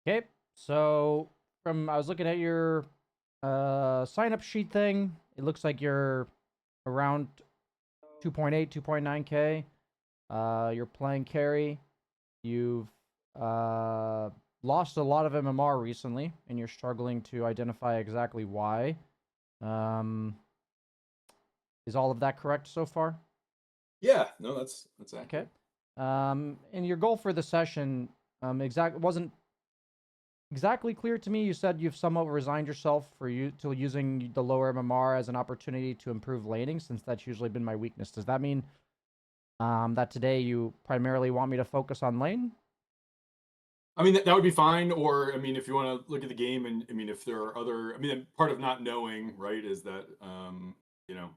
Okay, so I was looking at your sign up sheet thing. It looks like you're around 2.8, 2.9K. You're playing carry. You've uh, lost a lot of MMR recently, and you're struggling to identify exactly why. Um, is all of that correct so far? Yeah, no, that's Okay. accurate. And your goal for the session wasn't exactly clear to me. You said you've somewhat resigned yourself to using the lower MMR as an opportunity to improve laning, since that's usually been my weakness. Does that mean that today you primarily want me to focus on lane? I mean, that would be fine. Or, I mean, if you want to look at the game, and I mean, if there are other, I mean, part of not knowing, right, is that you know,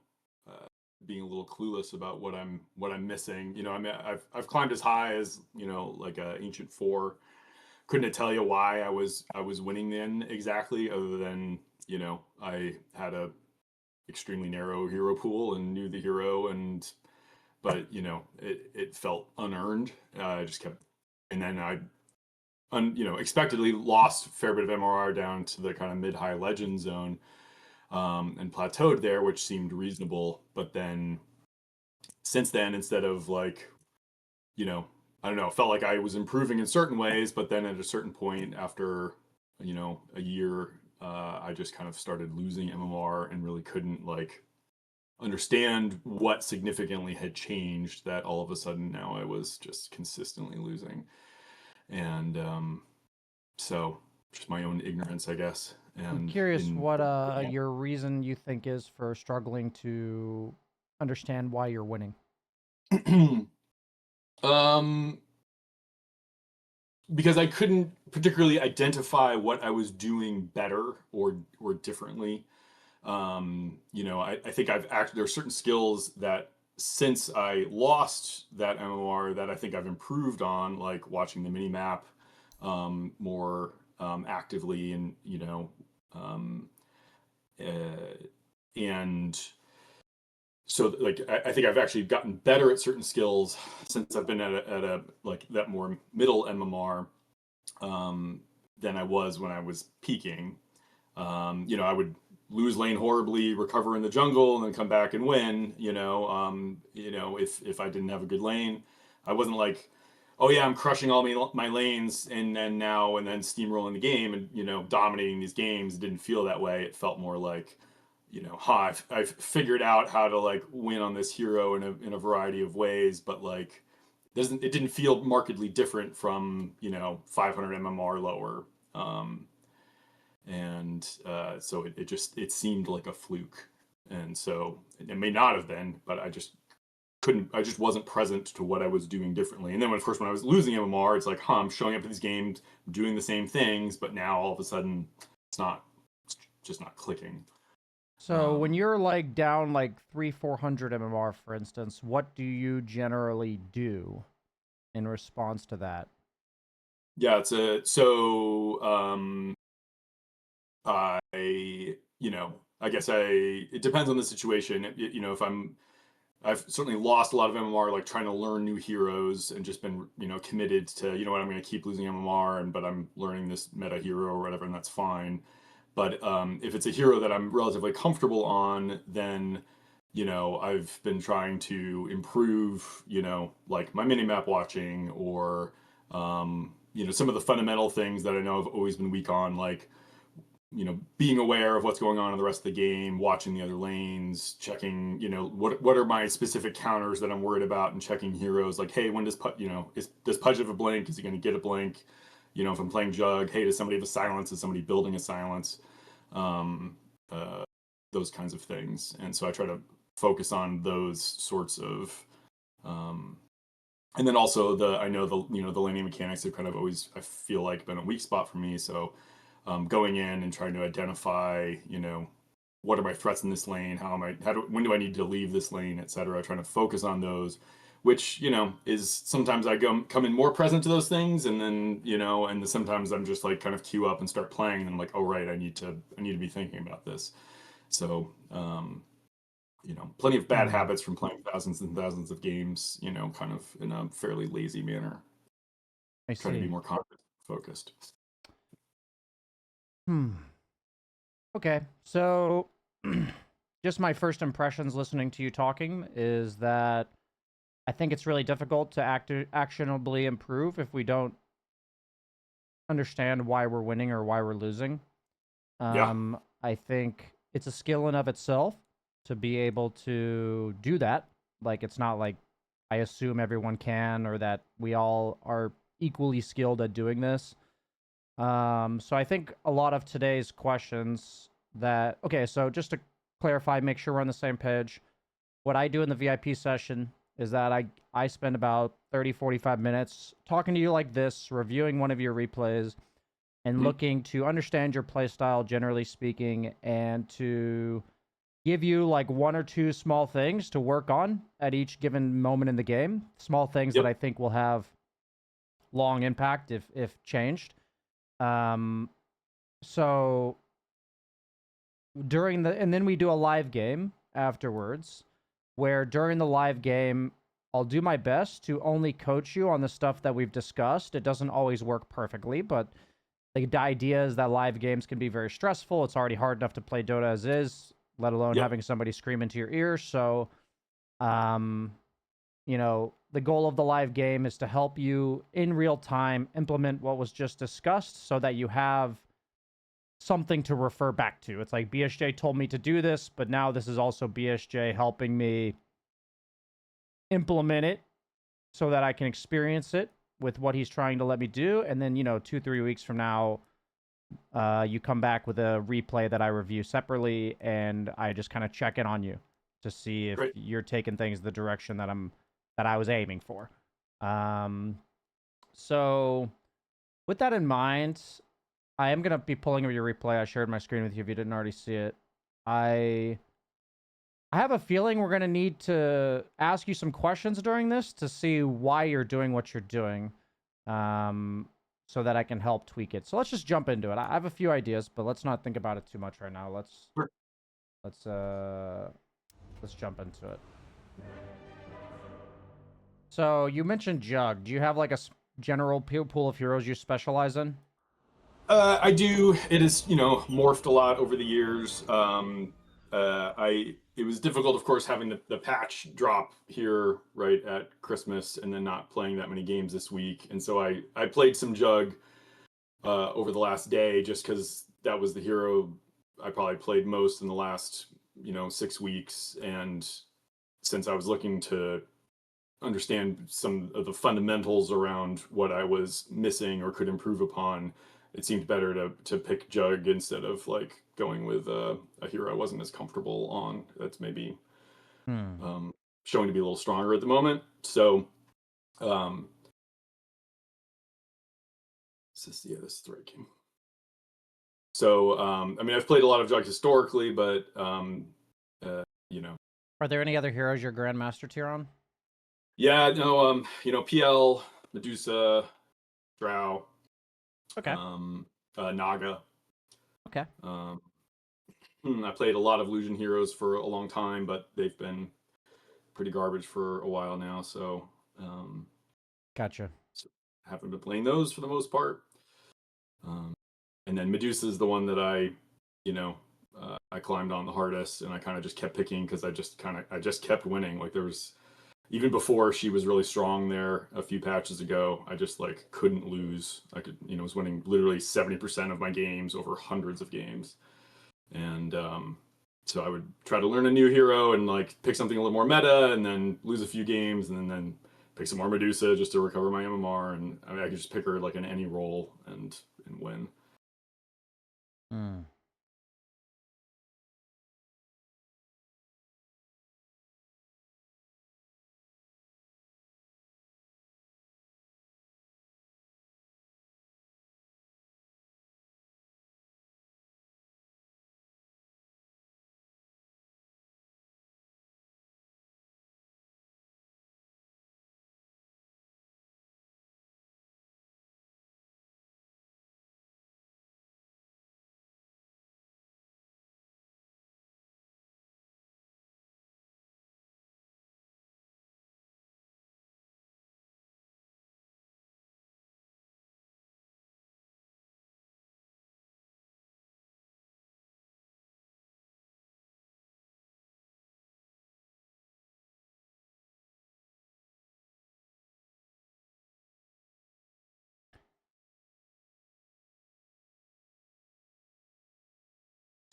uh, being a little clueless about what I'm missing. I mean, I've climbed as high as like a ancient four. Couldn't tell you why I was winning then exactly, other than I had a extremely narrow hero pool and knew the hero, and but it felt unearned. I just kept, and then I expectedly lost a fair bit of MRR down to the kind of mid high legend zone, and plateaued there, which seemed reasonable. But then since then, instead of like, you know, I don't know, it felt like I was improving in certain ways, but then at a certain point after, a year, I just kind of started losing MMR and really couldn't like understand what significantly had changed, that all of a sudden now I was just consistently losing. And so just my own ignorance, I guess. I'm And curious in what your reason you think is for struggling to understand why you're winning. um because I couldn't particularly identify what I was doing better or differently. I think I've actually, there are certain skills that since I lost that MMR that I think I've improved on, like watching the mini map more actively, and um, uh, and so like I think I've actually gotten better at certain skills since I've been at a like that more middle MMR, um, than I was when I was peaking. I would lose lane horribly, recover in the jungle, and then come back and win. If I didn't have a good lane, I wasn't like, oh yeah, I'm crushing all my lanes, and then steamrolling the game and dominating these games. It didn't feel that way. It felt more like, I've figured out how to like win on this hero in a variety of ways, but like it didn't feel markedly different from 500 mmr lower. Um, and so it seemed like a fluke, and so it may not have been, but I just wasn't present to what I was doing differently. And then of course when I was losing MMR, it's like, I'm showing up at these games, doing the same things, but now all of a sudden it's just not clicking. So when um you're like down like 400 MMR, for instance, what do you generally do in response to that? yeah, it's a so I I guess it depends on the situation. If I've certainly lost a lot of MMR, like trying to learn new heroes, and just been, committed to, what, I'm going to keep losing MMR, but I'm learning this meta hero or whatever, and that's fine. But if it's a hero that I'm relatively comfortable on, then, I've been trying to improve, like my minimap watching, or, some of the fundamental things that I know I've always been weak on, like being aware of what's going on in the rest of the game, watching the other lanes, checking, what are my specific counters that I'm worried about, and checking heroes like, hey, when does does Pudge have a blink? Is he going to get a blink? If I'm playing Jug, hey, does somebody have a silence? Is somebody building a silence? Um, uh, those kinds of things. And so I try to focus on those sorts of, um, and then also I know the laning mechanics have kind of always, I feel like, been a weak spot for me. So going in and trying to identify, what are my threats in this lane? When do I need to leave this lane, et cetera? Trying to focus on those, which, is sometimes I come in more present to those things. And then, sometimes I'm just like kind of queue up and start playing. And I'm like, oh, right, I need to be thinking about this. So, plenty of bad Hmm. habits from playing thousands and thousands of games, kind of in a fairly lazy manner, I trying to be see. more content focused. Hmm. Okay. So, just my first impressions listening to you talking is that I think it's really difficult to actionably improve if we don't understand why we're winning or why we're losing. Yeah. I think it's a skill in of itself to be able to do that. Like, it's not like I assume everyone can or that we all are equally skilled at doing this. So I think a lot of today's questions that, okay, so just to clarify, make sure we're on the same page. What I do in the VIP session is that I spend about 30, 45 minutes talking to you like this, reviewing one of your replays, and Mhm. looking to understand your playstyle, generally speaking, and to give you like one or two small things to work on at each given moment in the game. Small things that Yep. I think will have long impact if changed. Um, so and then we do a live game afterwards, where during the live game I'll do my best to only coach you on the stuff that we've discussed. It doesn't always work perfectly, but the idea is that live games can be very stressful. It's already hard enough to play Dota as is, let alone Yep. having somebody scream into your ear. So, um, the goal of the live game is to help you in real time implement what was just discussed so that you have something to refer back to. It's like BSJ told me to do this, but now this is also BSJ helping me implement it so that I can experience it with what he's trying to let me do. And then, 2, 3 weeks from now, you come back with a replay that I review separately, and I just kind of check in on you to see if Great. you're taking things the direction that I was aiming for. Um, so with that in mind, I am gonna be pulling up your replay. I shared my screen with you if you didn't already see it. I I have a feeling we're gonna need to ask you some questions during this to see why you're doing what you're doing, um, so that I can help tweak it. So let's just jump into it. I have a few ideas, but let's not think about it too much right now. Sure. Let's uh let's jump into it. So you mentioned Jug. Do you have like a general pool of heroes you specialize in? I do. It has, morphed a lot over the years. It was difficult, of course, having the patch drop here right at Christmas and then not playing that many games this week. And so I played some Jug over the last day just because that was the hero I probably played most in the last, 6 weeks. And since I was looking to understand some of the fundamentals around what I was missing or could improve upon, it seemed better to pick Jug instead of like going with a hero I wasn't as comfortable on. That's maybe Hmm. um, showing to be a little stronger at the moment. So, um, this is the right game. So, I mean, I've played a lot of Jug historically, but uh, you know, Are there any other heroes you're Grandmaster tier on? yeah, no, PL, Medusa, Drow, Okay. um, Naga. Okay. Um, I played a lot of Illusion Heroes for a long time, but they've been pretty garbage for a while now. Um, Gotcha. so haven't been playing those for the most part. Um, and then Medusa is the one that you know, I climbed on the hardest, and I kind of just kept picking because I just kept winning. Like there was even before she was really strong there a few patches ago, I just like couldn't lose. I could, was winning literally 70% of my games over hundreds of games. And so I would try to learn a new hero and like pick something a little more meta, and then lose a few games, and then pick some more Medusa just to recover my MMR. And I mean, I could just pick her like in any role and win. Hmm.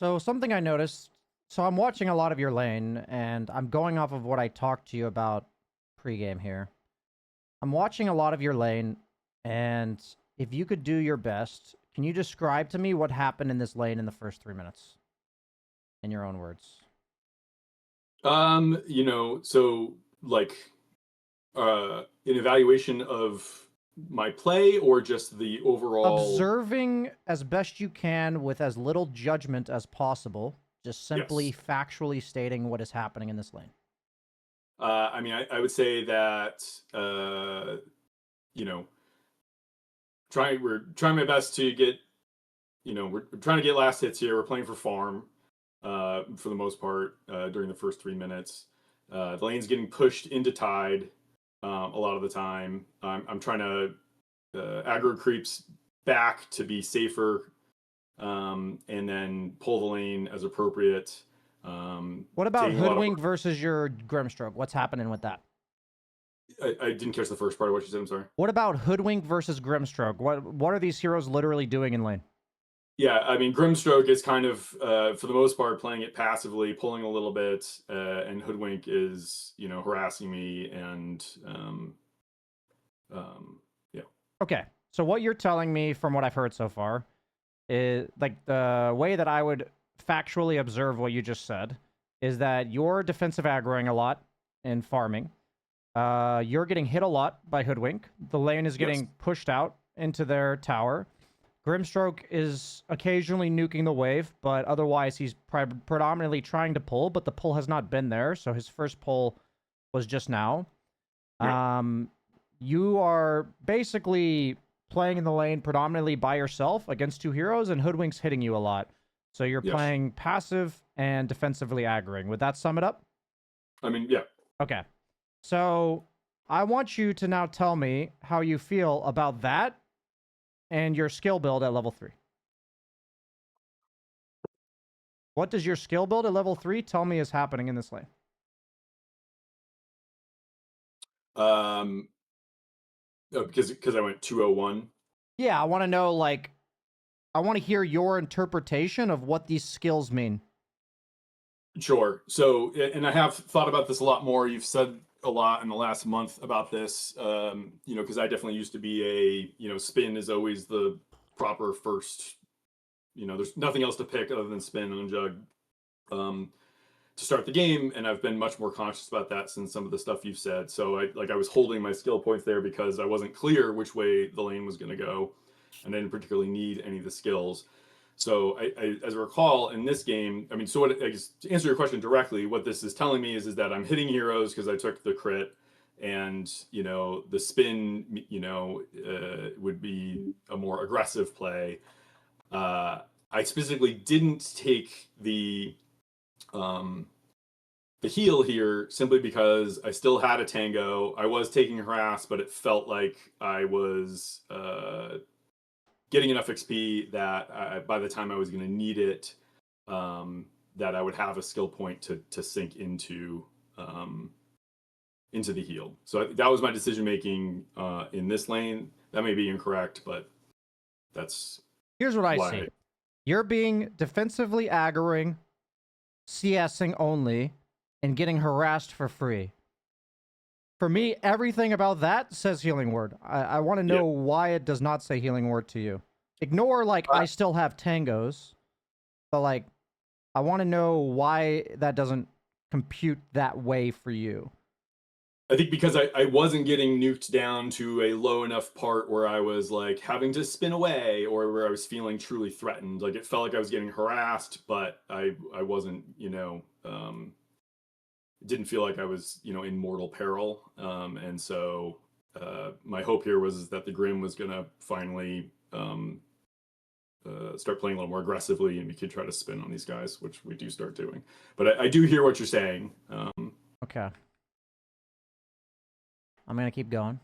So something I noticed. So I'm watching a lot of your lane, and I'm going off of what I talked to you about pregame here. I'm watching a lot of your lane, and if you could do your best, can you describe to me what happened in this lane in the first 3 minutes, in your own words? So like an evaluation of my play or just the overall. Observing as best you can with as little judgment as possible, just simply Yes. factually stating what is happening in this lane. I mean, I would say that you know, we're trying my best to get, we're trying to get last hits here. We're playing for farm for the most part during the first 3 minutes. The lane's getting pushed into tide a lot of the time. I'm trying to aggro creeps back to be safer, and then pull the lane as appropriate. What about Taking a lot of. Hoodwink versus your Grimstroke? What's happening with that? I didn't catch the first part of what you said. I'm sorry. What about Hoodwink versus Grimstroke? What are these heroes literally doing in lane? Yeah, I mean, Grimstroke is kind of, for the most part, playing it passively, pulling a little bit, and Hoodwink is, harassing me and, yeah. Okay, so what you're telling me from what I've heard so far is like the way that I would factually observe what you just said is that you're defensive aggroing a lot and farming. You're getting hit a lot by Hoodwink. The lane is Yes. getting pushed out into their tower. Grimstroke is occasionally nuking the wave, but otherwise he's predominantly trying to pull, but the pull has not been there, so his first pull was just now. Yeah. You are basically playing in the lane predominantly by yourself against two heroes, and Hoodwink's hitting you a lot. So you're Yes. playing passive and defensively aggroing. Would that sum it up? I mean, yeah. Okay. So I want you to now tell me how you feel about that and your skill build at level 3. What does your skill build at level 3 tell me is happening in this lane? Um, because I went 201. Yeah, I want to know, like, I want to hear your interpretation of what these skills mean. Sure. So, and I have thought about this a lot more. You've said a lot in the last month about this, because I definitely used to be spin is always the proper first. There's nothing else to pick other than spin on jug um, to start the game, and I've been much more conscious about that since some of the stuff you've said. So I was holding my skill points there because I wasn't clear which way the lane was going to go, and I didn't particularly need any of the skills. So as I recall in this game, I mean, so what? I guess, to answer your question directly, what this is telling me is that I'm hitting heroes because I took the crit, and the spin, would be a more aggressive play. I specifically didn't take um, the heal here simply because I still had a tango. I was taking harass, but it felt like I was getting enough XP that by the time I was going to need it, that I would have a skill point to sink into the heal. So that was my decision making in this lane. That may be incorrect, but that's Here's what I why. see. You're being defensively aggroing, CSing only, and getting harassed for free. For me, everything about that says healing word. I want to Yeah. know why it does not say healing word to you. Ignore, like, I still have tangos, but, like, I want to know why that doesn't compute that way for you. I think because I wasn't getting nuked down to a low enough part where I was like having to spin away or where I was feeling truly threatened. Like it felt like I was getting harassed, but I wasn't, it didn't feel like I was, in mortal peril. And so my hope here was that the Grim was gonna finally start playing a little more aggressively and we could try to spin on these guys, which we do start doing. But I do hear what you're saying. Okay. I'm going to keep going.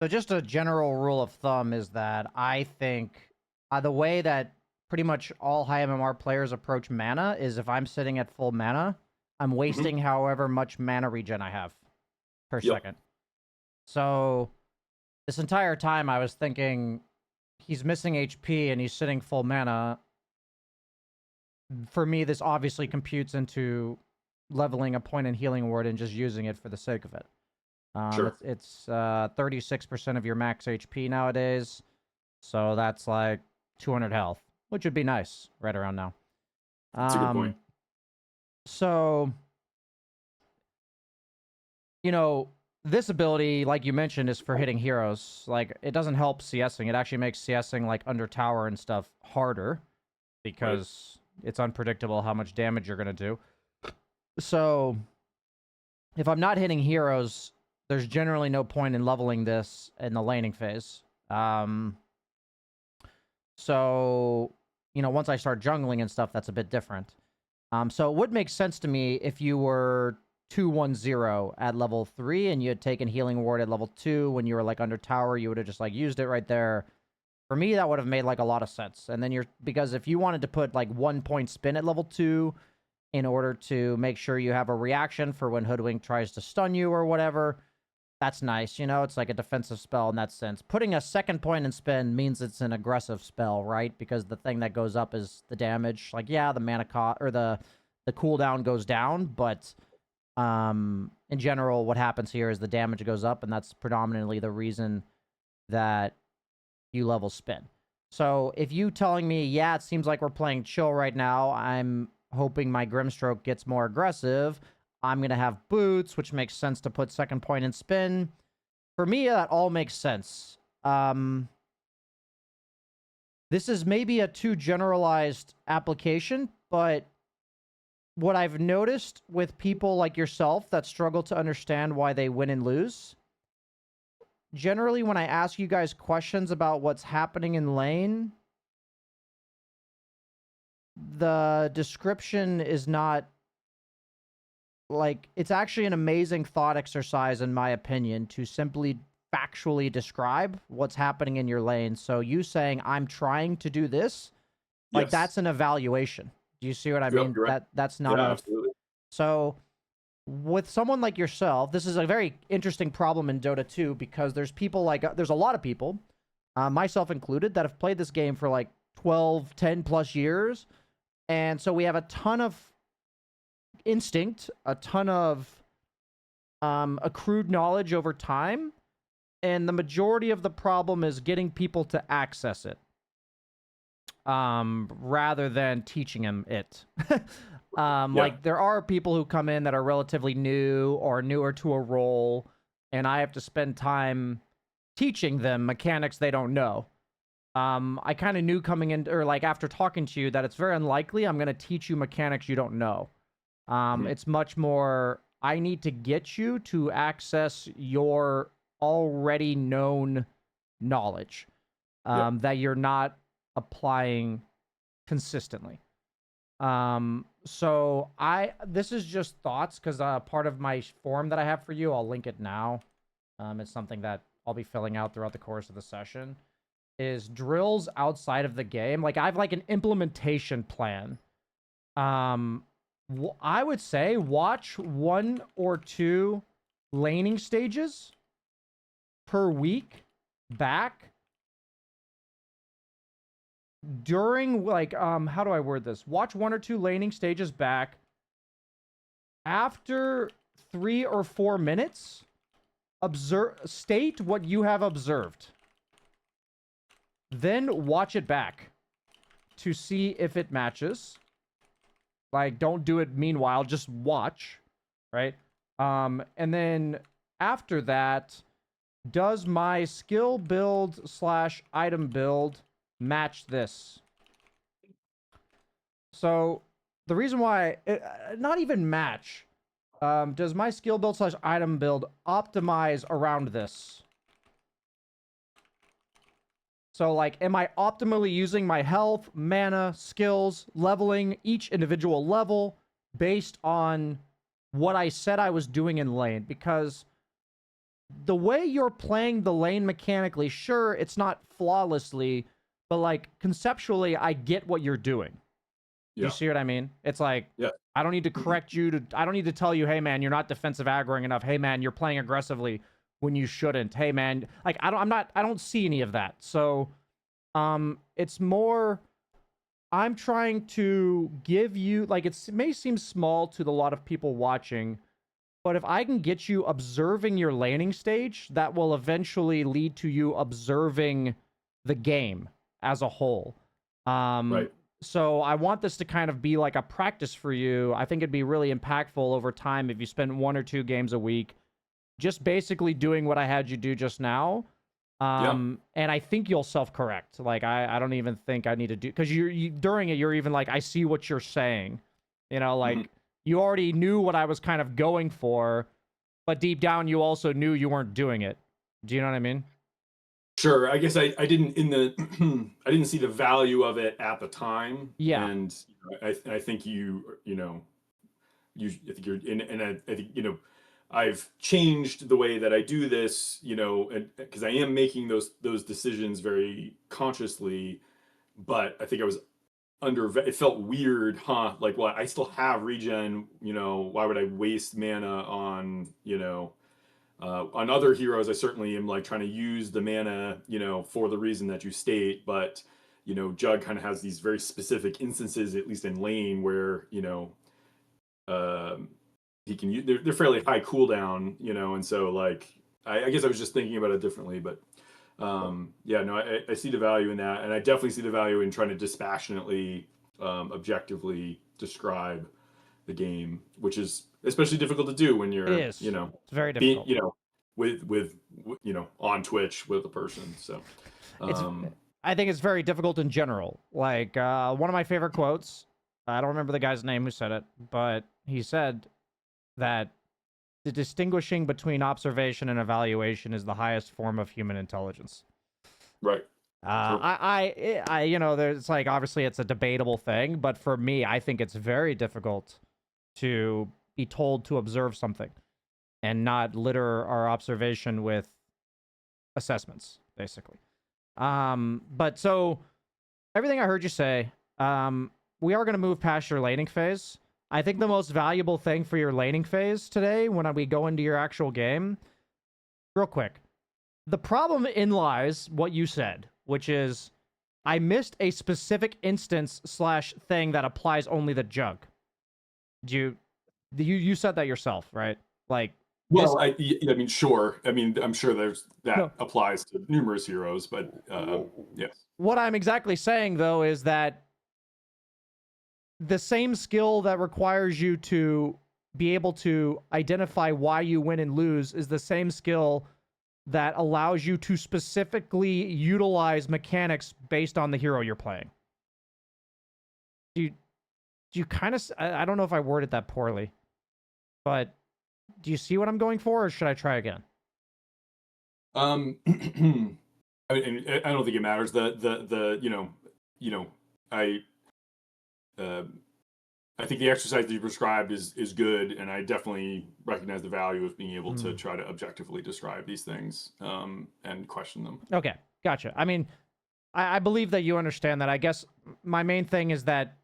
So just a general rule of thumb is that I think the way that pretty much all high MMR players approach mana is if I'm sitting at full mana, I'm Mhm. wasting however much mana regen I have per Yep. second. So this entire time I was thinking he's missing HP and he's sitting full mana. For me, this obviously computes into leveling a point in healing ward and just using it for the sake of it. Sure. It's 36% of your max HP nowadays, so that's like 200 health, which would be nice right around now. That's a good point. So you know, this ability, like you mentioned, is for hitting heroes. Like, it doesn't help CSing. It actually makes CSing, like, under tower and stuff harder Right. because it's unpredictable how much damage you're going to do. So, if I'm not hitting heroes, there's generally no point in leveling this in the laning phase. So, once I start jungling and stuff, that's a bit different. So it would make sense to me if you were 2-1-0 at level 3 and you had taken healing ward at level 2 when you were like under tower, you would have just like used it right there. For me, that would have made like a lot of sense. And then because if you wanted to put like 1 point spin at level 2 in order to make sure you have a reaction for when Hoodwink tries to stun you or whatever, that's nice. It's like a defensive spell in that sense. Putting a second point in spin means it's an aggressive spell, right? Because the thing that goes up is the damage. Like, yeah, the mana cost or the cooldown goes down, but in general, what happens here is the damage goes up, and that's predominantly the reason that you level spin. So if you telling me, yeah, it seems like we're playing chill right now, I'm hoping my Grimstroke gets more aggressive. I'm going to have boots, which makes sense to put second point in spin. For me, that all makes sense. This is maybe a too generalized application, but what I've noticed with people like yourself that struggle to understand why they win and lose, generally when I ask you guys questions about what's happening in lane, the description is not like, it's actually an amazing thought exercise in my opinion to simply factually describe what's happening in your lane. So you saying I'm trying to do this, like Yes. that's an evaluation. Do you see what I Yep. mean? You're right. That's not Yeah, a absolutely. so with someone like yourself, this is a very interesting problem in Dota 2 because there's people like there's a lot of people, myself included, that have played this game for like 12, 10 plus years. And so we have a ton of instinct, a ton of accrued knowledge over time. And the majority of the problem is getting people to access it rather than teaching them it. Yeah. Like, there are people who come in that are relatively new or newer to a role, and I have to spend time teaching them mechanics they don't know. I kind of knew coming in, or like after talking to you, that it's very unlikely I'm going to teach you mechanics you don't know. Mhm. It's much more, I need to get you to access your already known knowledge Yeah. that you're not applying consistently. So this is just thoughts because part of my form that I have for you, I'll link it now. It's something that I'll be filling out throughout the course of the session. Is drills outside of the game. Like, I have like an implementation plan. I would say watch 1 or 2 laning stages per week back during like how do I word this? Watch 1 or 2 laning stages back after 3 or 4 minutes. State what you have observed. Then watch it back to see if it matches. Like, don't do it meanwhile, just watch, right? And then after that, does my skill build / item build match this? So the reason why, not even match, does my skill build / item build optimize around this? So, like, am I optimally using my health, mana, skills, leveling each individual level based on what I said I was doing in lane? Because the way you're playing the lane mechanically, sure, it's not flawlessly, but like conceptually, I get what you're doing. Do you Yeah. see what I mean? It's like, Yeah. I don't need to correct you I don't need to tell you, hey man, you're not defensive aggroing enough. Hey man, you're playing aggressively when you shouldn't. Hey man, like I don't see any of that. So, it's more, I'm trying to give you, like, it may seem small to a lot of people watching, but if I can get you observing your laning stage, that will eventually lead to you observing the game as a whole. Right. So I want this to kind of be like a practice for you. I think it'd be really impactful over time if you spend 1 or 2 games a week just basically doing what I had you do just now. Yeah. And I think you'll self-correct. Like, I don't even think I need to do, because during it, you're even like, I see what you're saying. You know, like, Mhm. you already knew what I was kind of going for, but deep down, you also knew you weren't doing it. Do you know what I mean? Sure. I guess I didn't in the I didn't see the value of it at the time, Yeah. and I think I think you're and I think I've changed the way that I do this, and because I am making those decisions very consciously, but I think I was it felt weird, huh? Like, well, I still have regen, why would I waste mana on other heroes? I certainly am like trying to use the mana, for the reason that you state, but Jug kind of has these very specific instances, at least in lane, where um, he can use. They're fairly high cooldown, and so like I guess I was just thinking about it differently, but yeah, no, I see the value in that, and I definitely see the value in trying to dispassionately, objectively describe the game, which is especially difficult to do when It you're, is. It's very being, difficult. with on Twitch with a person. So, It's, um, I think it's very difficult in general. Like, one of my favorite quotes, I don't remember the guy's name who said it, but he said that the distinguishing between observation and evaluation is the highest form of human intelligence. right, sure, There's like, obviously it's a debatable thing, but for me, I think it's very difficult to be told to observe something and not litter our observation with assessments, basically. But so everything I heard you say, we are going to move past your laning phase. I think the most valuable thing for your laning phase today, when we go into your actual game, real quick, the problem in lies what you said, which is I missed a specific instance / thing that applies only to Jug. You said that yourself, right? Like this. well, I mean, sure, I mean, I'm sure that No. applies to numerous heroes, but yes, What I'm exactly saying though is that the same skill that requires you to be able to identify why you win and lose is the same skill that allows you to specifically utilize mechanics based on the hero you're playing. Do you kind of, I don't know if I worded that poorly, but do you see what I'm going for, or should I try again? um, I don't think it matters. The I. Uh, I think the exercise that you prescribed is good, and I definitely recognize the value of being able to try to objectively describe these things, and question them. Okay, gotcha. I mean, I believe that you understand that. I guess my main thing is that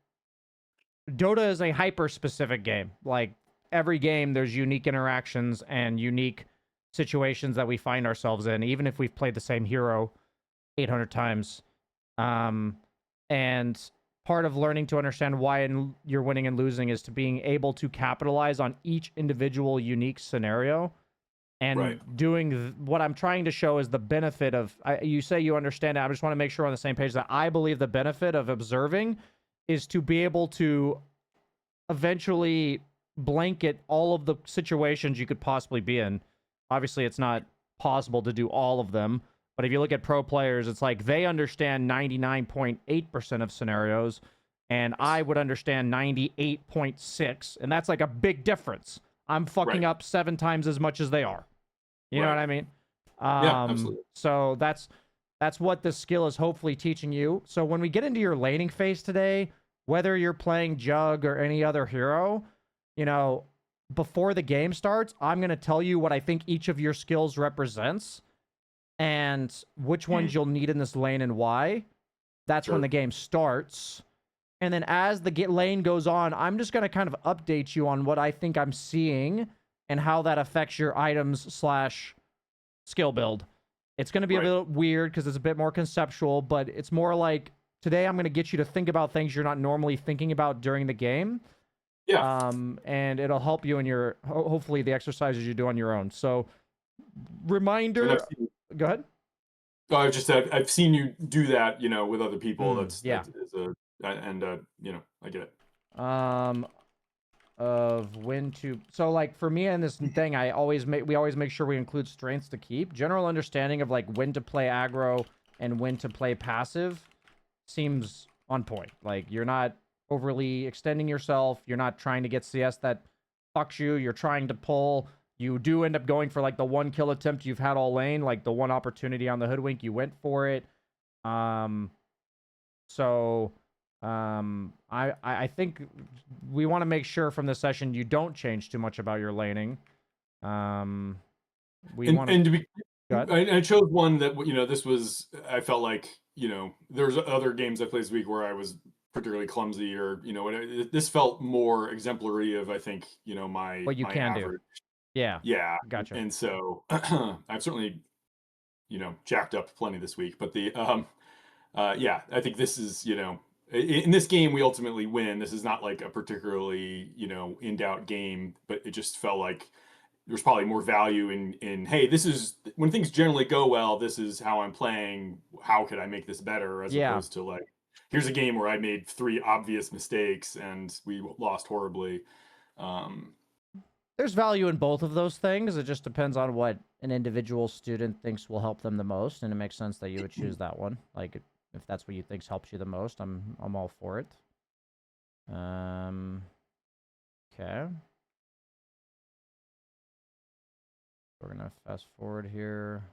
Dota is a hyper specific game. Like, every game, there's unique interactions and unique situations that we find ourselves in, even if we've played the same hero 800 times. And part of learning to understand why you're winning and losing is to being able to capitalize on each individual unique scenario. And Right. doing what I'm trying to show is the benefit of, you say you understand it. I just want to make sure we're on the same page that I believe the benefit of observing is to be able to eventually blanket all of the situations you could possibly be in. Obviously, it's not possible to do all of them, but if you look at pro players, it's like they understand 99.8% of scenarios, and I would understand 98.6, and that's like a big difference. I'm fucking Right. up 7 times as much as they are. You know what Right. I mean? Yeah, absolutely. So that's what this skill is hopefully teaching you. So when we get into your laning phase today, whether you're playing Jug or any other hero, you know, before the game starts, I'm going to tell you what I think each of your skills represents and which ones you'll need in this lane and why. That's when Sure. the game starts. And then as the lane goes on, I'm just going to kind of update you on what I think I'm seeing and how that affects your items / skill build. It's going to be a bit weird because it's a bit more conceptual, but it's more like today I'm going to get you to think about things you're not normally thinking about during the game. Yeah. And it'll help you in your, hopefully, the exercises you do on your own. So, And reminder, go ahead. Oh, I've seen you do that, you know, with other people. Yeah. That is a and you know, I get it. Of when to, so like for me in this thing, we always make sure we include strengths to keep. General understanding of like when to play aggro and when to play passive seems on point. Like you're not overly extending yourself. You're not trying to get CS that fucks you. You're trying to pull. You do end up going for like the 1 kill attempt you've had all lane, like the one opportunity on the hoodwink, you went for it. So I think we want to make sure from this session you don't change too much about your laning. We want And to be, Go ahead. I chose one that, you know, this was, I felt like, you know, there's other games I played this week where I was particularly clumsy, or you know, this felt more exemplary of, I think, you know, What you my can do. average. Yeah. Yeah. Gotcha. And so I've certainly, you know, jacked up plenty this week, but yeah, I think this is, you know, in this game we ultimately win. This is not like a particularly, you know, in doubt game, but it just felt like there's probably more value in hey, this is when things generally go well, this is how I'm playing, how could I make this better, as Yeah. opposed to like, here's a game where I made 3 obvious mistakes and we lost horribly. um There's value in both of those things. It just depends on what an individual student thinks will help them the most, and it makes sense that you would choose that one. Like if that's what you think helps you the most, I'm all for it. Okay. We're gonna fast forward here.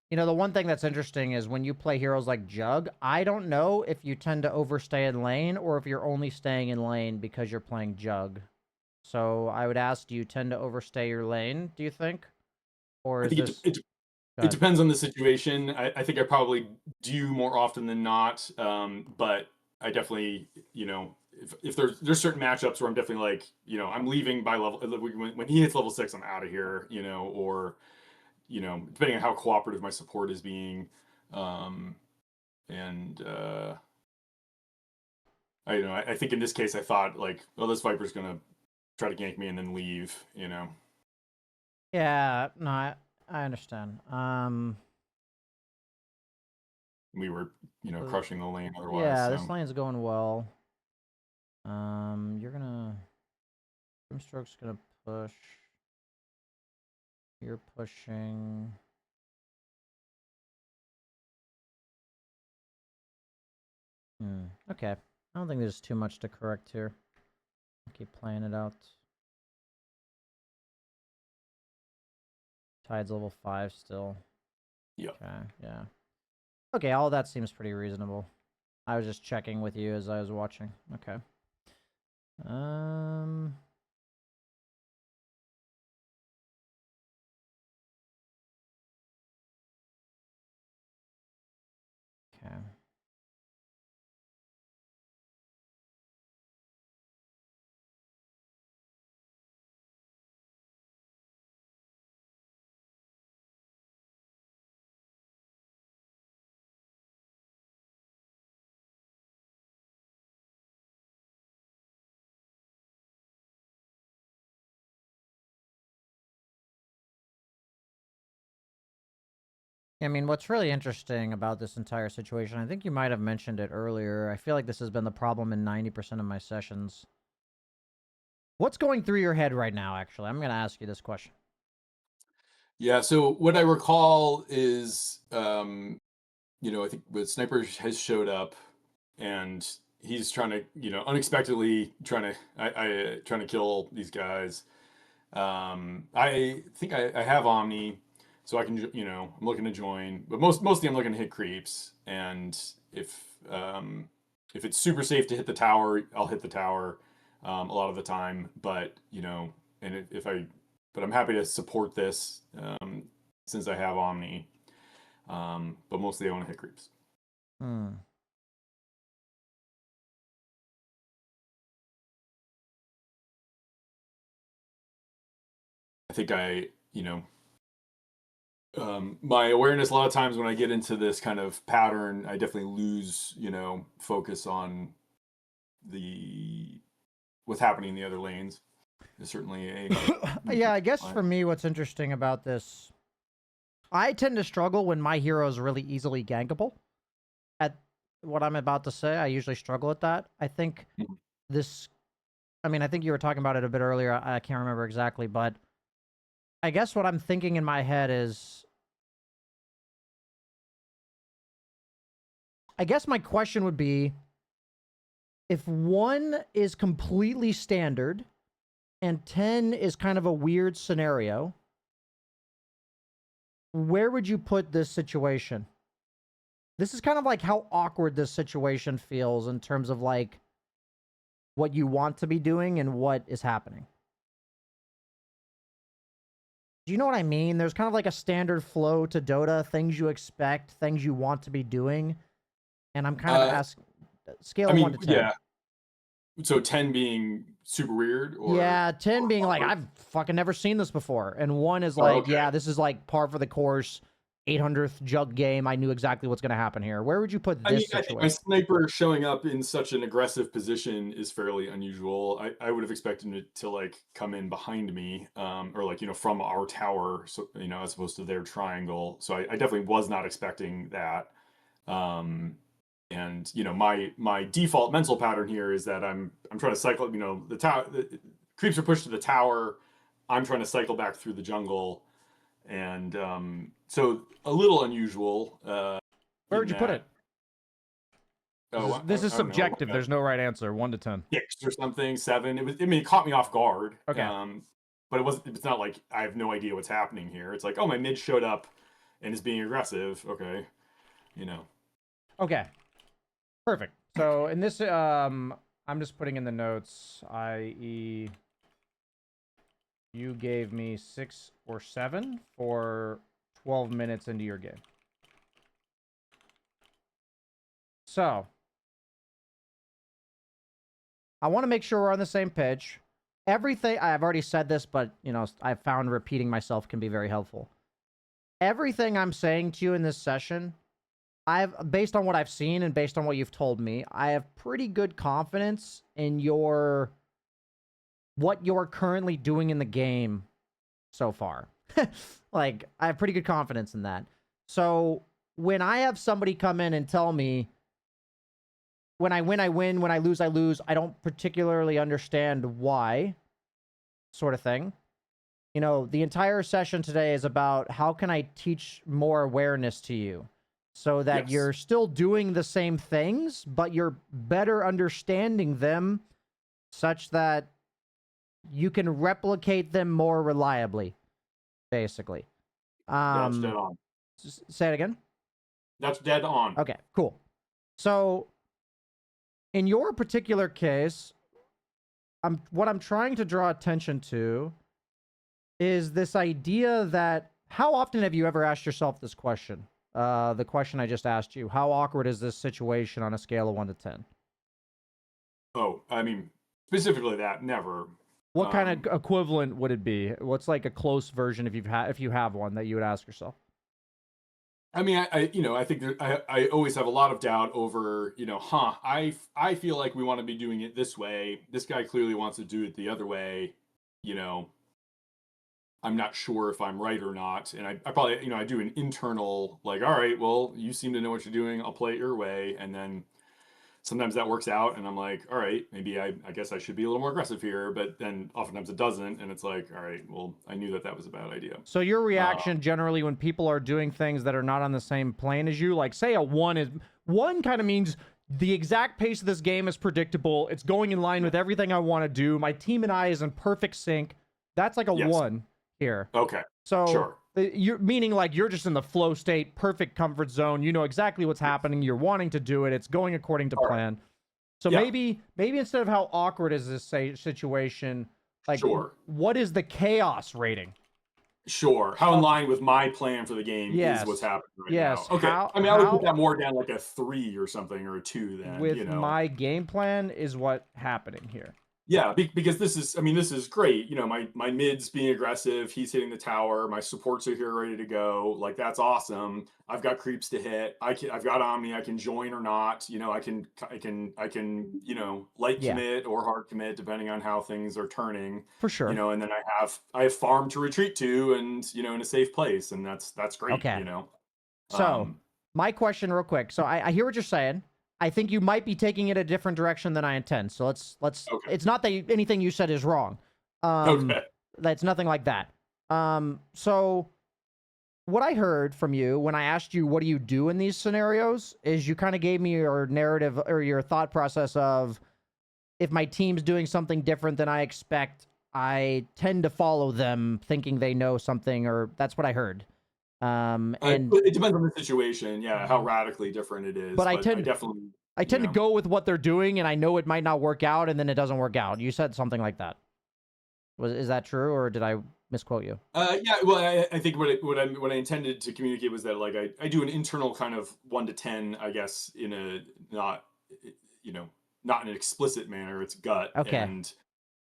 You know, the one thing that's interesting is when you play heroes like Jug, I don't know if you tend to overstay in lane or if you're only staying in lane because you're playing Jug. So I would ask, do you tend to overstay your lane, do you think? Or I is think this... it depends on the situation. I think I probably do more often than not, but I definitely, you know, if there's certain matchups where I'm definitely like, you know, I'm leaving by level, when he hits level 6, I'm out of here, you know, or you know, depending on how cooperative my support is being. Um, and I, you know, I think in this case I thought like, well, this Viper's gonna try to gank me and then leave, you know. Yeah, no, I understand. We were, you know, crushing the lane otherwise. Yeah, So this lane's going well. You're gonna... Grimstroke's gonna push. You're pushing. Okay. I don't think there's too much to correct here. I'll keep playing it out. Tide's level 5 still. yeah. Okay, yeah. Okay, all that seems pretty reasonable. I was just checking with you as I was watching. Okay. Okay. I mean, what's really interesting about this entire situation, I think you might have mentioned it earlier. I feel like this has been the problem in 90% of my sessions. What's going through your head right now? Actually, I'm going to ask you this question. Yeah. So what I recall is, I think the sniper has showed up, and he's trying to, unexpectedly trying to kill these guys. I think I have Omni, so I can, I'm looking to join, but mostly I'm looking to hit creeps, and if um, if it's super safe to hit the tower, I'll hit the tower a lot of the time. But and but I'm happy to support this since I have Omni. But mostly I want to hit creeps. Hmm. I think my awareness a lot of times when I get into this kind of pattern, I definitely lose, focus on the what's happening in the other lanes. There's certainly Yeah, I guess for me, what's interesting about this, I tend to struggle when my hero is really easily gankable. At what I'm about to say, I usually struggle at that. I think this, I mean, I think you were talking about it a bit earlier. I can't remember exactly, but I guess what I'm thinking in my head is, I guess my question would be, if 1 is completely standard and 10 is kind of a weird scenario, where would you put this situation? This is kind of like how awkward this situation feels in terms of like what you want to be doing and what is happening. Do you know what I mean? There's kind of like a standard flow to Dota, things you expect, things you want to be doing. And I'm kind of asking, scale I of 1 mean, to 10. yeah. So 10 being super weird, Yeah, 10 being like, or I've fucking never seen this before. And 1 is oh, like, okay. yeah, this is like par for the course, 800th jug game. I knew exactly what's going to happen here. Where would you put I mean, this I think my situation? sniper showing up in such an aggressive position is fairly unusual. I would have expected it to like come in behind me, or like from our tower, so as opposed to their triangle. So I definitely was not expecting that. And my default mental pattern here is that I'm trying to cycle. The tower, the creeps are pushed to the tower. I'm trying to cycle back through the jungle, and so a little unusual Where in would you put that. it? Oh, This is I don't know, subjective. like a There's no right answer. 1 to 10. 6 or something, 7. It was. I mean, it caught me off guard. Okay. But it wasn't. It's not like I have no idea what's happening here. It's like, oh, my mid showed up and is being aggressive. Okay, you know. Okay. Perfect. So in this, I'm just putting in the notes, i.e., you gave me 6 or 7 for 12 minutes into your game. So I want to make sure we're on the same page. Everything, I've already said this, but, I've found repeating myself can be very helpful. Everything I'm saying to you in this session, based on what I've seen and based on what you've told me, I have pretty good confidence in what you're currently doing in the game so far. Like, I have pretty good confidence in that. So when I have somebody come in and tell me, when I win, I win. When I lose, I lose. I don't particularly understand why, sort of thing. The entire session today is about how can I teach more awareness to you so that Yes. you're still doing the same things, but you're better understanding them such that you can replicate them more reliably, basically. That's dead on. Say it again. That's dead on. Okay, cool. So in your particular case, what I'm trying to draw attention to is this idea that, how often have you ever asked yourself this question? The question I just asked you. How awkward is this situation on a scale of 1 to 10? Oh, I mean, specifically that never. What kind Um, of equivalent would it be? What's like a close version if you have one that you would ask yourself? I mean, I think I always have a lot of doubt over, I feel like we want to be doing it this way. This guy clearly wants to do it the other way. You know, I'm not sure if I'm right or not. And I probably, I do an internal, like, all right, well, you seem to know what you're doing. I'll play it your way. And then sometimes that works out, and I'm like, all right, maybe I guess I should be a little more aggressive here. But then oftentimes it doesn't, and it's like, all right, well, I knew that was a bad idea. So your reaction generally when people are doing things that are not on the same plane as you, like say a one kind of means the exact pace of this game is predictable. It's going in line with everything I want to do. My team and I is in perfect sync. That's like a one here. Okay. So sure. You're meaning like you're just in the flow state, perfect comfort zone. You know exactly what's happening. You're wanting to do it. It's going according to plan. Right. So maybe instead of how awkward is this situation, like what is the chaos rating? Sure. How in line with my plan for the game is what's happening right now. Okay. I would put that more down like a 3 or something, or a 2 then. With my game plan is what's happening here. Yeah, because this is great. My mid's being aggressive. He's hitting the tower. My supports are here ready to go. Like, that's awesome. I've got creeps to hit. I've got Omni. I can join or not. I can light commit or hard commit depending on how things are turning. For sure. And then I have farm to retreat to, and in a safe place, and that's great. Okay. So my question, real quick. So I hear what you're saying. I think you might be taking it a different direction than I intend. So let's. Okay. It's not that anything you said is wrong. Okay. That's nothing like that. So what I heard from you when I asked you what do you do in these scenarios is you kind of gave me your narrative or your thought process of if my team's doing something different than I expect, I tend to follow them thinking they know something, or that's what I heard. And it depends on the situation, how radically different it is. But I tend to go with what they're doing, and I know it might not work out, and then it doesn't work out. You said something like that. Is that true, or did I misquote you? Well, I think what I intended to communicate was that, like, I do an internal kind of 1 to 10, I guess, in a not in an explicit manner. It's gut. Okay. And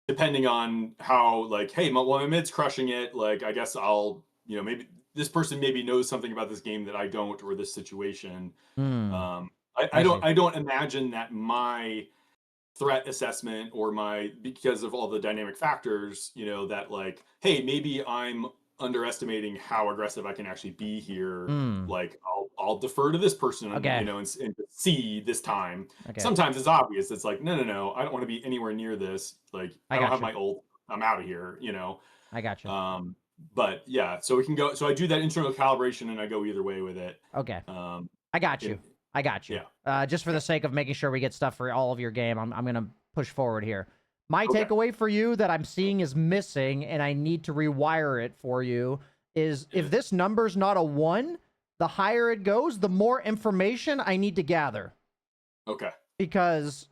depending on how, like, hey, my mid's crushing it, like, I guess I'll maybe this person maybe knows something about this game that I don't, or this situation. I don't imagine that my threat assessment or because of all the dynamic factors, that, like, hey, maybe I'm underestimating how aggressive I can actually be here. Like, I'll defer to this person, and see this time. Okay. Sometimes it's obvious. It's like, no, I don't want to be anywhere near this. Like, I don't have my ult. I'm out of here. I got you. But yeah, so we can go. So I do that internal calibration, and I go either way with it. Okay. I got you. Yeah. Just for the sake of making sure we get stuff for all of your game, I'm gonna push forward here. My takeaway for you that I'm seeing is missing, and I need to rewire it for you, is if this number's not a 1, the higher it goes, the more information I need to gather. Okay. Because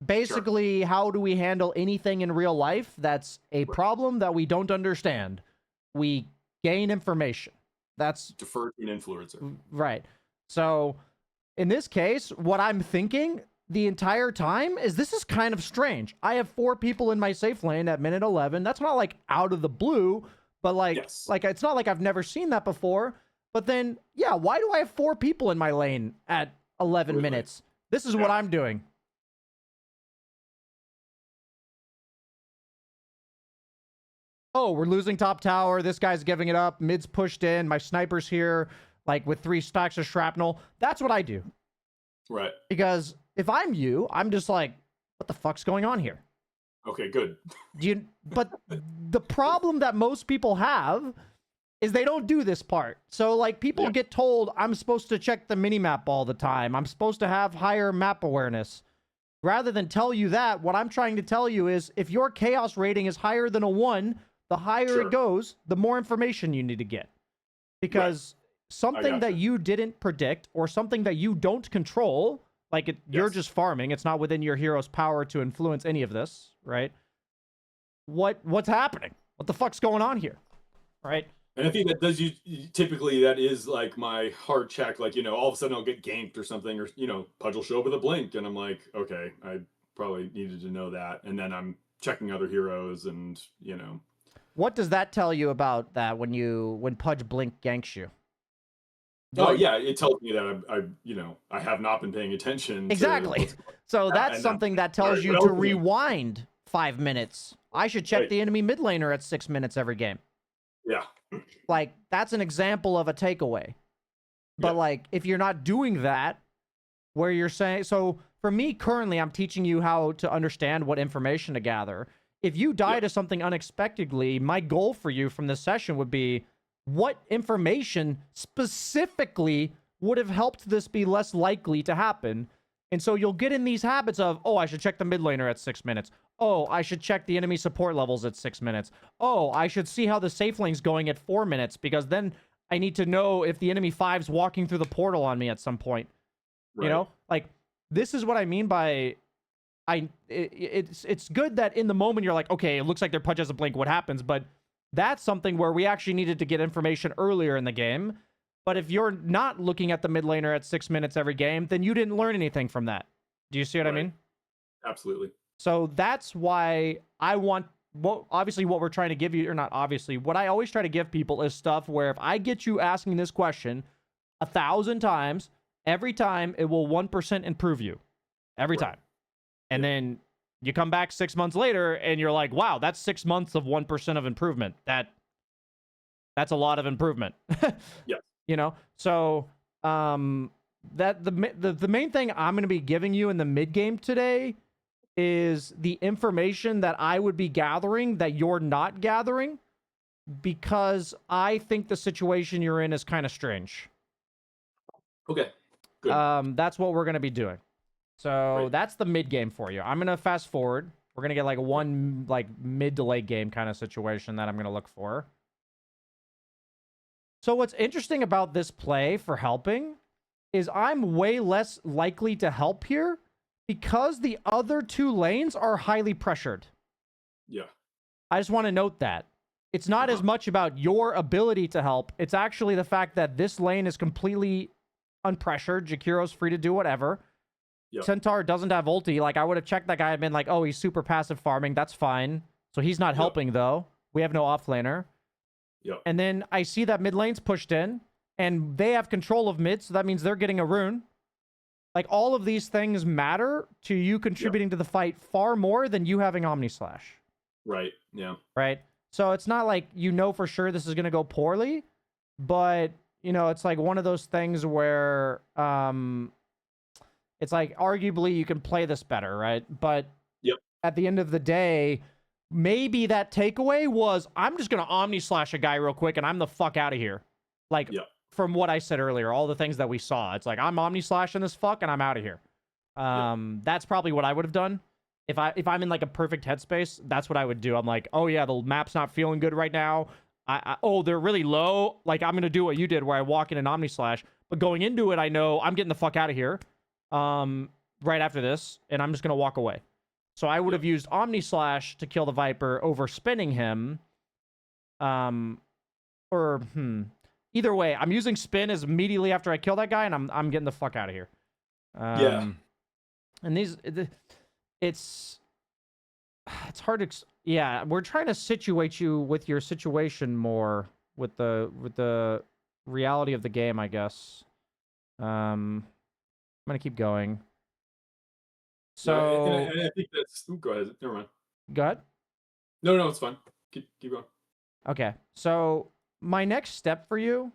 basically, how do we handle anything in real life that's a problem that we don't understand? We gain information. That's defer to an influencer. Right. So in this case, what I'm thinking the entire time is this is kind of strange. I have 4 people in my safe lane at minute 11. That's not like out of the blue, but like it's not like I've never seen that before. But then, why do I have 4 people in my lane at 11 minutes? This is what I'm doing. Oh, we're losing top tower. This guy's giving it up. Mid's pushed in. My sniper's here, like, with 3 stacks of shrapnel. That's what I do. Right. Because if I'm you, I'm just like, what the fuck's going on here? Okay, good. But the problem that most people have is they don't do this part. So, like, people get told I'm supposed to check the minimap all the time. I'm supposed to have higher map awareness. Rather than tell you that, what I'm trying to tell you is if your chaos rating is higher than a 1, the higher it goes, the more information you need to get. Because something that you didn't predict or something that you don't control, like you're just farming, it's not within your hero's power to influence any of this, right? What's happening? What the fuck's going on here? Right? And I think that typically that is like my hard check, like, all of a sudden I'll get ganked or something, or, Pudge will show up with a blink, and I'm like, okay, I probably needed to know that. And then I'm checking other heroes, and, What does that tell you about that when Pudge blink ganks you? Oh yeah, it tells me that I have not been paying attention. Exactly. So that's something that tells you to rewind 5 minutes. I should check the enemy mid laner at 6 minutes every game. Yeah. Like, that's an example of a takeaway. But like, if you're not doing that, where you're saying, so for me currently, I'm teaching you how to understand what information to gather. If you die to something unexpectedly, my goal for you from this session would be what information specifically would have helped this be less likely to happen. And so you'll get in these habits of, oh, I should check the mid laner at 6 minutes. Oh, I should check the enemy support levels at 6 minutes. Oh, I should see how the safe lane's going at 4 minutes, because then I need to know if the enemy 5's walking through the portal on me at some point. Right. You know? Like, this is what I mean by... It's good that in the moment you're like, okay, it looks like their punch has a blink, what happens? But that's something where we actually needed to get information earlier in the game. But if you're not looking at the mid laner at 6 minutes every game, then you didn't learn anything from that. Do you see what I mean? Absolutely. So that's why I want, obviously what we're trying to give you, or not obviously, what I always try to give people is stuff where if I get you asking this question 1,000 times, every time it will 1% improve you. Every time. And then you come back 6 months later and you're like, wow, that's 6 months of 1% of improvement. That's a lot of improvement. Yeah. You know? So that the main thing I'm going to be giving you in the mid game today is the information that I would be gathering that you're not gathering, because I think the situation you're in is kind of strange. Okay. Good. That's what we're going to be doing. So that's the mid game for you. I'm going to fast forward. We're going to get like one like mid to late game kind of situation that I'm going to look for. So what's interesting about this play for helping is I'm way less likely to help here because the other two lanes are highly pressured. Yeah. I just want to note that. It's not as much about your ability to help. It's actually the fact that this lane is completely unpressured. Jakiro's free to do whatever. Yep. Centaur doesn't have ulti. Like, I would have checked that guy and been like, oh, he's super passive farming. That's fine. So he's not helping, though. We have no offlaner. Yep. And then I see that mid lane's pushed in, and they have control of mid, so that means they're getting a rune. Like, all of these things matter to you contributing to the fight far more than you having Omni Slash. Right, yeah. Right? So it's not like you know for sure this is going to go poorly, but, you know, it's like one of those things where... it's like, arguably, you can play this better, right? But at the end of the day, maybe that takeaway was, I'm just going to Omni Slash a guy real quick, and I'm the fuck out of here. Like, from what I said earlier, all the things that we saw, it's like, I'm Omni Slashing this fuck, and I'm out of here. That's probably what I would have done. If I'm in, like, a perfect headspace, that's what I would do. I'm like, oh, yeah, the map's not feeling good right now. Oh, they're really low. Like, I'm going to do what you did, where I walk in an Omni Slash. But going into it, I know I'm getting the fuck out of here. Right after this, and I'm just gonna walk away. So I would have used Omni Slash to kill the Viper over spinning him. Either way, I'm using spin as immediately after I kill that guy, and I'm getting the fuck out of here. And it's hard to we're trying to situate you with your situation more with the reality of the game, I guess. I'm gonna keep going. So and I think that's. Go ahead. Never mind. Go ahead. No, it's fine. Keep going. Okay. So my next step for you.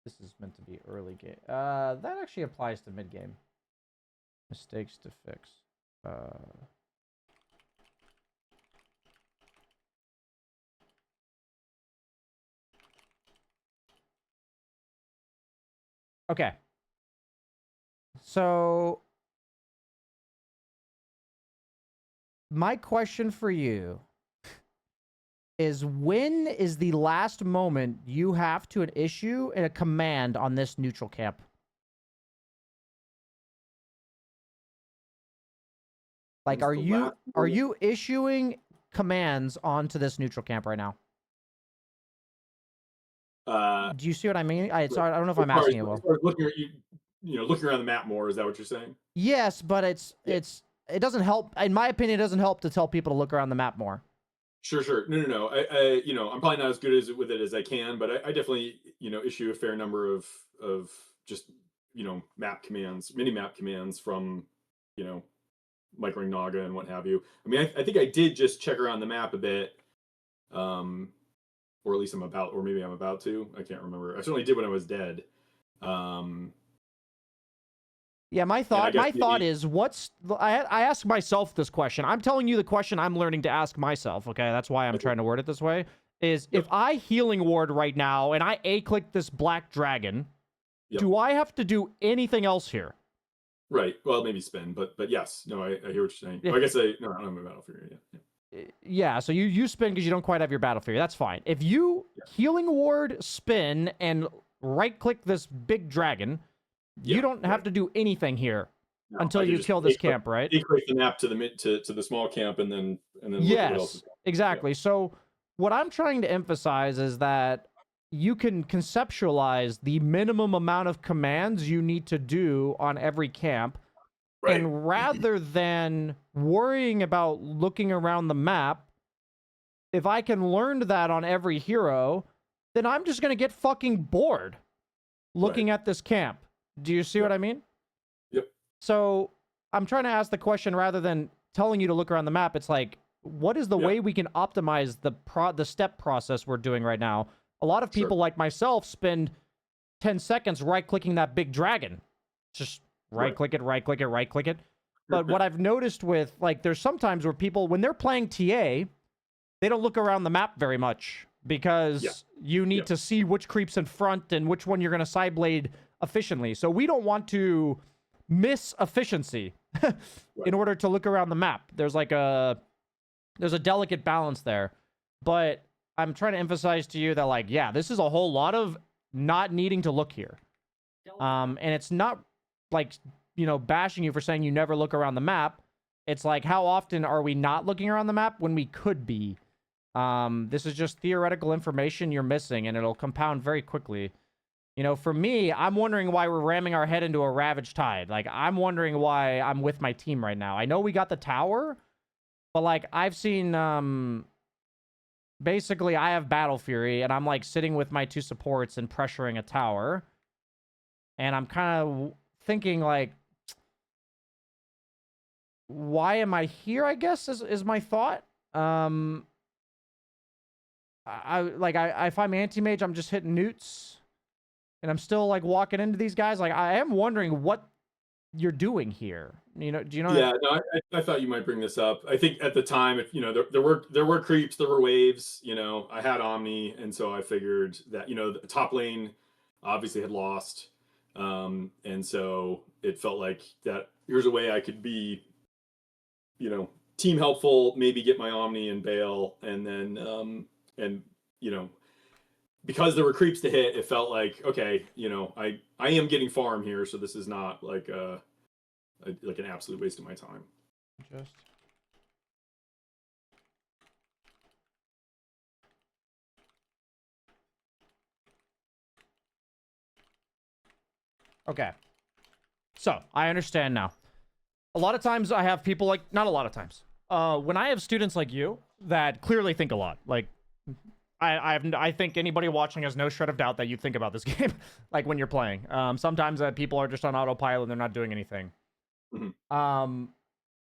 This is meant to be early game. That actually applies to mid game. Mistakes to fix. Okay. So my question for you is, when is the last moment you have to issue a command on this neutral camp? Like, are you issuing commands onto this neutral camp right now? Do you see what I mean? I don't know if I'm asking you well. Looking around the map more. Is that what you're saying? Yes, but it doesn't help. In my opinion, it doesn't help to tell people to look around the map more. Sure. No. I I'm probably not as good with it as I can, but I definitely, issue a fair number of just, map commands, mini map commands from, Microing Naga and what have you. I mean, I think I did just check around the map a bit Or at least or maybe I'm about to. I can't remember. I certainly did when I was dead. Yeah, my And I guess thought maybe, is, I ask myself this question. I'm telling you the question I'm learning to ask myself. Okay, that's why I'm okay, trying to word it this way. Is if yep, I healing ward right now and I click this black dragon, yep, do I have to do anything else here? right. Well, maybe spin, but yes, no, I hear what you're saying. Yeah, Well, I guess no, I don't have a battle figure yet. yeah. So you spin because you don't quite have your battle figure. That's fine. If you Yeah, healing ward, spin, and right click this big dragon, yeah, you don't have right. to do anything here No, until I could you just kill this camp, right? click the map to the to the small camp, and then look at what else is Yes, going on. exactly. So what I'm trying to emphasize is that you can conceptualize the minimum amount of commands you need to do on every camp. Yeah, right. And rather than worrying about looking around the map, if I can learn that on every hero, then I'm just going to get fucking bored Right. looking at this camp. Do you see what Yep. I mean? Yep. So I'm trying to ask the question rather than telling you to look around the map. It's like, what is the Yeah. way we can optimize the step process we're doing right now? A lot of Sure. people like myself spend 10 seconds right clicking that big dragon. Just right Right. click it, right click it, right click it. But what I've noticed with, like, there's sometimes where people, when they're playing TA, they don't look around the map very much Yeah. because you need Yeah. to see which creeps in front and which one you're going to side blade efficiently. So we don't want to miss efficiency Right. in order to look around the map. There's a delicate balance there. But I'm trying to emphasize to you that, like, yeah, this is a whole lot of not needing to look here. And it's not like, bashing you for saying you never look around the map. It's like, how often are we not looking around the map when we could be? This is just theoretical information you're missing, and it'll compound very quickly. For me, I'm wondering why we're ramming our head into a Ravaged Tide. Like, I'm wondering why I'm with my team right now. I know we got the tower, but, like, I've seen, basically, I have Battle Fury, and I'm, like, sitting with my two supports and pressuring a tower. And I'm kind of thinking, like, why am I here, I guess, is my thought. If I'm anti-mage, I'm just hitting newts. And I'm still, like, walking into these guys. Like, I am wondering what you're doing here. Do you know? Yeah, no, I thought you might bring this up. I think at the time, if there were creeps, there were waves. I had Omni, and so I figured that the top lane obviously had lost, and so it felt like that. Here's a way I could be, team helpful, maybe get my Omni and bail, and then and because there were creeps to hit, it felt like, okay, I am getting farm here, so this is not like like an absolute waste of my time. Just okay. So I understand now. A lot of times I have people like, not a lot of times. When I have students like you that clearly think a lot, like I think anybody watching has no shred of doubt that you think about this game, like when you're playing. Sometimes people are just on autopilot and they're not doing anything. Mm-hmm.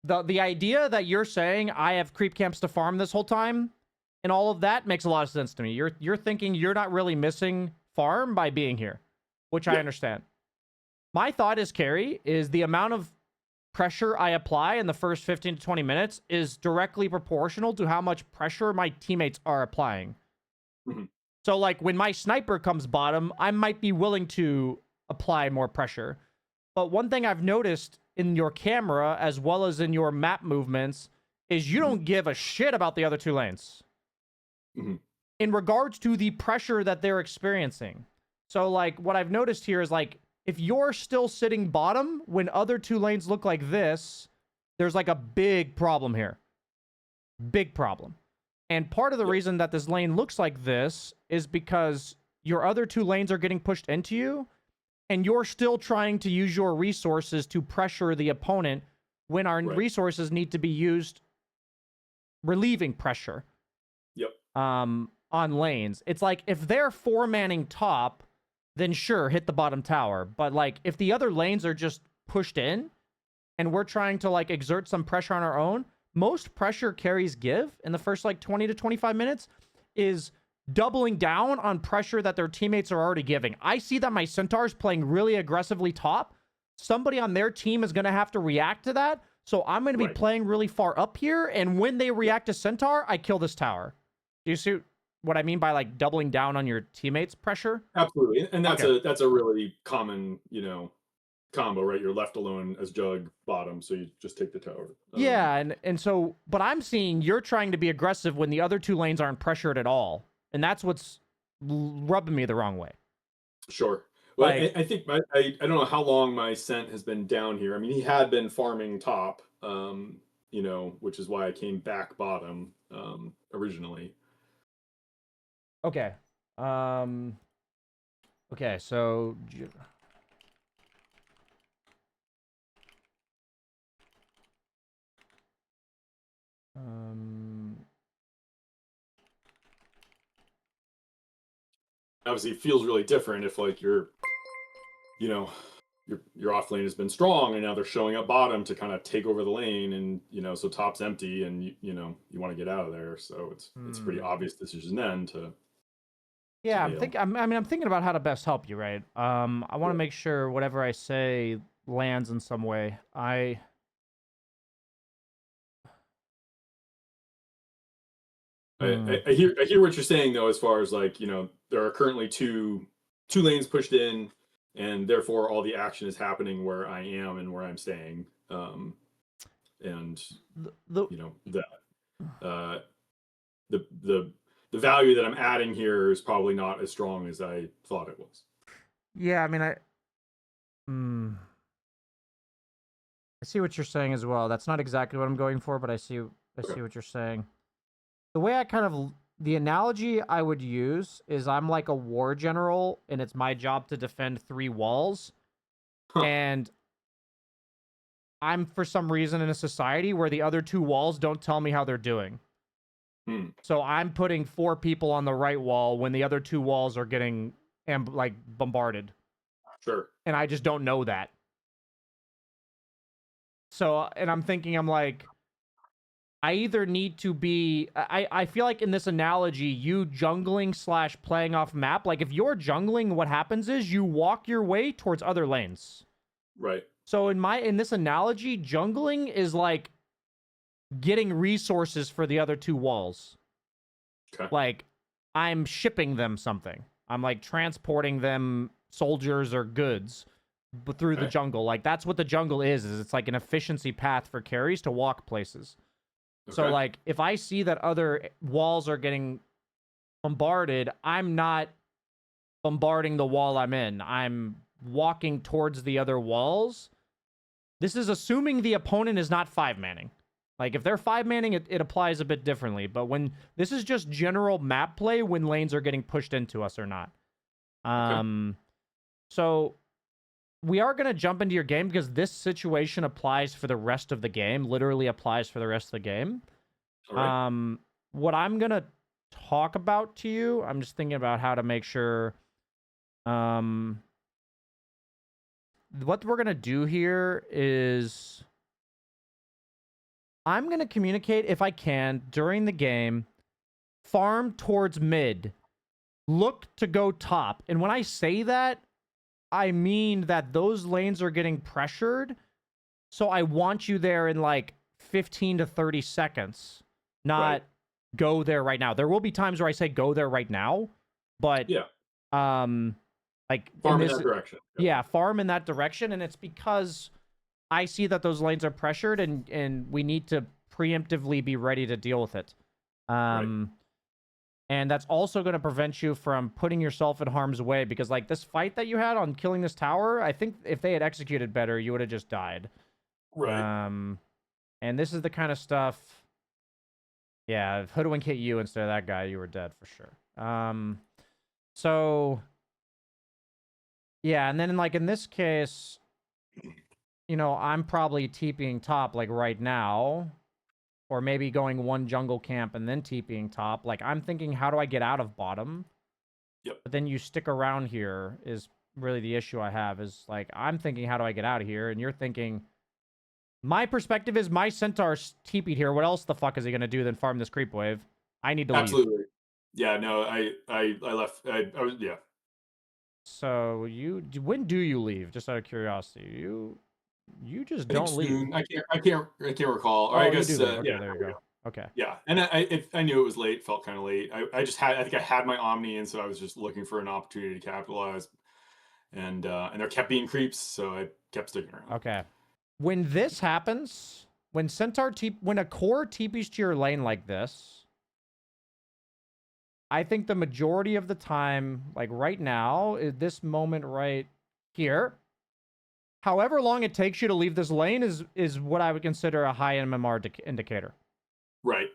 The idea that you're saying I have creep camps to farm this whole time and all of that makes a lot of sense to me. You're thinking you're not really missing farm by being here, which I understand. My thought is, Carrie, is the amount of pressure I apply in the first 15 to 20 minutes is directly proportional to how much pressure my teammates are applying. Mm-hmm. So, like, when my sniper comes bottom, I might be willing to apply more pressure. But one thing I've noticed in your camera, as well as in your map movements, is you don't give a shit about the other two lanes. Mm-hmm. In regards to the pressure that they're experiencing. So, like, what I've noticed here is, like, if you're still sitting bottom when other two lanes look like this, there's, like, a big problem here. Big problem. And part of the reason that this lane looks like this is because your other two lanes are getting pushed into you, and you're still trying to use your resources to pressure the opponent when our resources need to be used relieving pressure. Yep. On lanes. It's like, if they're 4-manning top, then sure, hit the bottom tower. But, like, if the other lanes are just pushed in and we're trying to, like, exert some pressure on our own, most pressure carries give in the first, like, 20 to 25 minutes. is doubling down on pressure that their teammates are already giving. I see that my Centaur's playing really aggressively top. Somebody on their team is going to have to react to that. So I'm going to be playing really far up here. And when they react to Centaur, I kill this tower. Do you see what I mean by like doubling down on your teammates' pressure? Absolutely. And that's a really common, combo, right? You're left alone as Jug bottom, so you just take the tower. Yeah, and so, but I'm seeing you're trying to be aggressive when the other two lanes aren't pressured at all. And that's what's rubbing me the wrong way. Sure. Well, Like, I think I don't know how long my scent has been down here. I mean, he had been farming top, which is why I came back bottom originally. okay. Okay, so obviously it feels really different if like your off lane has been strong and now they're showing up bottom to kind of take over the lane, and so top's empty and you want to get out of there, so it's a pretty obvious decision then to I'm thinking about how to best help you, right? I want to make sure whatever I say lands in some way. I hear what you're saying though, as far as like, there are currently two lanes pushed in, and therefore all the action is happening where I am and where I'm staying. And the value that I'm adding here is probably not as strong as I thought it was. Yeah, I mean, I see what you're saying as well. That's not exactly what I'm going for, but I see what you're saying. The way the analogy I would use is I'm like a war general, and it's my job to defend 3 walls. And I'm, for some reason, in a society where the other 2 walls don't tell me how they're doing. So I'm putting 4 people on the right wall when the other 2 walls are getting bombarded. Sure. And I just don't know that. So, and I'm thinking, I'm like, I either need to be... I feel like in this analogy, you jungling / playing off map, like if you're jungling, what happens is you walk your way towards other lanes. Right. So in this analogy, jungling is like getting resources for the other 2 walls. Okay. Like, I'm shipping them something. I'm like transporting them soldiers or goods through the jungle. Like, that's what the jungle is it's like an efficiency path for carries to walk places. Okay. So like, if I see that other walls are getting bombarded, I'm not bombarding the wall I'm in. I'm walking towards the other walls. This is assuming the opponent is not 5-manning. Like, if they're 5-manning, it applies a bit differently. But when this is just general map play, when lanes are getting pushed into us or not. So we are going to jump into your game because this situation applies for the rest of the game. Literally applies for the rest of the game. All right. What I'm going to talk about to you, I'm just thinking about how to make sure... what we're going to do here is... I'm going to communicate, if I can, during the game, farm towards mid, look to go top. And when I say that, I mean that those lanes are getting pressured, so I want you there in like 15 to 30 seconds, not go there right now. There will be times where I say go there right now, but like farm in that direction. Yeah, farm in that direction, and it's because I see that those lanes are pressured, and we need to preemptively be ready to deal with it. And that's also going to prevent you from putting yourself in harm's way, because like this fight that you had on killing this tower, I think if they had executed better, you would have just died. Right. And this is the kind of stuff... Yeah, if Hoodwink hit you instead of that guy, you were dead for sure. So... Yeah, and then in this case, I'm probably TPing top like right now, or maybe going 1 jungle camp and then TPing top. Like, I'm thinking, how do I get out of bottom? Yep. But then you stick around here is really the issue I have, is like, I'm thinking, how do I get out of here? And you're thinking, my perspective is my Centaur's TP'd here. What else the fuck is he going to do than farm this creep wave? I need to leave. Absolutely. Yeah, no, I left. I was yeah. So when do you leave? Just out of curiosity, you just I think don't leave. soon. I can't recall. Or I Oh, you do guess leave. yeah. Okay, there you There we go. go. Okay. Yeah, and I knew it was late. Felt kind of late. I think I had my Omni, and so I was just looking for an opportunity to capitalize. And there kept being creeps, so I kept sticking around. Okay. When this happens, when when a core TPs to your lane like this, I think the majority of the time, like right now, is this moment right here. However long it takes you to leave this lane is what I would consider a high MMR indicator. Right.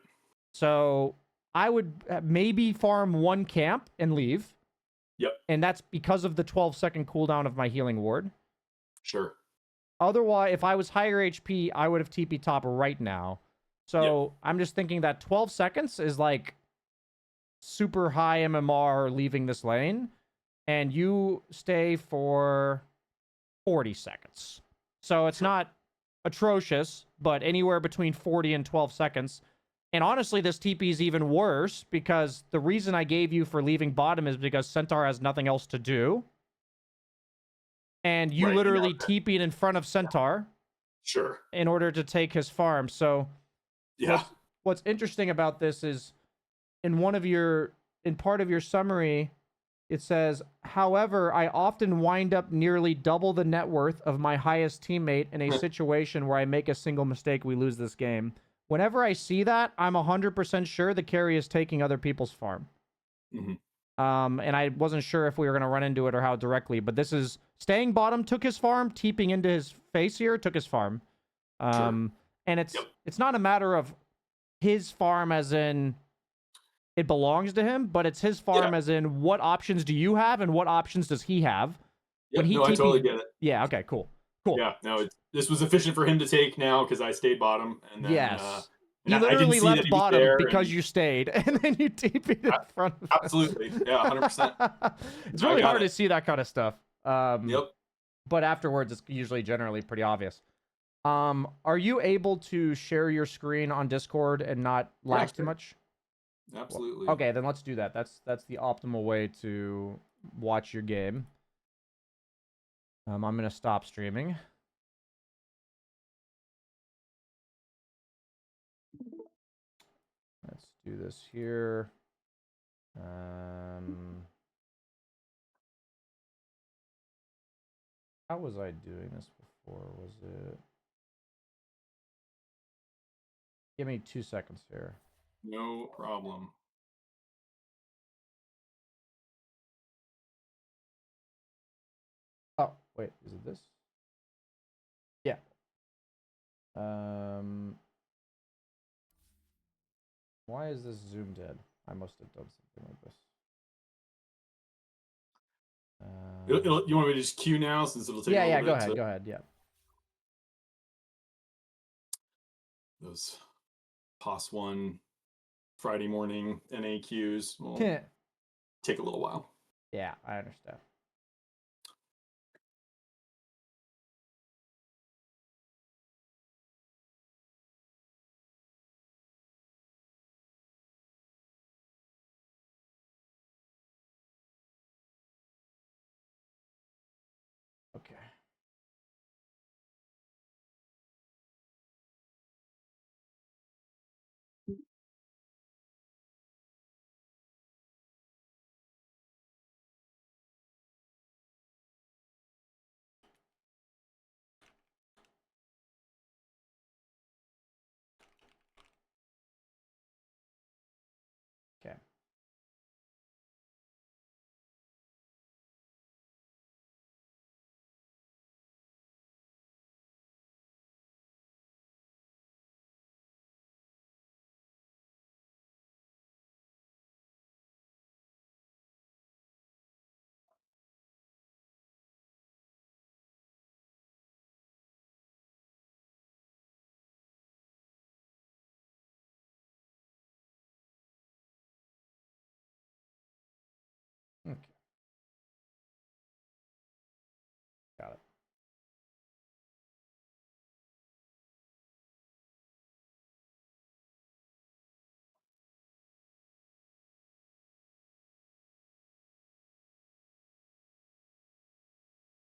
So I would maybe farm one camp and leave, Yep. and that's because of the 12-second cooldown of my healing ward. Sure. Otherwise, if I was higher HP, I would have TP top right now. Yep. So I'm just thinking that 12 seconds is like super high MMR leaving this lane, and you stay for 40 seconds. So it's Sure. not atrocious, but anywhere between 40 and 12 seconds. And honestly, this TP is even worse because the reason I gave you for leaving bottom is because Centaur has nothing else to do. And you Right. And literally TP'd in front of Centaur sure. in order to take his farm. So Yeah. what's interesting about this is in part of your summary, it says, however, I often wind up nearly double the net worth of my highest teammate in a situation where I make a single mistake, we lose this game. Whenever I see that, I'm 100% sure the carry is taking other people's farm. Hmm. And I wasn't sure if we were going to run into it or how directly, but this is staying bottom took his farm, teeping into his face here took his farm. Sure. And Yep. it's not a matter of his farm as in it belongs to him, but it's his Yeah. farm as in what options do you have and what options does he have? When Yep. he No, I TP, totally get it. yeah, okay, cool, cool. Yeah. No, this was efficient for him to take now because I stayed bottom, and then Yes, and he I didn't literally see that left he was bottom there, because and you stayed, and then you TP'd in front of absolutely, yeah, 100%. It's I really got hard to it. see that kind of stuff. Yep. But afterwards, it's usually generally pretty obvious. Are you able to share your screen on Discord and not Yeah. lag too Sure. much? Absolutely. Okay, then let's do that. That's the optimal way to watch your game. I'm gonna stop streaming. Let's do this here. How was I doing this before? Was it? Give me 2 seconds here. No problem. Oh, wait, is it this? Yeah. Why is this Zoom dead? I must have done something like this. You want me to just queue now since it'll take a Yeah, little yeah. Go bit ahead. to Go ahead. Yeah. those POS one Friday morning NAQs will take a little while. Yeah, I understand. Okay.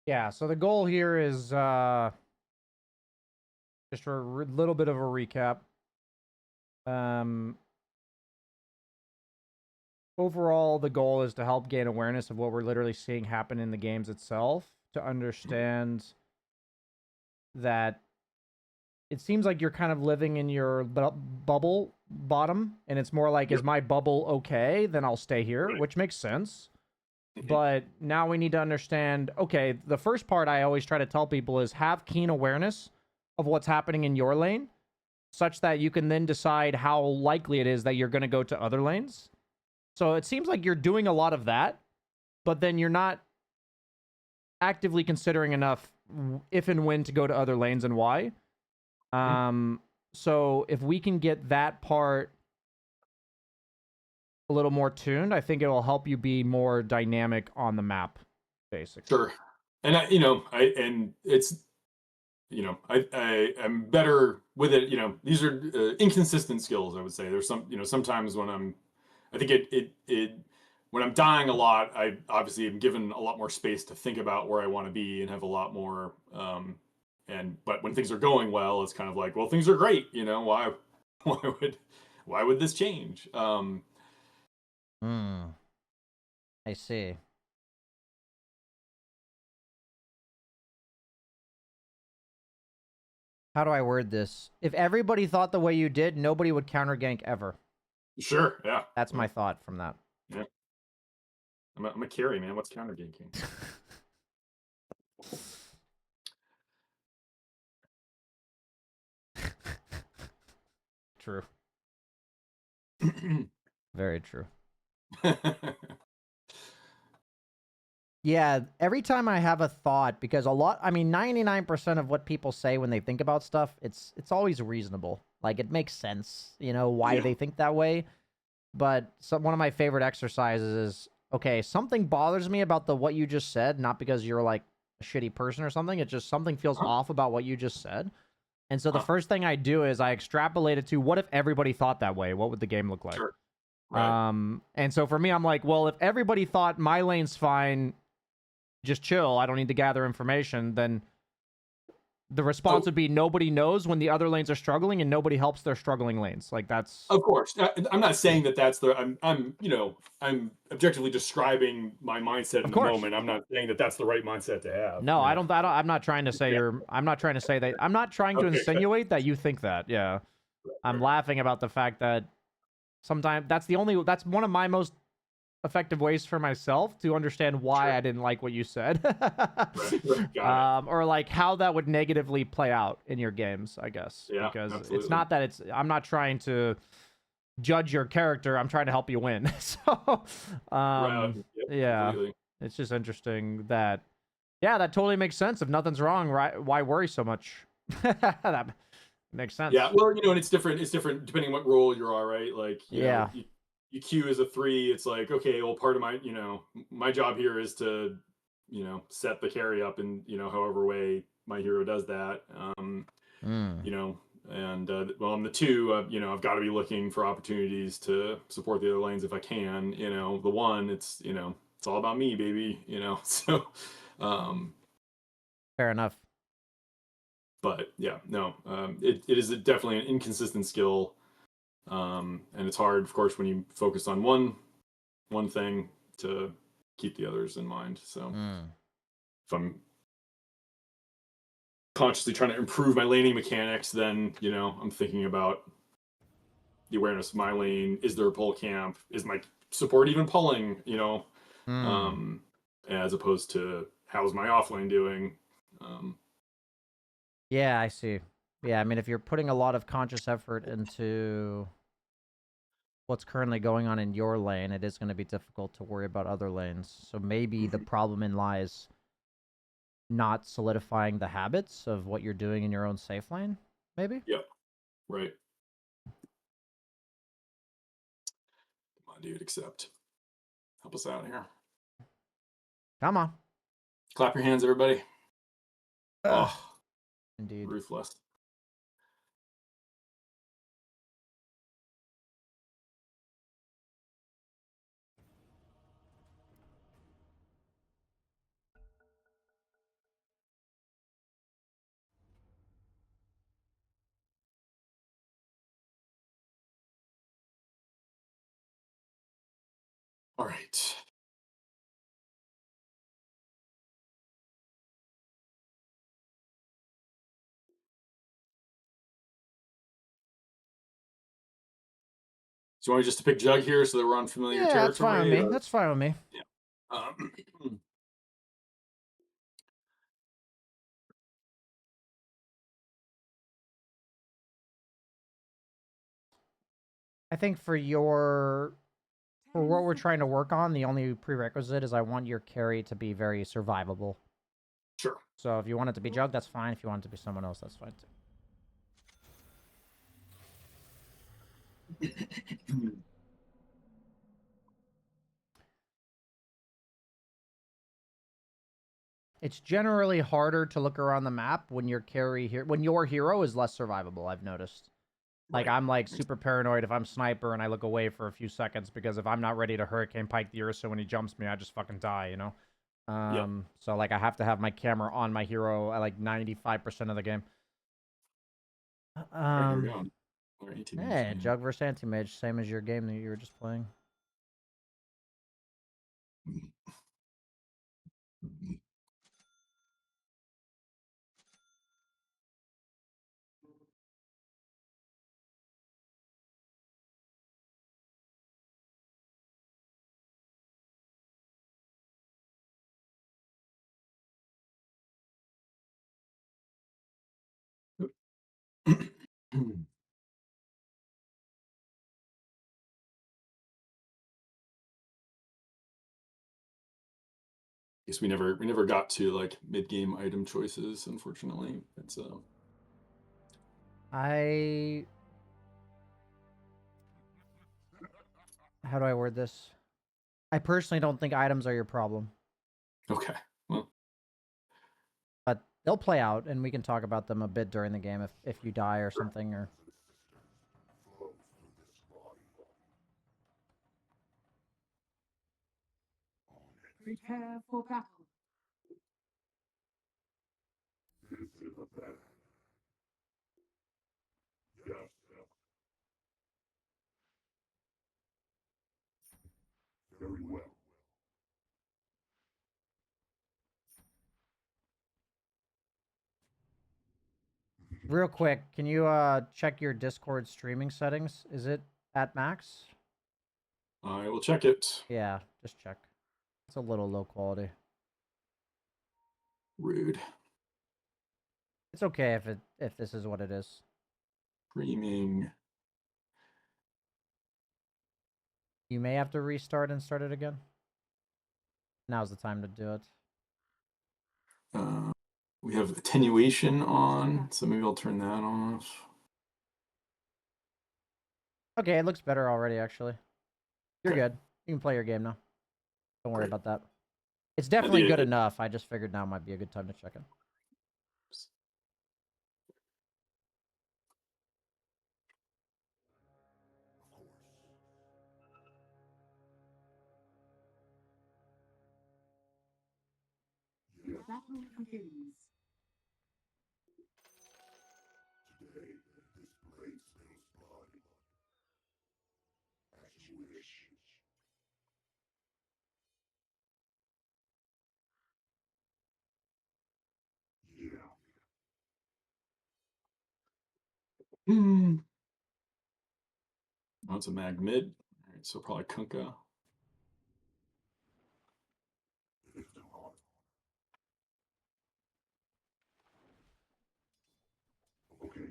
Yeah, so the goal here is just for a little bit of a recap. Um, Overall, the goal is to help gain awareness of what we're literally seeing happen in the games itself, to understand that it seems like you're kind of living in your bubble bottom, and it's more like, Yep. is my bubble okay? Then I'll stay here, Right. which makes sense. Mhm. But now we need to understand, okay, the first part I always try to tell people is have keen awareness of what's happening in your lane, such that you can then decide how likely it is that you're going to go to other lanes. So it seems like you're doing a lot of that, but then you're not actively considering enough if and when to go to other lanes and why. Mhm. So if we can get that part a little more tuned, I think it will help you be more dynamic on the map, basically. Sure. And and it's, I am better with it. These are inconsistent skills, I would say. There's sometimes when I think when I'm dying a lot, I obviously am given a lot more space to think about where I want to be and have a lot more, but when things are going well, it's kind of like, well, things are great, why, why would, why would this change? Hmm. I see. How do I word this? If everybody thought the way you did, nobody would counter gank ever. Sure. Yeah. That's my Yeah. thought from that. Yeah. I'm a carry, man. What's counter ganking? True. Very true. Yeah, every time I have a thought, because 99% of what people say when they think about stuff, it's always reasonable. Like it makes sense, why Yeah. they think that way. But one of my favorite exercises is, okay, something bothers me about the what you just said, not because you're like a shitty person or something. It's just something feels Huh? off about what you just said. And so the Huh? first thing I do is I extrapolate it to, what if everybody thought that way? What would the game look like? Sure. Right. And so for me, I'm like, well, if everybody thought my lane's fine, just chill, I don't need to gather information, then the response Oh, would be nobody knows when the other lanes are struggling and nobody helps their struggling lanes. Like that's of course. I'm not saying that that's the. I'm objectively describing my mindset of in the course. moment. I'm not saying that that's the right mindset to have. No, I'm not trying to say Yeah. I'm not trying to say that. I'm not trying to Okay. Good. insinuate that you think that. Yeah. I'm Right. laughing about the fact that sometimes that's one of my most effective ways for myself to understand why Sure. I didn't like what you said. Right. Right. Got it. Or like how that would negatively play out in your games, I guess. Yeah. Because it's Absolutely. not that I'm not trying to judge your character, I'm trying to help you win. So, Right. Yep. yeah, Completely. it's just interesting that, yeah, that totally makes sense. If nothing's wrong, right? Why worry so much? That makes Yeah. sense. Well, and it's different. It's different depending what role you are, right? Like, Yeah. you queue as a 3. It's like, okay, well, part of my, my job here is to, set the carry up in, however way my hero does that. Mm. You know, and well, I'm the 2. I've got to be looking for opportunities to support the other lanes if I can. The 1, it's all about me, baby. So, um, Fair enough. but yeah, no, it is definitely an inconsistent skill, and it's hard, of course, when you focus on one thing to keep the others in mind. So Mm. if I'm consciously trying to improve my laning mechanics, then I'm thinking about the awareness of my lane. Is there a pull camp? Is my support even pulling? Mm. Um, as opposed to how's my off lane doing? Um, Yeah, I see. Yeah, I mean, if you're putting a lot of conscious effort into what's currently going on in your lane, it is going to be difficult to worry about other lanes. So maybe the mhm. problem in lies not solidifying the habits of what you're doing in your own safe lane. Maybe. Yep. Right. Come on, dude. Accept. Help us out here. Come on. Clap your hands, everybody. Ugh. Oh, Indeed. ruthless. All right. So you want me just to pick Jug here so that we're on familiar Yeah, that's fine with territory? me. Or That's fine with me. yeah. I think for what we're trying to work on, the only prerequisite is I want your carry to be very survivable. Sure. So if you want it to be Jug, that's fine. If you want it to be someone else, that's fine too. It's generally harder to look around the map when your hero is less survivable, I've noticed. Like, Right. I'm, like, super paranoid if I'm sniper and I look away for a few seconds, because if I'm not ready to Hurricane Pike the Ursa when he jumps me, I just fucking die, you know? Yep. So, like, I have to have my camera on my hero at, like, 95% of the game. All right, here we go. All right, Hey, Jug versus Anti-Mage, same as your game that you were just playing. Guess we never got to like mid game item choices. Unfortunately, it's How do I word this? I personally don't think items are your problem, okay. Well, but they'll play out, and we can talk about them a bit during the game if you die or something, or... Prepare for battle. Very well. Real quick, can you check your Discord streaming settings? Is it at max? I will check it. Yeah, just check. It's a little low quality. Rude. It's okay if this is what it is. Streaming. You may have to restart and start it again. Now's the time to do it. We have attenuation on, so maybe I'll turn that off. Okay, it looks better already, actually. You're Okay. good. You can play your game now. Don't worry Great. about that. It's definitely good it- enough. I just figured now might be a good time to check it. The battle begins. Today, this blade spills blood. As you wish. Yeah. Hmm. Oh, it's a mag mid. All right, so probably Kunkka. Lift on. Okay.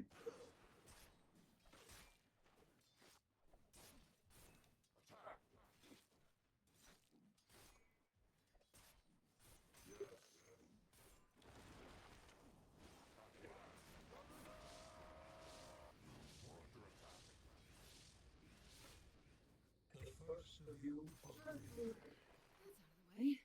The first of you of me. Way.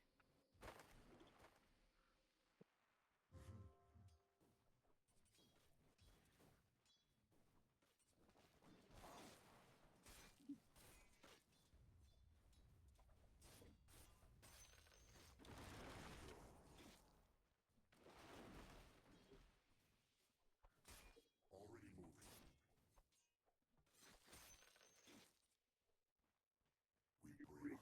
Already moving. We bring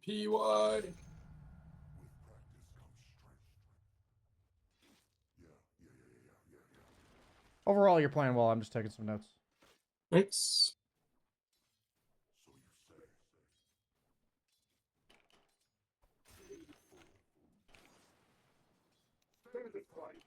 PY. With practice comes strength. Yeah. Overall, you're playing well. I'm just taking some notes. Thanks. So you say. Stand it right.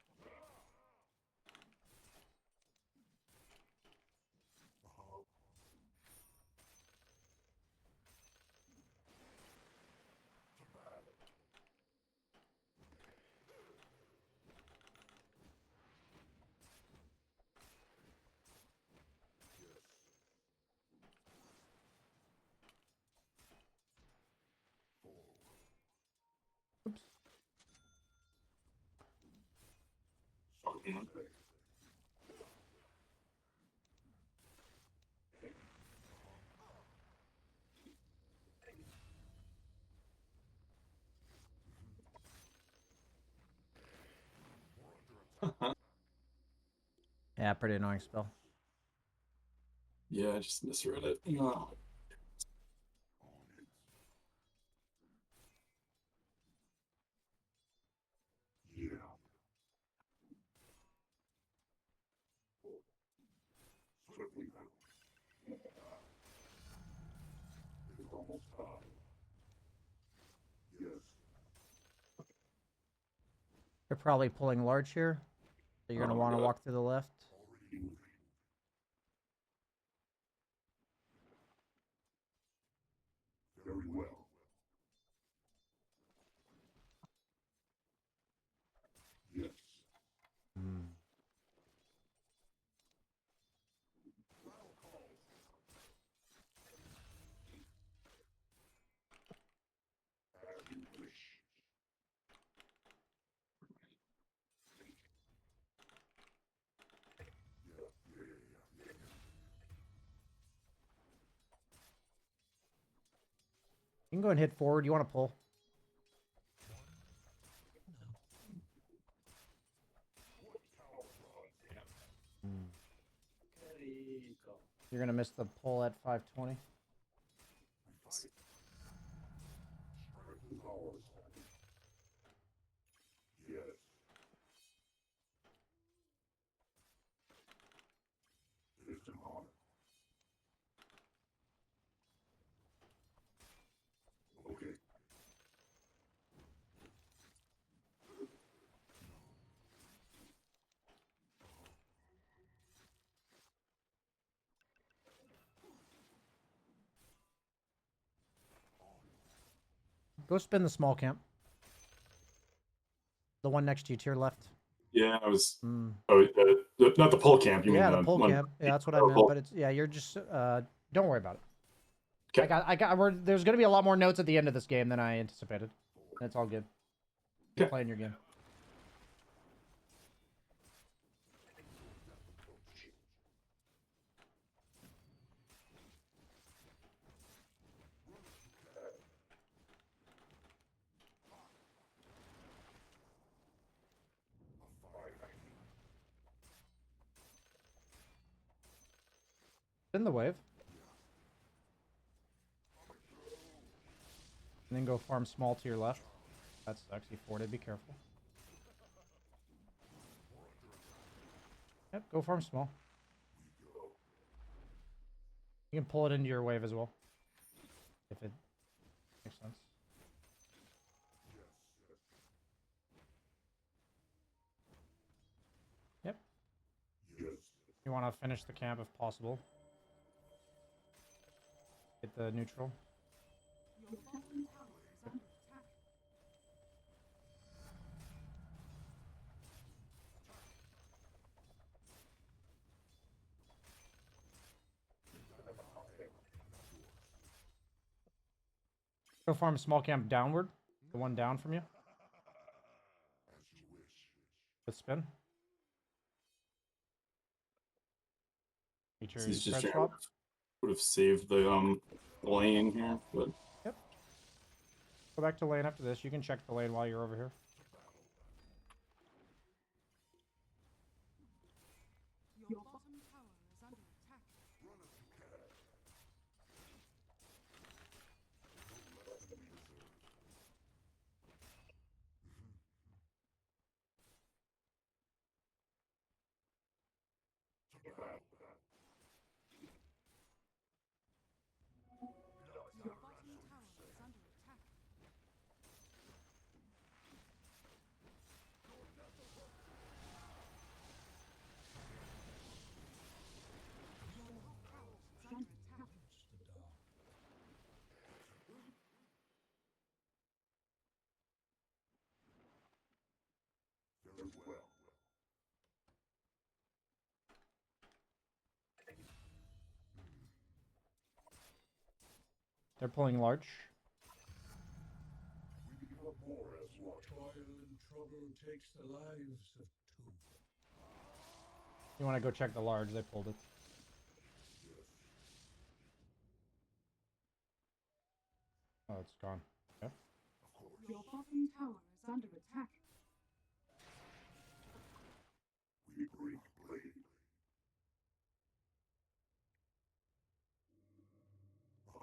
Oops. Yeah, pretty annoying spell. Yeah, I just misread it. No. Yeah. Certainly now. It's almost time. Yes. They're probably pulling large here. So you're gonna Oh, want to God. walk through the left. Already moving. Very well. Yes. As you wish. Yeah. You can go and hit forward. You want to pull? You're gonna miss the pull at 520. Strength is ours. Yes. It is an honor. Okay. Go spin the small camp. The one next to you to your left. Yeah, I was. Mm. Oh, not the pole camp. You Yeah, mean the pull one? camp. Yeah, that's what I Oh, meant. pull. But it's you're just don't worry about it. Okay. There's gonna be a lot more notes at the end of this game than I anticipated. That's all good. Keep Okay. playing your game. Spin the wave. And then go farm small to your left. That's actually 40. Be careful. Yep, go farm small. You can pull it into your wave as well. If it makes sense. Yep. Yes. You want to finish the camp if possible. Get the neutral. Your bottom tower is under attack. Go farm small camp downward. The one down from you. As you wish. With spin. Feature He's just spread trying swap. would have saved the lane here, but Yep. Go back to lane after this. You can check the lane while you're over here. Your bottom tower is under attack. Run as you can. No less than we deserve. They're pulling large. We become more as one. Trial and trouble takes the lives of two. You want to go check the large? They pulled it. Oh, it's gone. Okay. Of course. Your bottom tower is under attack. We break blade.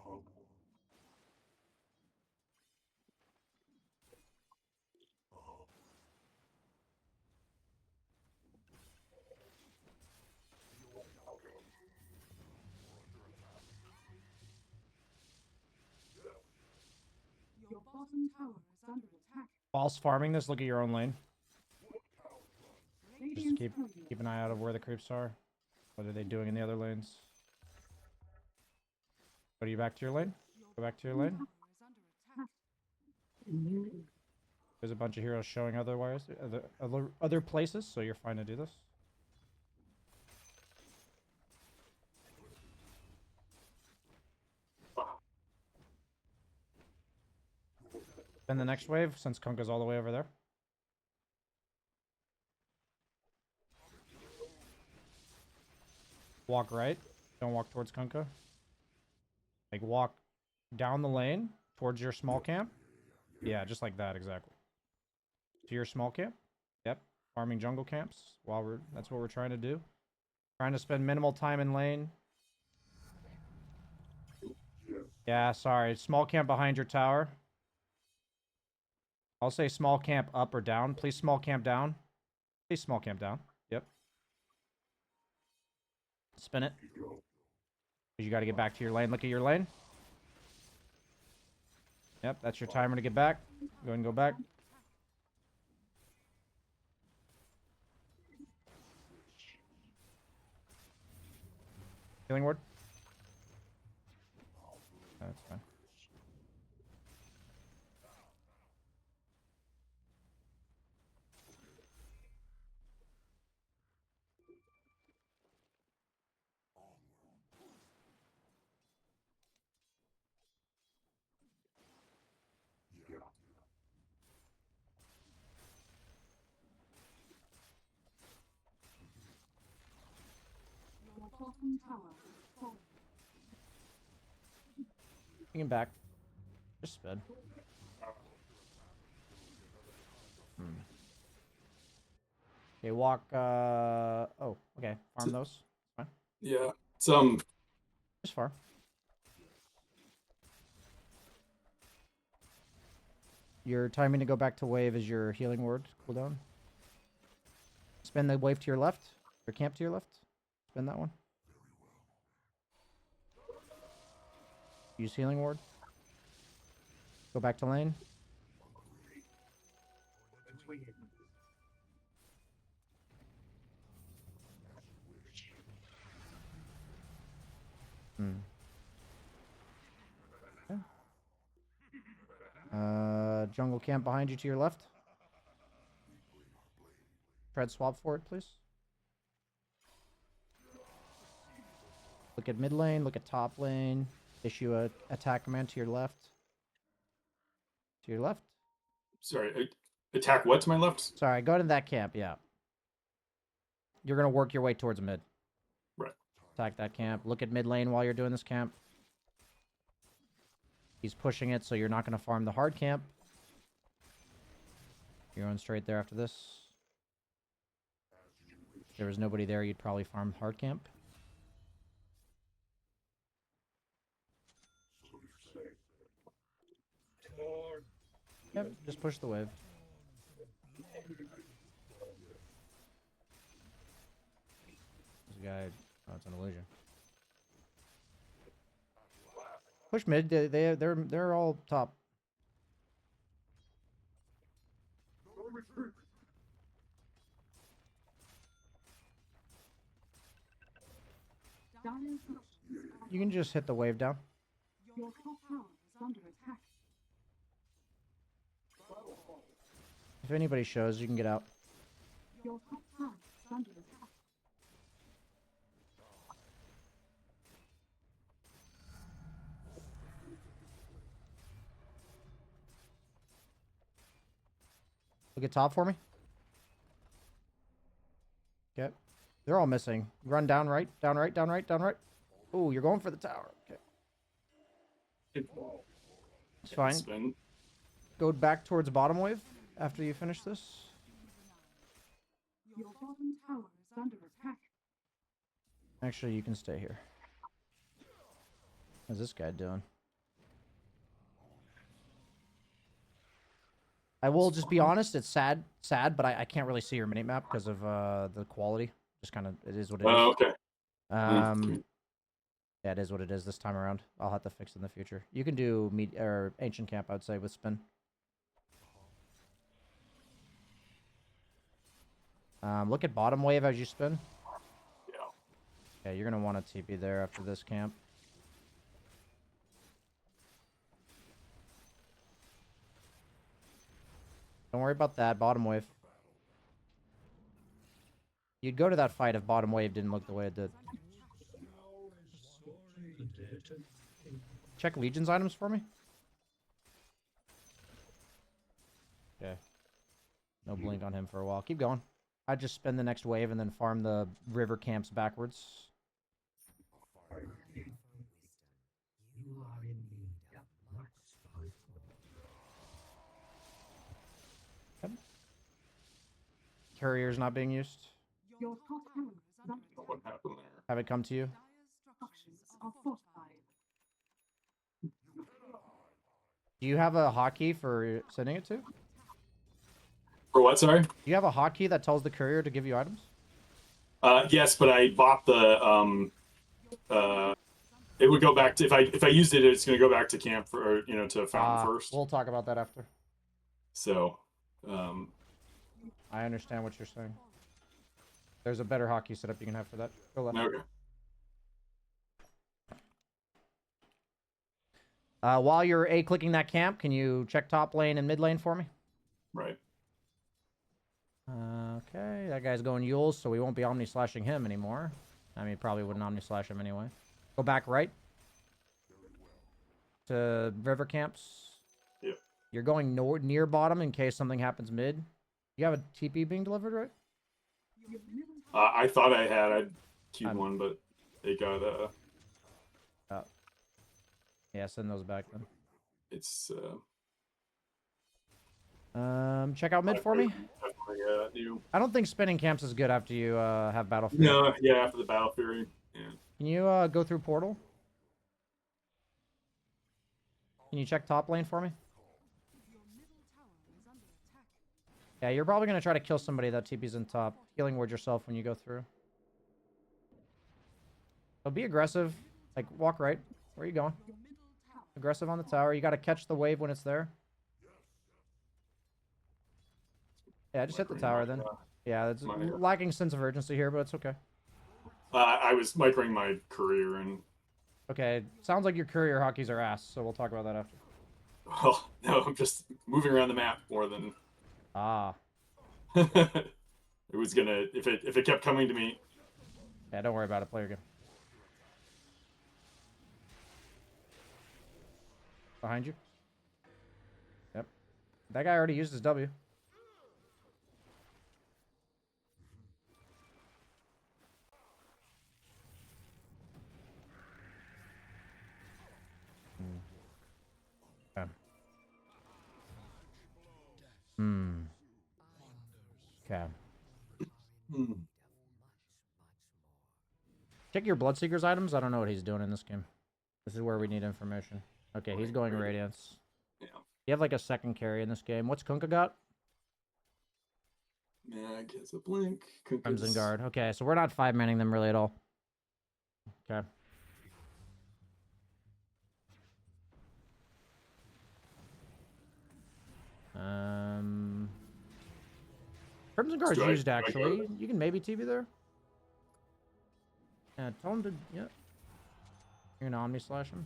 Humble. Your bottom tower is under attack. Whilst farming this, look at your own lane. Just Radiant's keep courier keep an eye out of where the creeps are. What are they doing in the other lanes? Go you back to your lane. Go back to your lane. tower is under attack. There's a bunch of heroes showing other places, so you're fine to do this. Then the next wave, since Kunkka's all the way over there. Walk right. Don't walk towards Kunkka. Like, walk down the lane towards your small camp. Yeah, just like that, exactly. To your small camp. Yep. Farming jungle camps. That's what we're trying to do. Trying to spend minimal time in lane. Yeah, sorry. Small camp behind your tower. I'll say small camp up or down. Please small camp down. Please small camp down. Yep. Spin it. You got to get back to your lane. Look at your lane. Yep, that's your timer to get back. Go ahead and go back. Healing ward. That's fine. Yeah. Your bottom tower is falling. You can back. Just spin. Okay, walk. Oh, okay. Farm those. Fine. Yeah. It's Just farm. Your timing to go back to wave is your healing word cooldown. Spin the wave to your left. Or camp to your left. Spin that one. Use healing ward. Go back to lane. Okay. Jungle camp behind you to your left. Tread swap for it, please. Look at mid lane, look at top lane. Issue a attack command to your left. To your left. sorry. Attack what to my left? Sorry, go to that camp, yeah. You're gonna work your way towards mid. Right. Attack that camp. Look at mid lane while you're doing this camp. He's pushing it, so you're not gonna farm the hard camp. You're going straight there after this. If there was nobody there, you'd probably farm hard camp. Yep, just push the wave. This guy, oh, it's an illusion. Push mid. They're all top. Dire's structures are You can just hit the wave down. Your top tower is under attack. If anybody shows, you can get out. Your top tower is under attack. Look at top for me. Okay. They're all missing. Run down right, down right, down right, down right. Oh, you're going for the tower. Okay. It's fine. Spin. Go back towards bottom wave after you finish this. Your bottom tower is under attack. Actually, you can stay here. How's this guy doing? I will just be honest, it's sad, but I can't really see your minimap because of the quality. Just kind of, it is what it is. Oh, okay. Yeah, it is what it is this time around. I'll have to fix it in the future. You can do or ancient camp, I'd say, with spin. Look at bottom wave as you spin. Yeah. Yeah, you're gonna want a TP there after this camp. Don't worry about that. Bottom wave. You'd go to that fight if bottom wave didn't look the way it did. Check Legion's items for me. Okay. No blink on him for a while. Keep going. I'd just spend the next wave and then farm the river camps backwards. Okay. Courier's not being used. Your top tower is under attack. What happened there? Have it come to you. Structures are fortified. Do you have a hotkey for sending it to? Do For what? Sorry. you have a hotkey that tells the courier to give you items? Yes, but I bought the it would go back to if I used it, it's going to go back to camp for to fountain first. We'll talk about that after. So, I understand what you're saying. There's a better hockey setup you can have for that. Go left. okay. While you're A-clicking that camp, can you check top lane and mid lane for me? Right. Okay, that guy's going Yules, so we won't be Omni-slashing him anymore. I mean, probably wouldn't Omni-slash him anyway. Go back right. To river camps. Yep. You're going near bottom in case something happens mid. You have a TP being delivered, right? I thought I queued one, but they got Yeah, send those back then. it's Check out mid for me. definitely new. I don't think spinning camps is good after you have battle fury. No, yeah, after the battle fury. Yeah. Can you go through portal? Can you check top lane for me? Yeah, you're probably gonna try to kill somebody that TP's in top. Healing ward yourself when you go through. So be aggressive. Like, walk right. Where are you going? Aggressive on the tower. You gotta catch the wave when it's there. Yeah, just hit the tower then. Yeah, it's lacking sense of urgency here, but it's okay. I was microing my career and. Okay, sounds like your courier hockeys are ass, so we'll talk about that after. Well, no, I'm just moving around the map more than. Ah. It was gonna if it kept coming to me. Yeah, don't worry about it. Play your game. Behind you. Yep. That guy already used his W. Okay. Okay. Check your Bloodseeker's items. I don't know what he's doing in this game. This is where we need information. Okay, he's going Radiance. Yeah. You have like a second carry in this game. What's Kunkka got? Mag has a blink. Crimson Guard. Okay, so we're not 5-manning them really at all. Okay. Crimson Guard's used actually. You can maybe TB there. Yeah, tell him to. Yeah. You're gonna Omni slash him.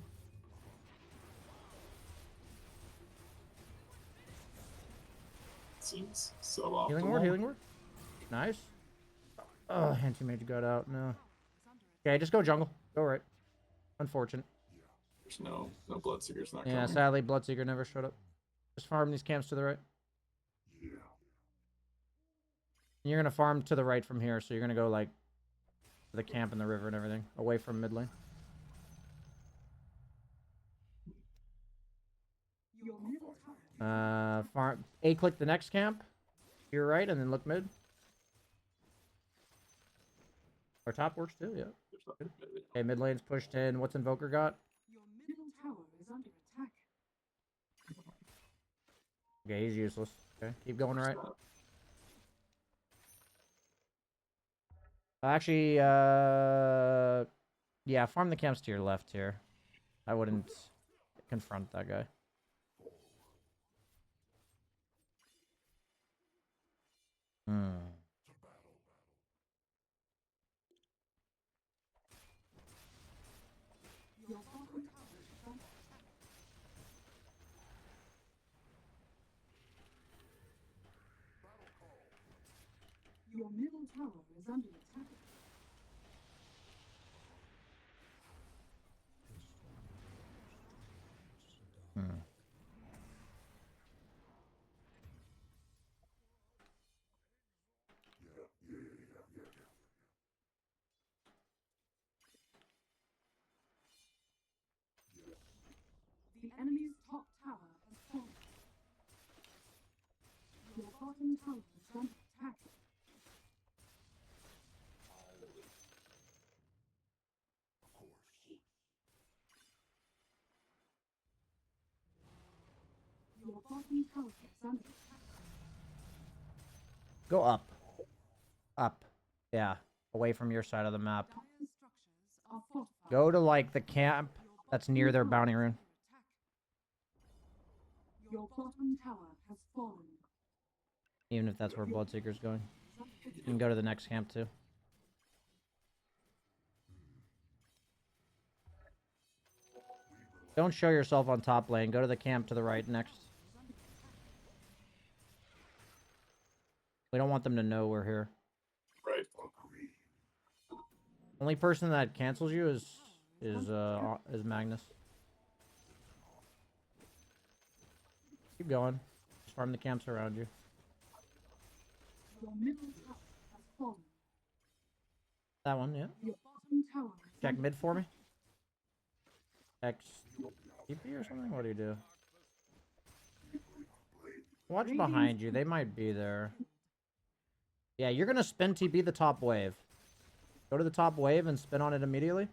Seems suboptimal. Healing ward. Nice. Oh, anti-mage got out. No. Okay, just go jungle. Go right. Unfortunate. There's no Bloodseekers not Yeah, coming. sadly, Bloodseeker never showed up. Just farm these camps to the right. You're gonna farm to the right from here, so you're gonna go like to the camp and the river and everything, away from mid lane. Your middle tower. Farm click the next camp. To your right, and then look mid. Or top works too, yeah. Good. Okay, mid lane's pushed in. What's Invoker got? Your middle tower is under attack. Okay, he's useless. Okay, keep going right. Actually, yeah, farm the camps to your left here. I wouldn't confront that guy. Your bottom tower is under attack. Your middle tower is under attack. The enemy's top tower has fallen. Your bottom tower is under attack. Your bottom tower is under attack. Go up. Up. Yeah. Away from your side of the map. Dire structures are fortified. Go to like the camp that's near their bounty rune. Your bottom tower has fallen. Even if that's where Bloodseeker's going. You can go to the next camp too. Don't show yourself on top lane. Go to the camp to the right next. We don't want them to know we're here. Right. Only person that cancels you is Magnus. Keep going. Just farm the camps around you. Your middle tower has fallen. That one, yeah. Your bottom tower is Check under mid for me. X TP or something? What do you do? Watch behind you. They might be there. Yeah, you're gonna spin TP the top wave. Go to the top wave and spin on it immediately.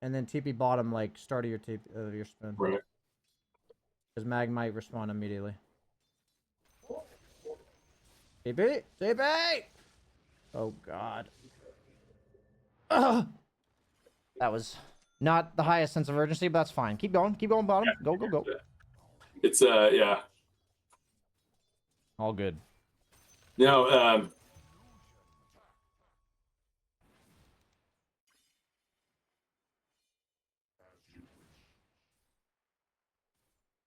And then TP bottom, like, start of your spin. Right. Because Mag might respond immediately. TP! TP! Oh, God. Ugh. That was not the highest sense of urgency, but that's fine. Keep going. Keep going, bottom. Go, go, go. It's yeah. All good. No,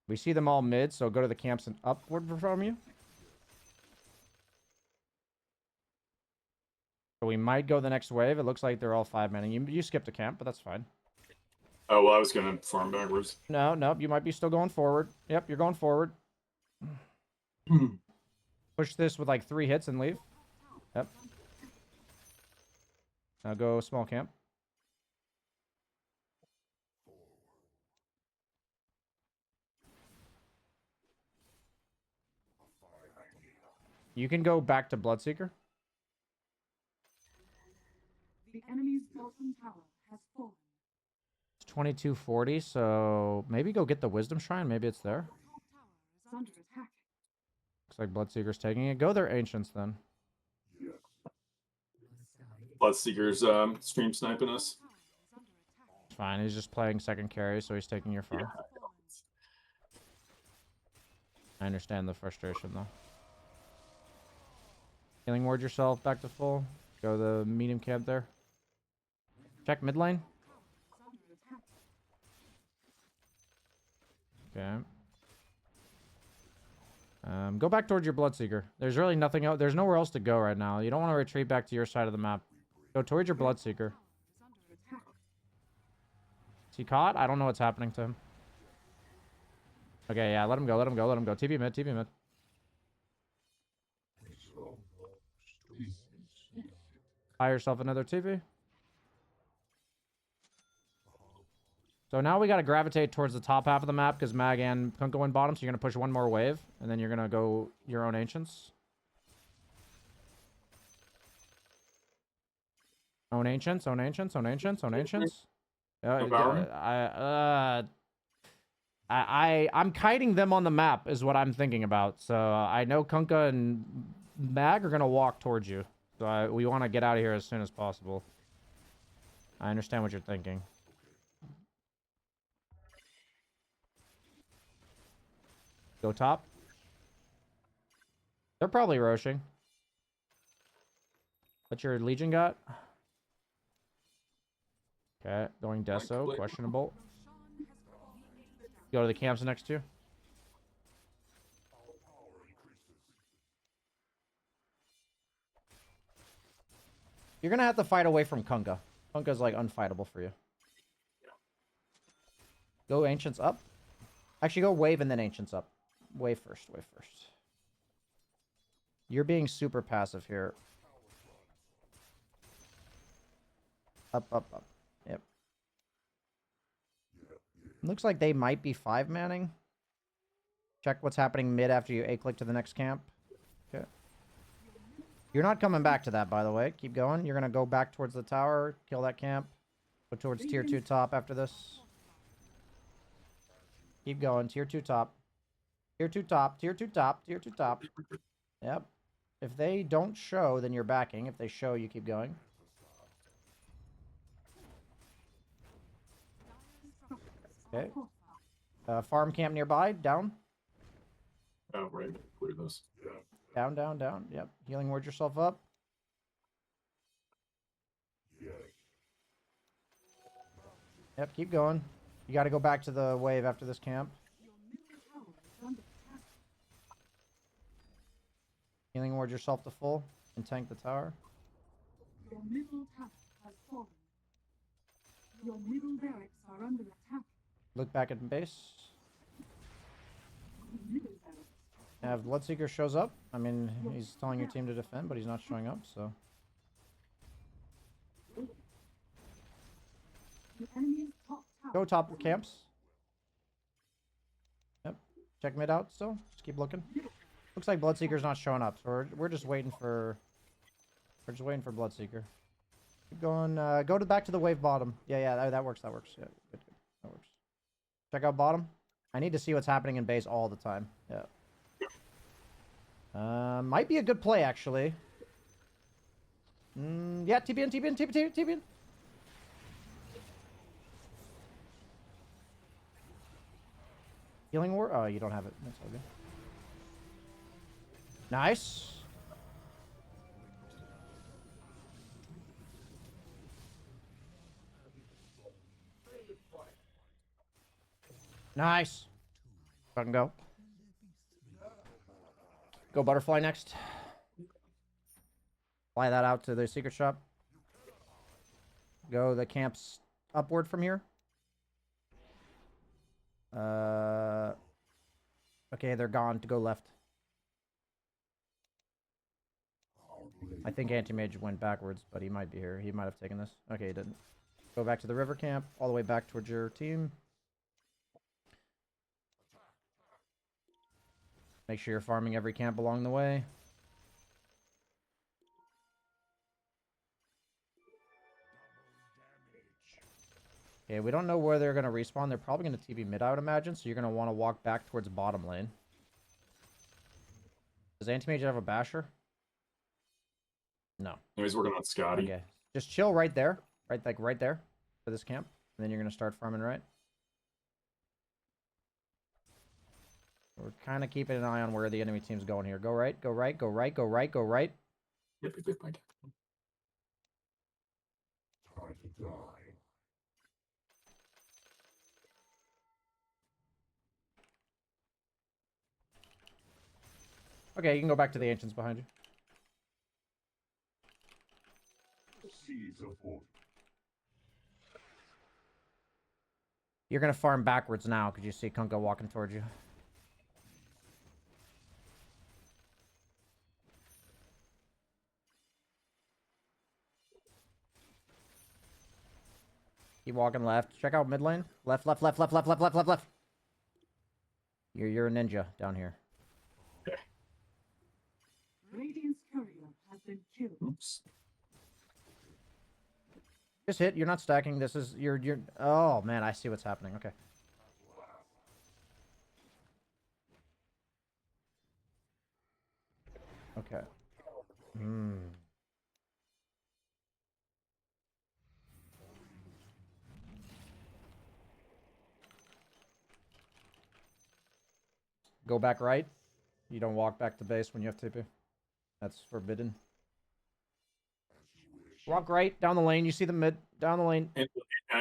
We see them all mid, so go to the camps and upward from you. So we might go the next wave. It looks like they're all 5-manning. You skipped a camp, but that's fine. oh well, I was gonna farm backwards. No, nope. You might be still going forward. Yep, you're going forward. Push this with like 3 hits and leave. Yep. Now go small camp. You can go back to Bloodseeker. The enemy's bottom tower has fallen. It's 2240, so maybe go get the Wisdom Shrine. Maybe it's there. Top tower is under attack. Looks like Bloodseeker's taking it. Go their Ancients then. Bloodseeker's stream sniping us. Tower is under attack. It's fine. He's just playing second carry, so he's taking your farm. I understand the frustration, though. Healing ward yourself back to full. Go the medium camp there. Check mid lane. Okay. Go back towards your Bloodseeker. There's really nothing else. There's nowhere else to go right now. You don't want to retreat back to your side of the map. Go towards your Bloodseeker. Is he caught? I don't know what's happening to him. Okay, yeah, let him go, let him go, let him go. TP mid, TP mid. Buy yourself another TV. So now we got to gravitate towards the top half of the map because Mag and Kunkka went bottom. So you're going to push one more wave, and then you're going to go your own Ancients. Own Ancients, own Ancients, own Ancients, own Ancients. I'm kiting them on the map is what I'm thinking about. So I know Kunkka and Mag are going to walk towards you. So we want to get out of here as soon as possible. I understand what you're thinking. Go top. They're probably rushing. What your Legion got? Okay, going Deso, questionable. Go to the camps next to you. You're gonna have to fight away from Kunkka. Kunkka's like unfightable for you. Go Ancients up. Actually, go wave and then Ancients up. Wave first, wave first. You're being super passive here. Up, up, up. Yep. Looks like they might be 5-manning. Check what's happening mid after you A-click to the next camp. Okay. You're not coming back to that, by the way. Keep going. You're going to go back towards the tower, kill that camp. Go towards tier 2 top after this. Keep going. Tier 2 top. Tier 2 top. Tier 2 top. Tier 2 top. Yep. If they don't show, then you're backing. If they show, you keep going. Okay. Farm camp nearby. Down. Oh, right. Clear those. Down, down, down. Yep. Healing ward yourself up. Yep, keep going. You got to go back to the wave after this camp. Healing ward yourself to full and tank the tower. Your middle tower has fallen. Your middle barracks are under attack. Look back at base. Middle barracks. If Bloodseeker shows up, I mean, he's telling your team to defend, but he's not showing up, so. The enemy's top tower. Go top camps. Yep. Check mid out still. Just keep looking. Looks like Bloodseeker's not showing up, so we're just waiting for... We're just waiting for Bloodseeker. Keep going. Go back to the wave bottom. Yeah, that works, that works. Yeah, good. That works. Check out bottom. I need to see what's happening in base all the time. Yeah. Might be a good play, actually. Yeah, TPN, TPN, TPN, TPN. Healing war? Oh, you don't have it. That's all good. Nice. Nice. Fucking go. Go butterfly next. Fly that out to the secret shop. Go the camps upward from here. Okay, they're gone to go left. I think Anti-Mage went backwards, but he might be here. He might have taken this. Okay, he didn't. Go back to the river camp, all the way back towards your team. Make sure you're farming every camp along the way. Okay, we don't know where they're going to respawn. They're probably going to TP mid, I would imagine, so you're going to want to walk back towards bottom lane. Does Anti-Mage have a basher? No. No, he's working on Scotty. Okay. Just chill right there. Right there for this camp. And then you're going to start farming right. We're kind of keeping an eye on where the enemy team's going here. Go right, go right, go right, go right, go right. Yep. Time to die. Okay, you can go back to the ancients behind you. Seeds of hope. You're going to farm backwards now because you see Kunkka walking towards you. Keep walking left. Check out mid lane. Left, left, left, left, left, left, left, left, left. You're a ninja down here. Radiant's courier has been killed. Oops. Just hit. You're not stacking. This is you're. Oh man, I see what's happening. Okay. Okay. Hmm. Go back right. You don't walk back to base when you have TP. That's forbidden. Walk right down the lane. You see the mid down the lane.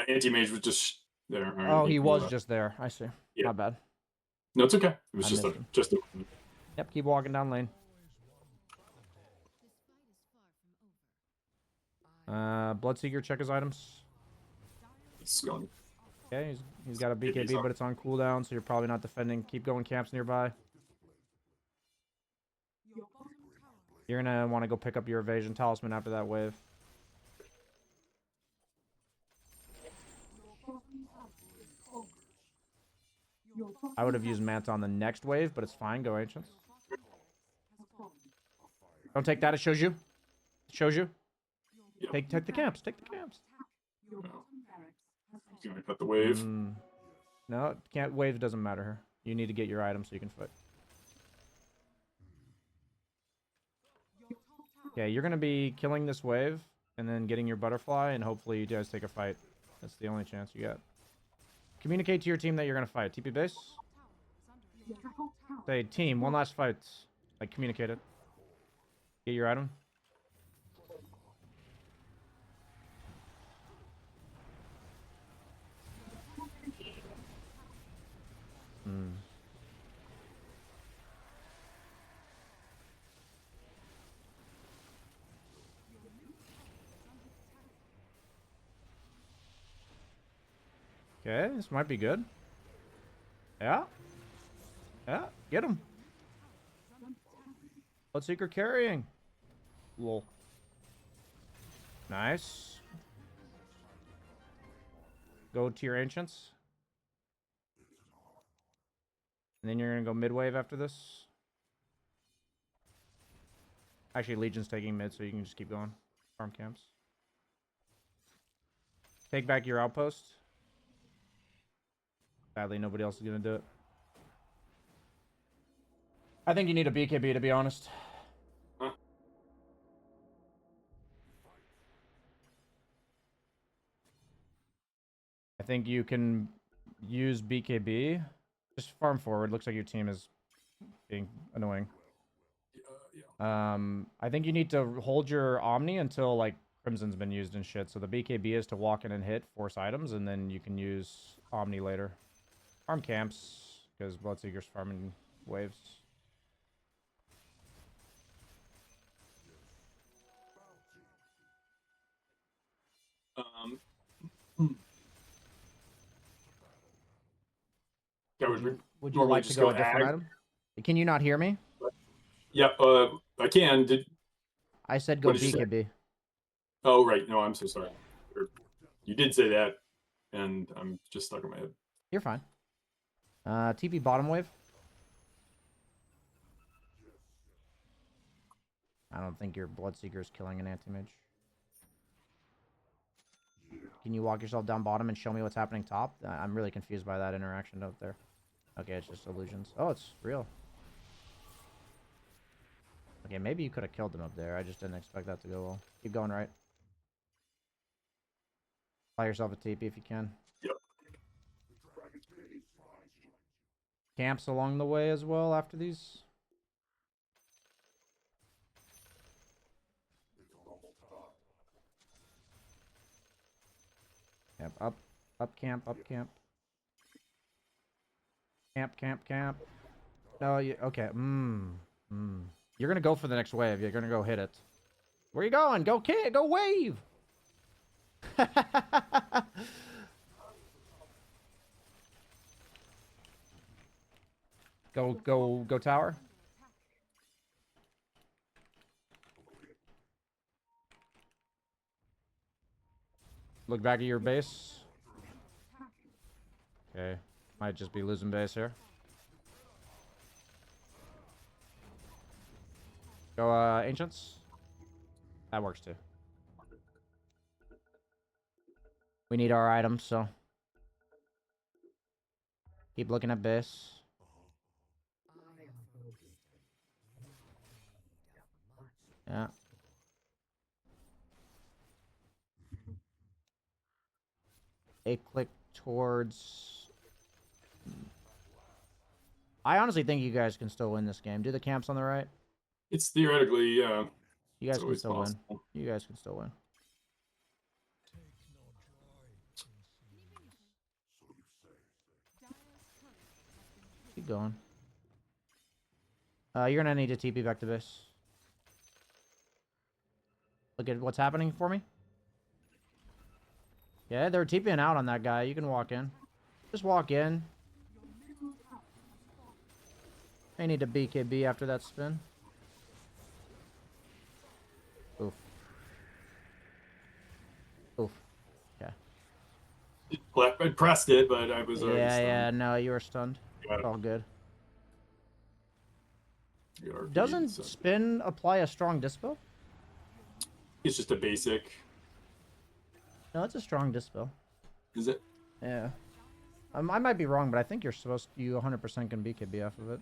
Anti-mage was just there. All right, Oh, he you was left. just there. I see. Yeah. My bad. No, it's okay. It was I just missed a him. just a. Yep. Keep walking down lane. Bloodseeker, check his items. It's gone. Okay, he's got a BKB, but it's on cooldown, so you're probably not defending. Keep going camps nearby. Your bottom tower You're gonna want to go pick up your evasion talisman after that wave. Your bottom tower is falling. Your bottom I would have tower used Manta on the next wave, but it's fine. Go Ancients. has fallen. Don't take that. It shows you. It shows you. Yep. Take the camps. Take the camps. Your bottom barracks has He's fallen. gonna cut the wave. No, can't. Wave doesn't matter here. You need to get your item so you can fight. Your top tower Okay, you're gonna be killing this wave and then getting your butterfly, and hopefully you guys take a fight. That's the only chance you got. Communicate to your team that you're gonna fight. TP base. your top tower Say team, one last fight. Like communicate it. Get your item. Hmm. Okay, this might be good. Yeah. Yeah, get him. Bloodseeker carrying. Lol. Nice. Go to your ancients. And then you're gonna go mid wave after this. Actually, Legion's taking mid, so you can just keep going. Farm camps. Take back your outpost. Sadly, nobody else is gonna do it. I think you need a BKB, to be honest. Huh? I think you can use BKB. Just farm forward. Looks like your team is being annoying. Yeah. I think you need to hold your Omni until, like, Crimson's been used and shit. So the BKB is to walk in and hit, force items, and then you can use Omni later. Farm camps, because Bloodseeker's farming waves. Yeah, Would you normally like to just go go a different ag. item? Can you not hear me? Yeah, I can. I said go What did you say? BKB. Oh, right. No, I'm so sorry. You did say that, and I'm just stuck in my head. You're fine. TP bottom wave. I don't think your Bloodseeker is killing an anti-mage. Can you walk yourself down bottom and show me what's happening top? I'm really confused by that interaction out there. Okay, it's just illusions. Oh, it's real. Okay, maybe you could have killed them up there. I just didn't expect that to go well. Keep going right. Buy yourself a TP if you can. Yep. Camps along the way as well after these. Yep, up camp, up camp. Camp. No, you, okay, You're gonna go for the next wave. You're gonna go hit it. Where you going? Go wave! Go tower. Look back at your base. Okay. Might just be losing base here. Go, Ancients. That works too. We need our items, so. Keep looking at base. Yeah. A click towards... I honestly think you guys can still win this game. Do the camps on the right. It's theoretically, You it's guys can always still win. possible. You guys can still win. Keep going. You're gonna need to TP back to base. Look at what's happening for me. Yeah, they're TPing out on that guy. You can walk in. Just walk in. I need a BKB after that spin. Oof. Oof. Okay. I pressed it, but I was already Yeah, stunned. yeah, no, you were stunned. Got It's it. all good. Got RP'd, Doesn't so. spin apply a strong dispel? It's just a basic. No, it's a strong dispel. Is it? Yeah. I might be wrong, but I think you're supposed to, you 100% can BKB off of it.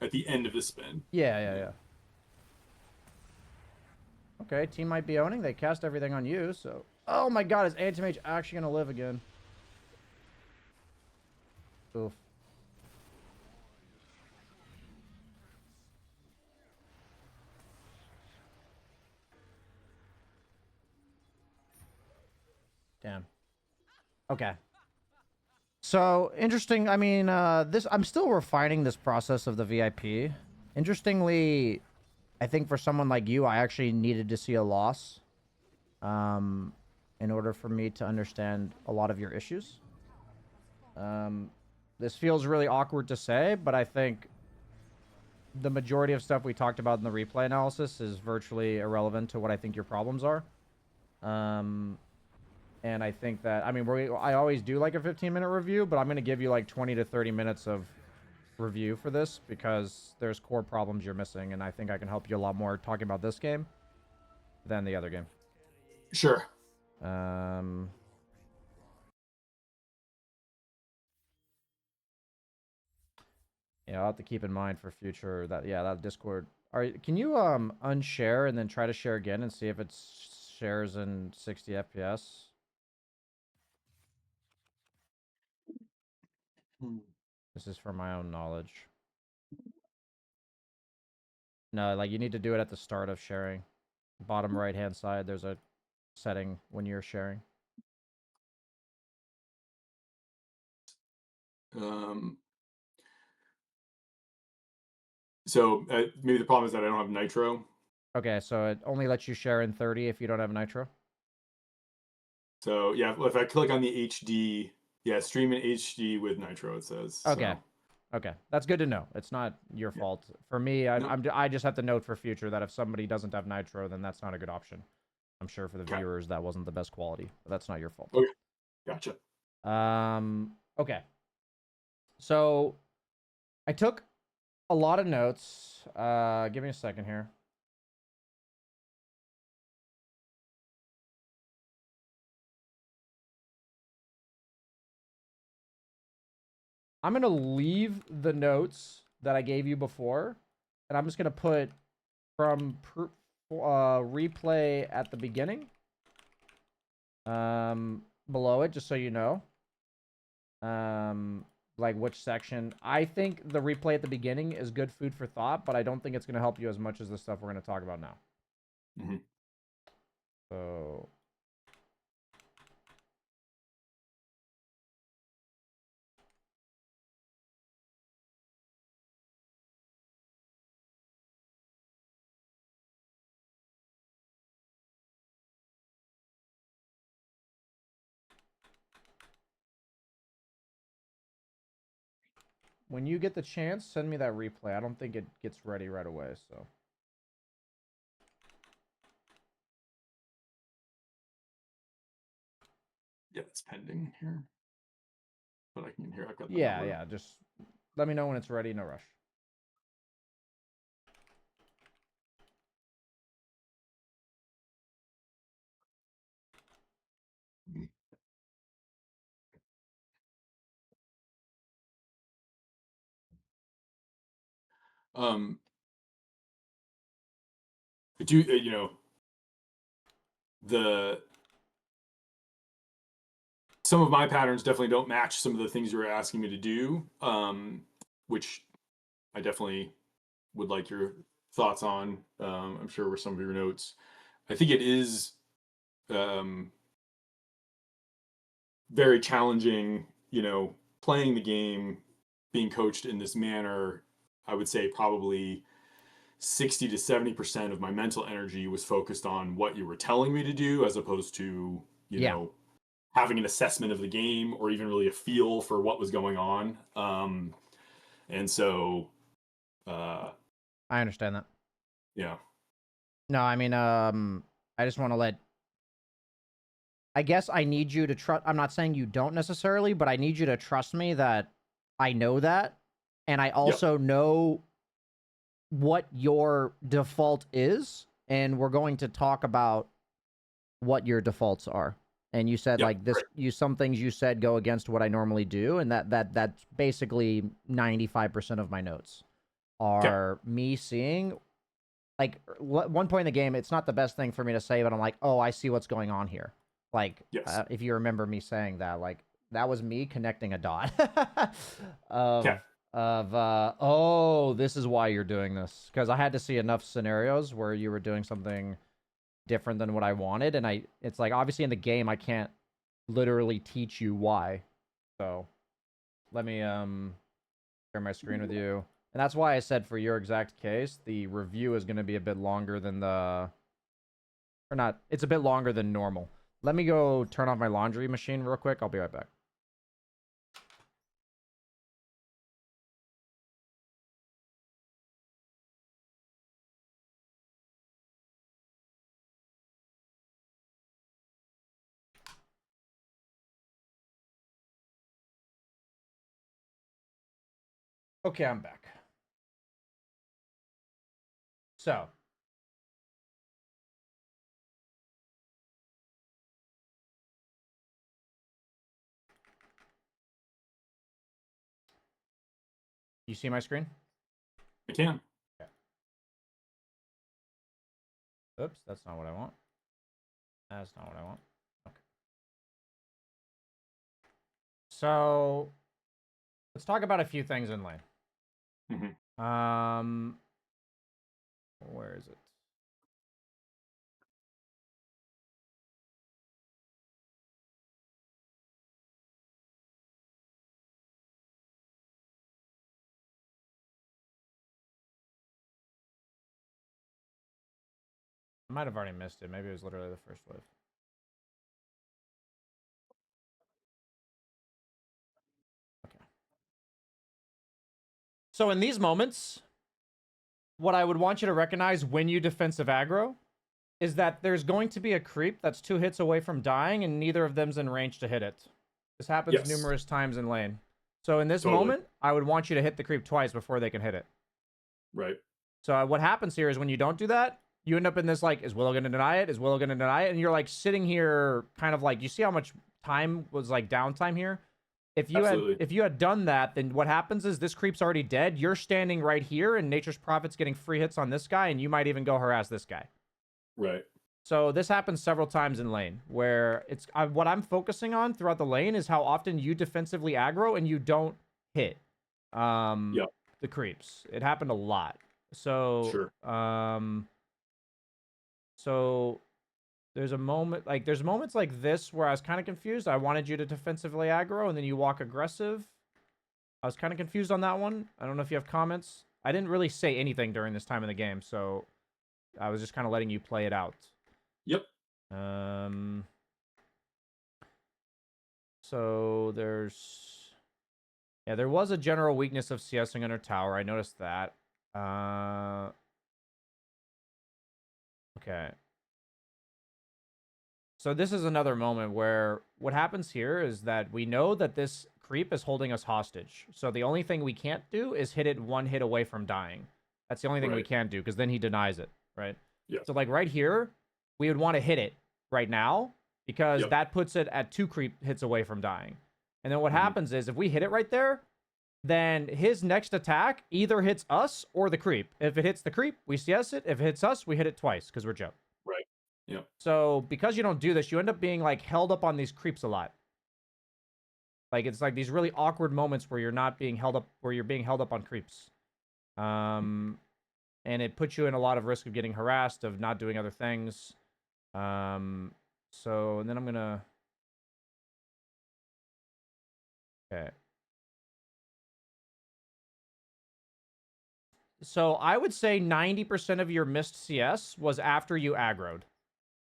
At the end of the spin. Yeah, yeah, yeah. Okay, team might be owning. They cast everything on you, so... Oh my god, is Anti-Mage actually gonna live again? Oof. Damn. Okay. So, interesting. I mean, I'm still refining this process of the VIP. Interestingly, I think for someone like you, I actually needed to see a loss. In order for me to understand a lot of your issues. This feels really awkward to say, but I think the majority of stuff we talked about in the replay analysis is virtually irrelevant to what I think your problems are. And I think that, I mean, I always do like a 15-minute review, but I'm going to give you like 20 to 30 minutes of review for this because there's core problems you're missing, and I think I can help you a lot more talking about this game than the other game. Sure. Yeah, I'll have to keep in mind for future that, yeah, that Discord. All right, can you unshare and then try to share again and see if it shares in 60 FPS? This is for my own knowledge. No, like you need to do it at the start of sharing. Bottom right hand side, there's a setting when you're sharing. So maybe the problem is that I don't have nitro. Okay, so it only lets you share in 30 if you don't have nitro. So yeah, if I click on the HD, yeah, stream in HD with nitro, it says. Okay. So. Okay, that's good to know. It's not your fault. For me, I just have to note for future that if somebody doesn't have nitro, then that's not a good option. I'm sure for the viewers that wasn't the best quality, but that's not your fault. Okay, gotcha. Okay. So I took a lot of notes. Give me a second here. I'm going to leave the notes that I gave you before, and I'm just going to put from replay at the beginning below it, just so you know. Like which section. I think the replay at the beginning is good food for thought, but I don't think it's going to help you as much as the stuff we're going to talk about now. Mm-hmm. So... when you get the chance, send me that replay. I don't think it gets ready right away, so... Yeah, it's pending here. But I can hear I've got the Yeah, number. yeah. Just let me know when it's ready. No rush. Um, do you know the some of my patterns definitely don't match some of the things you were asking me to do, which I definitely would like your thoughts on. I'm sure were some of your notes. I think it is um, very challenging, playing the game, being coached in this manner. I would say probably 60 to 70% of my mental energy was focused on what you were telling me to do as opposed to, Yeah, having an assessment of the game or even really a feel for what was going on. And so, uh, I understand that. yeah, No, I mean, I just want to let. I guess I need you to trust. I'm not saying you don't necessarily, but I need you to trust me that I know that, and I yep, also know what your default is, and we're going to talk about what your defaults are. And you said yep, like this, great. some things you said go against what I normally do, and that's basically 95% of my notes Okay, are me seeing like one point in the game. It's not the best thing for me to say, but I'm like, oh, I see what's going on here. Like, yes, if you remember me saying that, like that was me connecting a dot okay, oh, this is why you're doing this, because I had to see enough scenarios where you were doing something different than what I wanted, and it's like obviously in the game I can't literally teach you why. So let me share my screen with you. And that's why I said for your exact case, the review is going to be a bit longer than or not, it's a bit longer than normal. Let me go turn off my laundry machine real quick. I'll be right back. Okay, I'm back. So, you see my screen? I can. Okay. Oops, that's not what I want. That's not what I want. Okay. So, let's talk about a few things in lane. Um, where is it? I might have already missed it. Maybe it was literally the first wave. Okay. So in these moments, what I would want you to recognize when you defensive aggro is that there's going to be a creep that's 2 hits away from dying, and neither of them's in range to hit it. This happens Yes, numerous times in lane. So in this totally. moment, I would want you to hit the creep twice before they can hit it. Right. So what happens here is when you don't do that, you end up in this like, is Willow going to deny it? Is Willow going to deny it? And you're like sitting here kind of like, you see how much time was like downtime here? Absolutely. If you had done that, then what happens is this creep's already dead. You're standing right here, and Nature's Prophet's getting free hits on this guy, and you might even go harass this guy. Right. So this happens several times in lane, where what I'm focusing on throughout the lane is how often you defensively aggro and you don't hit Yep. the creeps. It happened a lot. So Sure. so there's moments like this where I was kind of confused. I wanted you to defensively aggro, and then you walk aggressive. I was kind of confused on that one. I don't know if you have comments. I didn't really say anything during this time in the game, so I was just kind of letting you play it out. Yep. So there was a general weakness of CSing under tower. I noticed that. Okay. So this is another moment where what happens here is that we know that this creep is holding us hostage. So the only thing we can't do is hit it one hit away from dying. That's the only thing we Right. can't do, because then he denies it, right? Yeah. So like right here, we would want to hit it right now, because Yep. that puts it at 2 creep hits away from dying. And then what Mhm. happens is if we hit it right there, then his next attack either hits us or the creep. If it hits the creep, we CS it. If it hits us, we hit it twice because we're Joe. Right. Yeah. So because you don't do this, you end up being like held up on these creeps a lot. Like it's like these really awkward moments where you're not being held up, where you're being held up on creeps. And it puts you in a lot of risk of getting harassed, of not doing other things. So, and then I'm gonna... Okay. So I would say 90% of your missed CS was after you aggroed.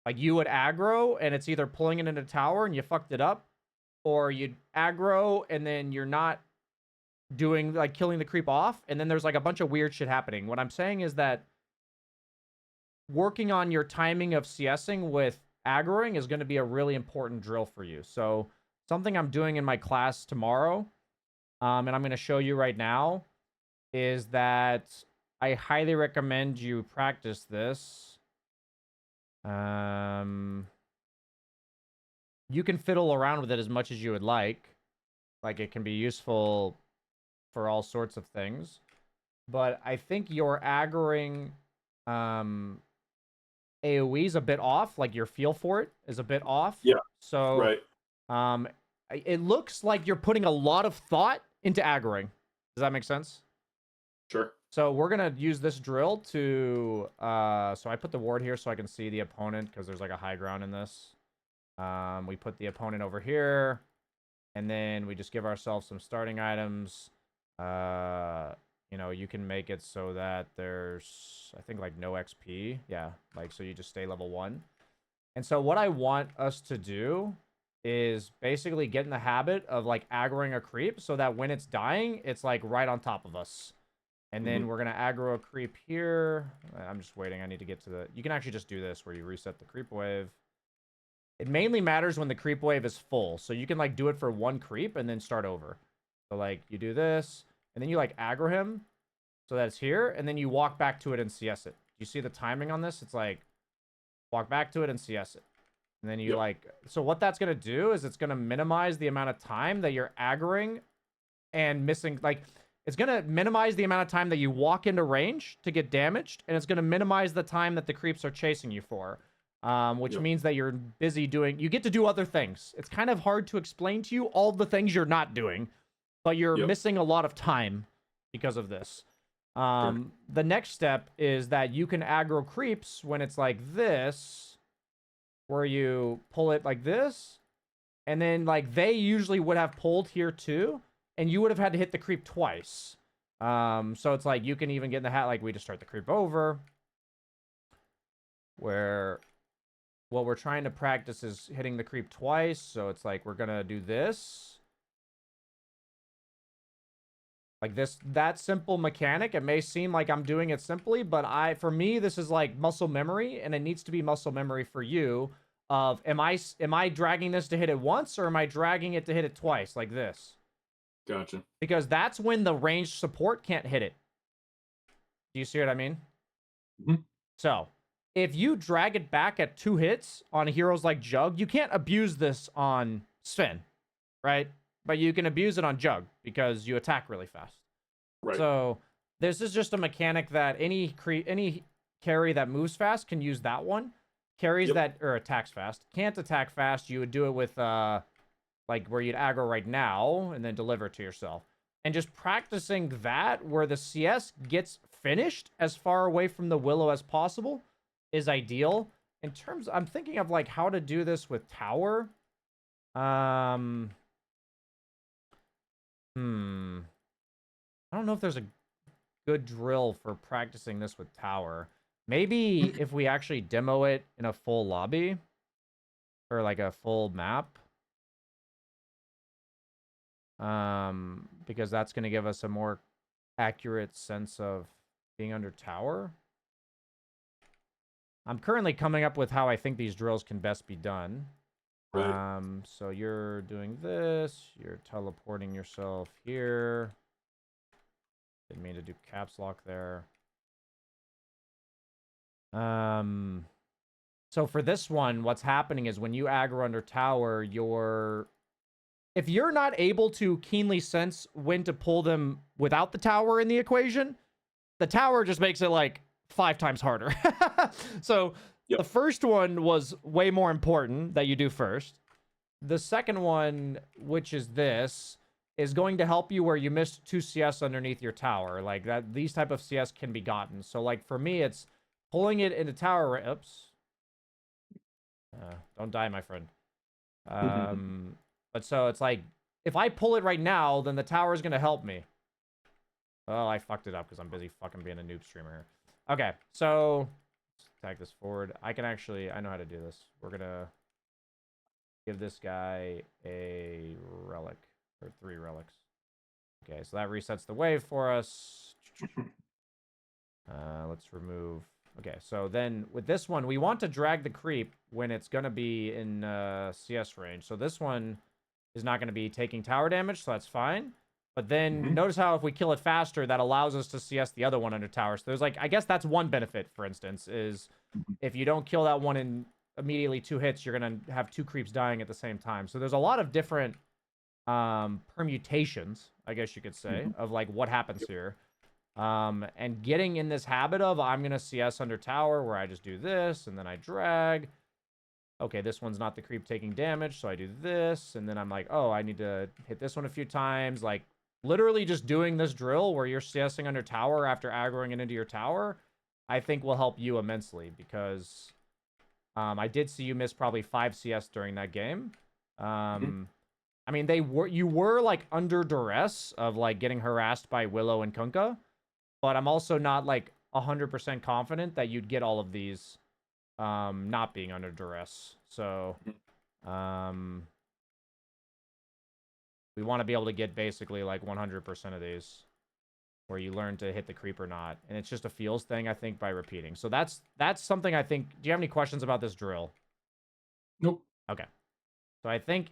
Like you would aggro and it's either pulling it into tower and you fucked it up, or you'd aggro and then you're not doing like killing the creep off, and then there's like a bunch of weird shit happening. What I'm saying is that working on your timing of CSing with aggroing is going to be a really important drill for you. So something I'm doing in my class tomorrow, and I'm going to show you right now, is that I highly recommend you practice this. You can fiddle around with it as much as you would like. Like it can be useful for all sorts of things. But I think your aggroing AoE is a bit off. Like your feel for it is a bit off. Yeah. So Right. it looks like you're putting a lot of thought into aggroing. Does that make sense? Sure. So we're gonna use this drill to so I put the ward here so I can see the opponent, because there's like a high ground in this. We put the opponent over here, and then we just give ourselves some starting items. You know, you can make it so that there's, I think, like no XP. Yeah, like so you just stay level 1. And so what I want us to do is basically get in the habit of like aggroing a creep so that when it's dying, it's like right on top of us. And then we're going to aggro a creep here. I'm just waiting. I need to get to the... You can actually just do this where you reset the creep wave. It mainly matters when the creep wave is full. So you can like do it for 1 creep and then start over. So like you do this and then you like aggro him so that it's here. And then you walk back to it and CS it. You see the timing on this? It's like walk back to it and CS it. And then you like... So what that's going to do is it's going to minimize the amount of time that you're aggroing and missing... Like... It's going to minimize the amount of time that you walk into range to get damaged, and it's going to minimize the time that the creeps are chasing you for, which means that you're busy doing... You get to do other things. It's kind of hard to explain to you all the things you're not doing, but you're missing a lot of time because of this. The next step is that you can aggro creeps when it's like this, where you pull it like this, and then like they usually would have pulled here too, and you would have had to hit the creep twice. So it's like you can even get in the hat, like we just start the creep over. Where what we're trying to practice is hitting the creep twice. So it's like we're gonna do this. Like this, that simple mechanic. It may seem like I'm doing it simply, but for me, this is like muscle memory, and it needs to be muscle memory for you. Of am I dragging this to hit it once, or am I dragging it to hit it twice, like this? Gotcha. Because that's when the ranged support can't hit it. Do you see what I mean? So, if you drag it back at 2 hits on heroes like Jug, you can't abuse this on Sven, right? But you can abuse it on Jug because you attack really fast. Right. So, this is just a mechanic that any carry that moves fast can use that one. Carries that, or attacks fast, can't attack fast, you would do it with... like where you'd aggro right now and then deliver it to yourself. And just practicing that where the CS gets finished as far away from the Willow as possible is ideal. In terms, I'm thinking of like how to do this with tower. I don't know if there's a good drill for practicing this with tower. Maybe if we actually demo it in a full lobby or like a full map. Because that's going to give us a more accurate sense of being under tower. I'm currently coming up with how I think these drills can best be done. Right. So you're doing this. You're teleporting yourself here. Didn't mean to do caps lock there. So for this one, what's happening is when you aggro under tower, if you're not able to keenly sense when to pull them without the tower in the equation, the tower just makes it like 5 times harder. So Yep. the first one was way more important that you do first. The second one, which is this, is going to help you where you missed 2 CS underneath your tower. Like that, these type of CS can be gotten. So like for me, it's pulling it into tower. Oops. Don't die, my friend. But so it's like, if I pull it right now, then the tower is going to help me. Oh, I fucked it up because I'm busy fucking being a noob streamer here. Okay, so let's tag this forward. I know how to do this. We're going to give this guy a relic, or 3 relics. Okay, so that resets the wave for us. Let's remove. Okay, so then with this one, we want to drag the creep when it's going to be in CS range. So this one is not going to be taking tower damage, so that's fine. But then notice how if we kill it faster, that allows us to CS the other one under tower. So there's like, I guess that's one benefit, for instance, is if you don't kill that one in immediately 2 hits, you're going to have 2 creeps dying at the same time. So there's a lot of different permutations, I guess you could say, of like what happens here. And getting in this habit of I'm going to CS under tower where I just do this and then I drag. Okay, this one's not the creep taking damage, so I do this. And then I'm like, oh, I need to hit this one a few times. Like literally just doing this drill where you're CSing under tower after aggroing it into your tower, I think will help you immensely because I did see you miss probably 5 CS during that game. I mean, you were like under duress of like getting harassed by Willow and Kunkka. But I'm also not like 100% confident that you'd get all of these not being under duress. So we want to be able to get basically like 100% of these where you learn to hit the creep or not. And it's just a feels thing, I think, by repeating. So that's something I think. Do you have any questions about this drill? Nope. Okay. So I think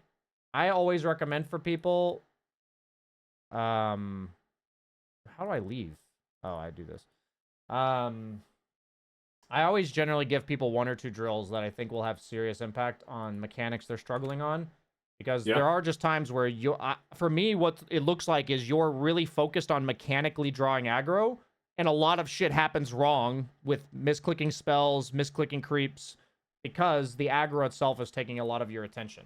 I always recommend for people. How do I leave? Oh, I do this. I always generally give people 1 or 2 drills that I think will have serious impact on mechanics they're struggling on. Because there are just times where for me, what it looks like is you're really focused on mechanically drawing aggro, and a lot of shit happens wrong with misclicking spells, misclicking creeps, because the aggro itself is taking a lot of your attention.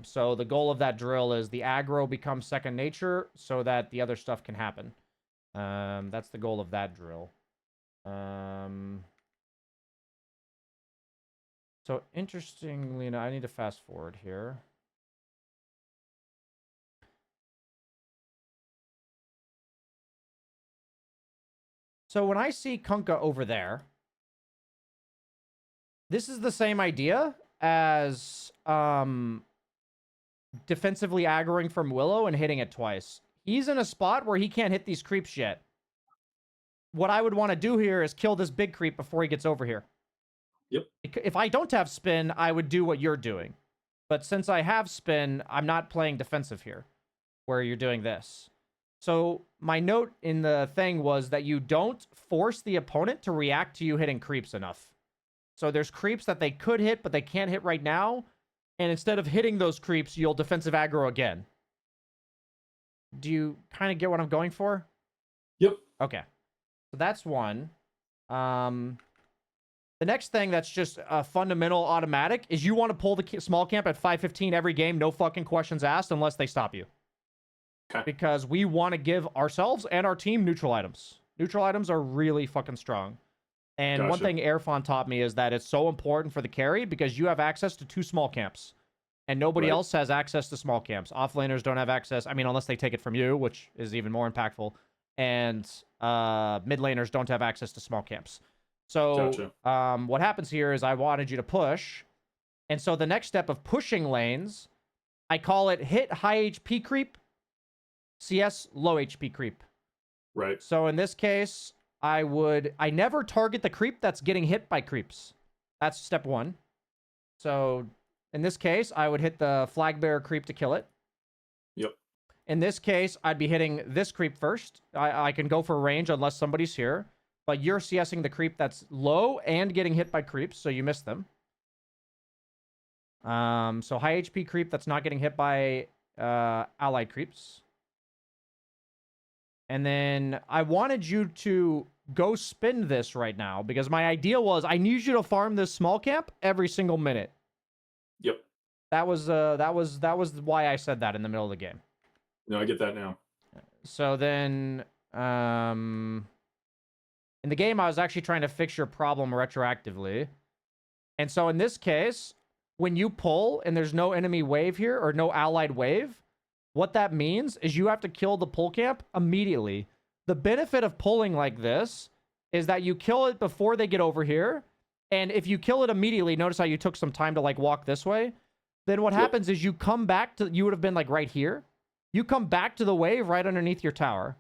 So the goal of that drill is the aggro becomes second nature so that the other stuff can happen. That's the goal of that drill. So interestingly, I need to fast forward here. So when I see Kunkka over there, this is the same idea as defensively aggroing from Willow and hitting it twice. He's in a spot where he can't hit these creeps yet. What I would want to do here is kill this big creep before he gets over here. Yep. If I don't have spin, I would do what you're doing. But since I have spin, I'm not playing defensive here, where you're doing this. So my note in the thing was that you don't force the opponent to react to you hitting creeps enough. So there's creeps that they could hit, but they can't hit right now. And instead of hitting those creeps, you'll defensive aggro again. Do you kind of get what I'm going for? Yep. Okay. So that's one. The next thing that's just a fundamental automatic is you want to pull the small camp at 5:15 every game, no fucking questions asked unless they stop you. Okay. Because we want to give ourselves and our team neutral items. Neutral items are really fucking strong. And one thing Airfon taught me is that it's so important for the carry because you have access to 2 small camps. And nobody else has access to small camps. Offlaners don't have access. I mean, unless they take it from you, which is even more impactful. And mid laners don't have access to small camps. So what happens here is I wanted you to push. And so the next step of pushing lanes, I call it hit high HP creep, CS low HP creep. Right. So in this case, I never target the creep that's getting hit by creeps. That's step 1. So in this case, I would hit the flag bearer creep to kill it. Yep. In this case, I'd be hitting this creep first. I can go for range unless somebody's here. But you're CSing the creep that's low and getting hit by creeps, so you miss them. So high HP creep that's not getting hit by allied creeps. And then I wanted you to go spin this right now because my idea was I need you to farm this small camp every single minute. Yep. That was why I said that in the middle of the game. No, I get that now. So then in the game I was actually trying to fix your problem retroactively. And so in this case, when you pull and there's no enemy wave here or no allied wave, what that means is you have to kill the pull camp immediately. The benefit of pulling like this is that you kill it before they get over here. And if you kill it immediately, notice how you took some time to like walk this way. Then what happens is you come back to, you would have been like right here. You come back to the wave right underneath your tower.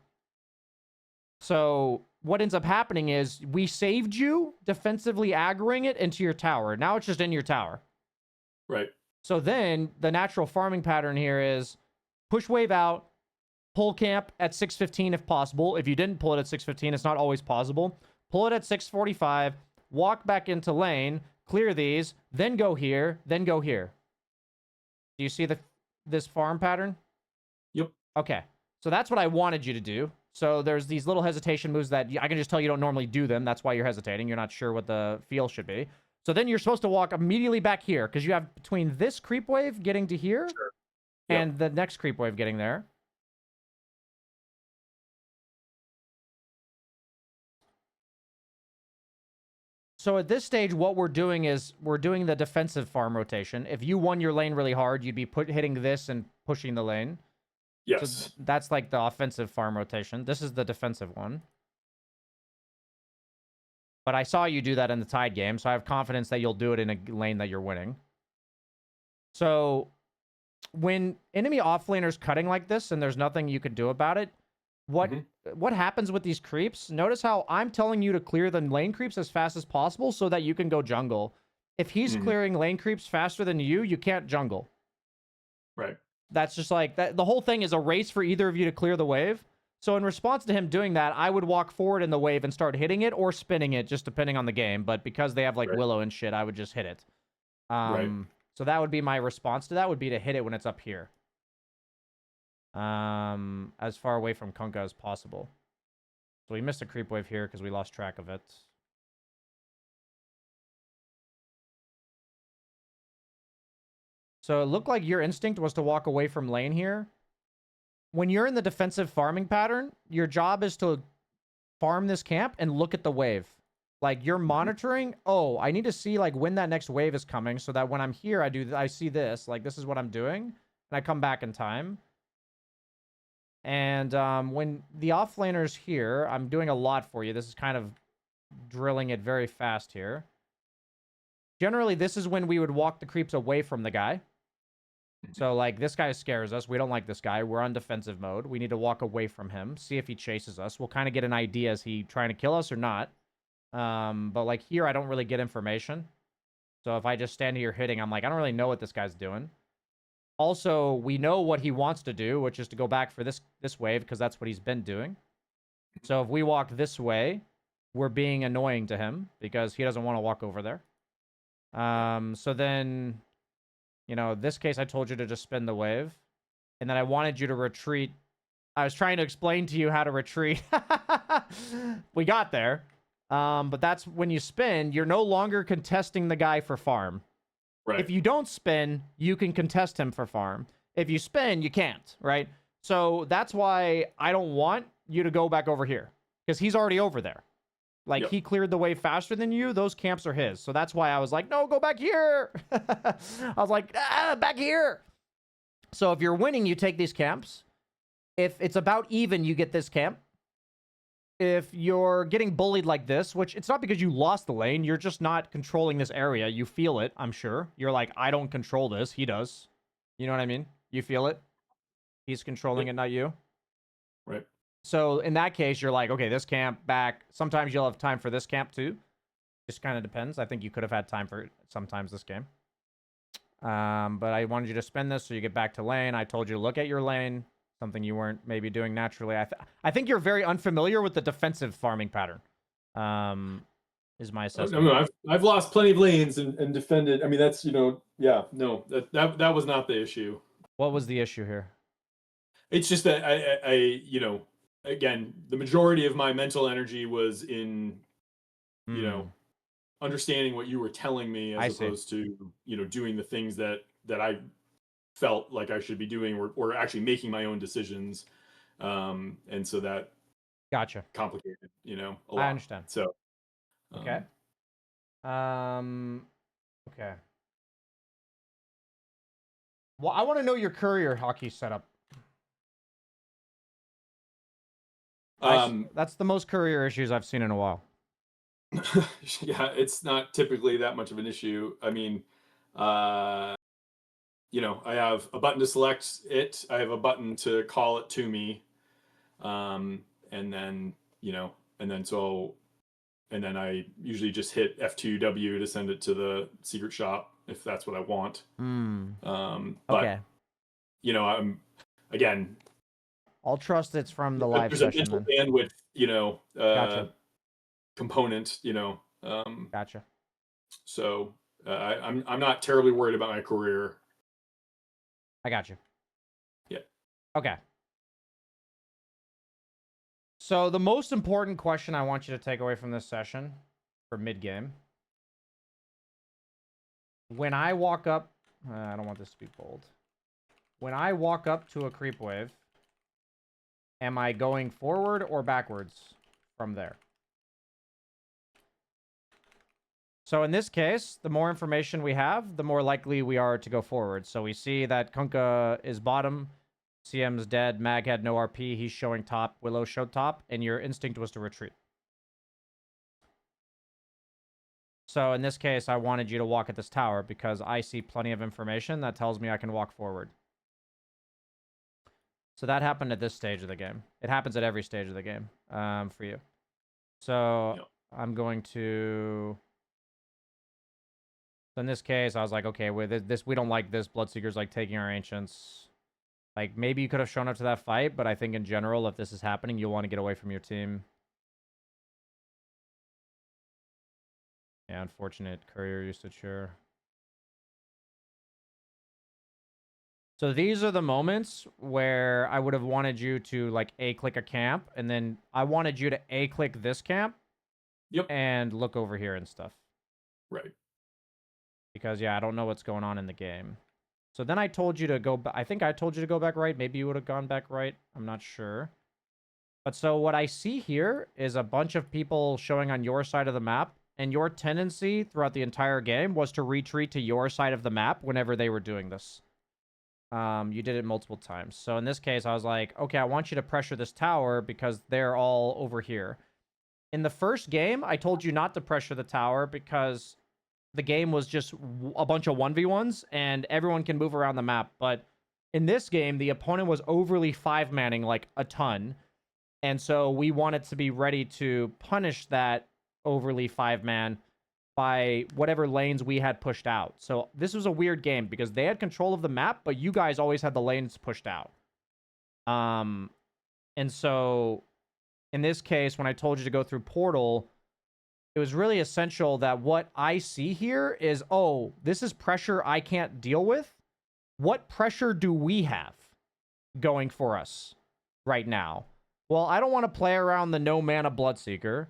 So what ends up happening is we saved you defensively aggroing it into your tower. Now it's just in your tower. Right. So then the natural farming pattern here is push wave out, pull camp at 6:15 if possible. If you didn't pull it at 6:15, it's not always possible. Pull it at 6:45, walk back into lane, clear these, then go here, then go here. Do you see this farm pattern? Yep. Okay. So that's what I wanted you to do. So there's these little hesitation moves that I can just tell you don't normally do them. That's why you're hesitating. You're not sure what the feel should be. So then you're supposed to walk immediately back here because you have between this creep wave getting to here and the next creep wave getting there. So at this stage, what we're doing is we're doing the defensive farm rotation. If you won your lane really hard, you'd be hitting this and pushing the lane. Yes. So that's like the offensive farm rotation. This is the defensive one. But I saw you do that in the tied game, so I have confidence that you'll do it in a lane that you're winning. So when enemy offlaner's cutting like this and there's nothing you can do about it, what happens with these creeps? Notice how I'm telling you to clear the lane creeps as fast as possible so that you can go jungle. If he's clearing lane creeps faster than you can't jungle. Right. That's just like that. The whole thing is a race for either of you to clear the wave. So in response to him doing that, I would walk forward in the wave and start hitting it or spinning it, just depending on the game. But because they have like Willow and shit, I would just hit it. So that would be my response to that, would be to hit it when it's up here. As far away from Kunkka as possible. So we missed a creep wave here because we lost track of it. So it looked like your instinct was to walk away from lane here. When you're in the defensive farming pattern, your job is to farm this camp and look at the wave. Like you're monitoring, oh, I need to see like when that next wave is coming so that when I'm here, I see this, like this is what I'm doing, and I come back in time. And when the offlaner's here, I'm doing a lot for you. This is kind of drilling it very fast here. Generally, this is when we would walk the creeps away from the guy. So, like, this guy scares us. We don't like this guy. We're on defensive mode. We need to walk away from him, see if he chases us. We'll kind of get an idea, is he trying to kill us or not? But, like, here, I don't really get information. So if I just stand here hitting, I'm like, I don't really know what this guy's doing. Also, we know what he wants to do, which is to go back for this wave, because that's what he's been doing. So if we walk this way, we're being annoying to him, because he doesn't want to walk over there. So then, you know, this case, I told you to just spin the wave. And then I wanted you to retreat. I was trying to explain to you how to retreat. We got there. But that's when you spin, you're no longer contesting the guy for farm. Right. If you don't spin, you can contest him for farm. If you spin, you can't, right? So that's why I don't want you to go back over here, because he's already over there. Like, he cleared the way faster than you. Those camps are his. So that's why I was like, no, go back here. I was like, back here. So if you're winning, you take these camps. If it's about even, you get this camp. If you're getting bullied like this, which it's not because you lost the lane, you're just not controlling this area. You feel it, I'm sure. You're like, I don't control this. He does. You know what I mean? You feel it. He's controlling it, not you. Right. So in that case, you're like, okay, this camp back. Sometimes you'll have time for this camp too. Just kind of depends. I think you could have had time for sometimes this game. But I wanted you to spend this so you get back to lane. I told you to look at your lane, something you weren't maybe doing naturally. I think you're very unfamiliar with the defensive farming pattern. Is my assessment. No, I've lost plenty of lanes and defended. I mean, that's yeah, no, that was not the issue. What was the issue here? It's just that I again, the majority of my mental energy was in understanding what you were telling me as opposed to doing the things that I felt like I should be doing or actually making my own decisions, and so that gotcha complicated a lot. I understand. So okay okay, well, I want to know your courier hockey setup. That's the most courier issues I've seen in a while. Yeah, it's not typically that much of an issue. I mean, I have a button to select it. I have a button to call it to me. And then I usually just hit F2W to send it to the secret shop if that's what I want. Okay. I'm again. I'll trust it's from the live session. There's a mental bandwidth, gotcha. Component, Gotcha. So I'm not terribly worried about my career. I got you. Yeah. Okay. So the most important question I want you to take away from this session for mid-game. When I walk up... I don't want this to be bold. When I walk up to a creep wave, am I going forward or backwards from there? So in this case, the more information we have, the more likely we are to go forward. So we see that Kunkka is bottom, CM's dead, Mag had no RP, he's showing top, Willow showed top, and your instinct was to retreat. So in this case, I wanted you to walk at this tower because I see plenty of information that tells me I can walk forward. So that happened at this stage of the game. It happens at every stage of the game for you. So yep. I'm going to... So in this case, I was like, okay, with this, we don't like this. Bloodseeker's like taking our ancients. Like, maybe you could have shown up to that fight, but I think in general, if this is happening, you'll want to get away from your team. Yeah, unfortunate courier usage here. So these are the moments where I would have wanted you to, like, A-click a camp, and then I wanted you to A-click this camp. Yep. And look over here and stuff. Right. Because, yeah, I don't know what's going on in the game. So then I told you to go back. I think I told you to go back right. Maybe you would have gone back right. I'm not sure. But so what I see here is a bunch of people showing on your side of the map. And your tendency throughout the entire game was to retreat to your side of the map whenever they were doing this. You did it multiple times. So in this case, I was like, okay, I want you to pressure this tower because they're all over here. In the first game, I told you not to pressure the tower because... the game was just a bunch of 1v1s, and everyone can move around the map. But in this game, the opponent was overly 5-manning, like, a ton. And so we wanted to be ready to punish that overly 5-man by whatever lanes we had pushed out. So this was a weird game, because they had control of the map, but you guys always had the lanes pushed out. And so, in this case, when I told you to go through Portal... it was really essential that what I see here is, oh, this is pressure I can't deal with. What pressure do we have going for us right now? Well, I don't want to play around the no mana Bloodseeker,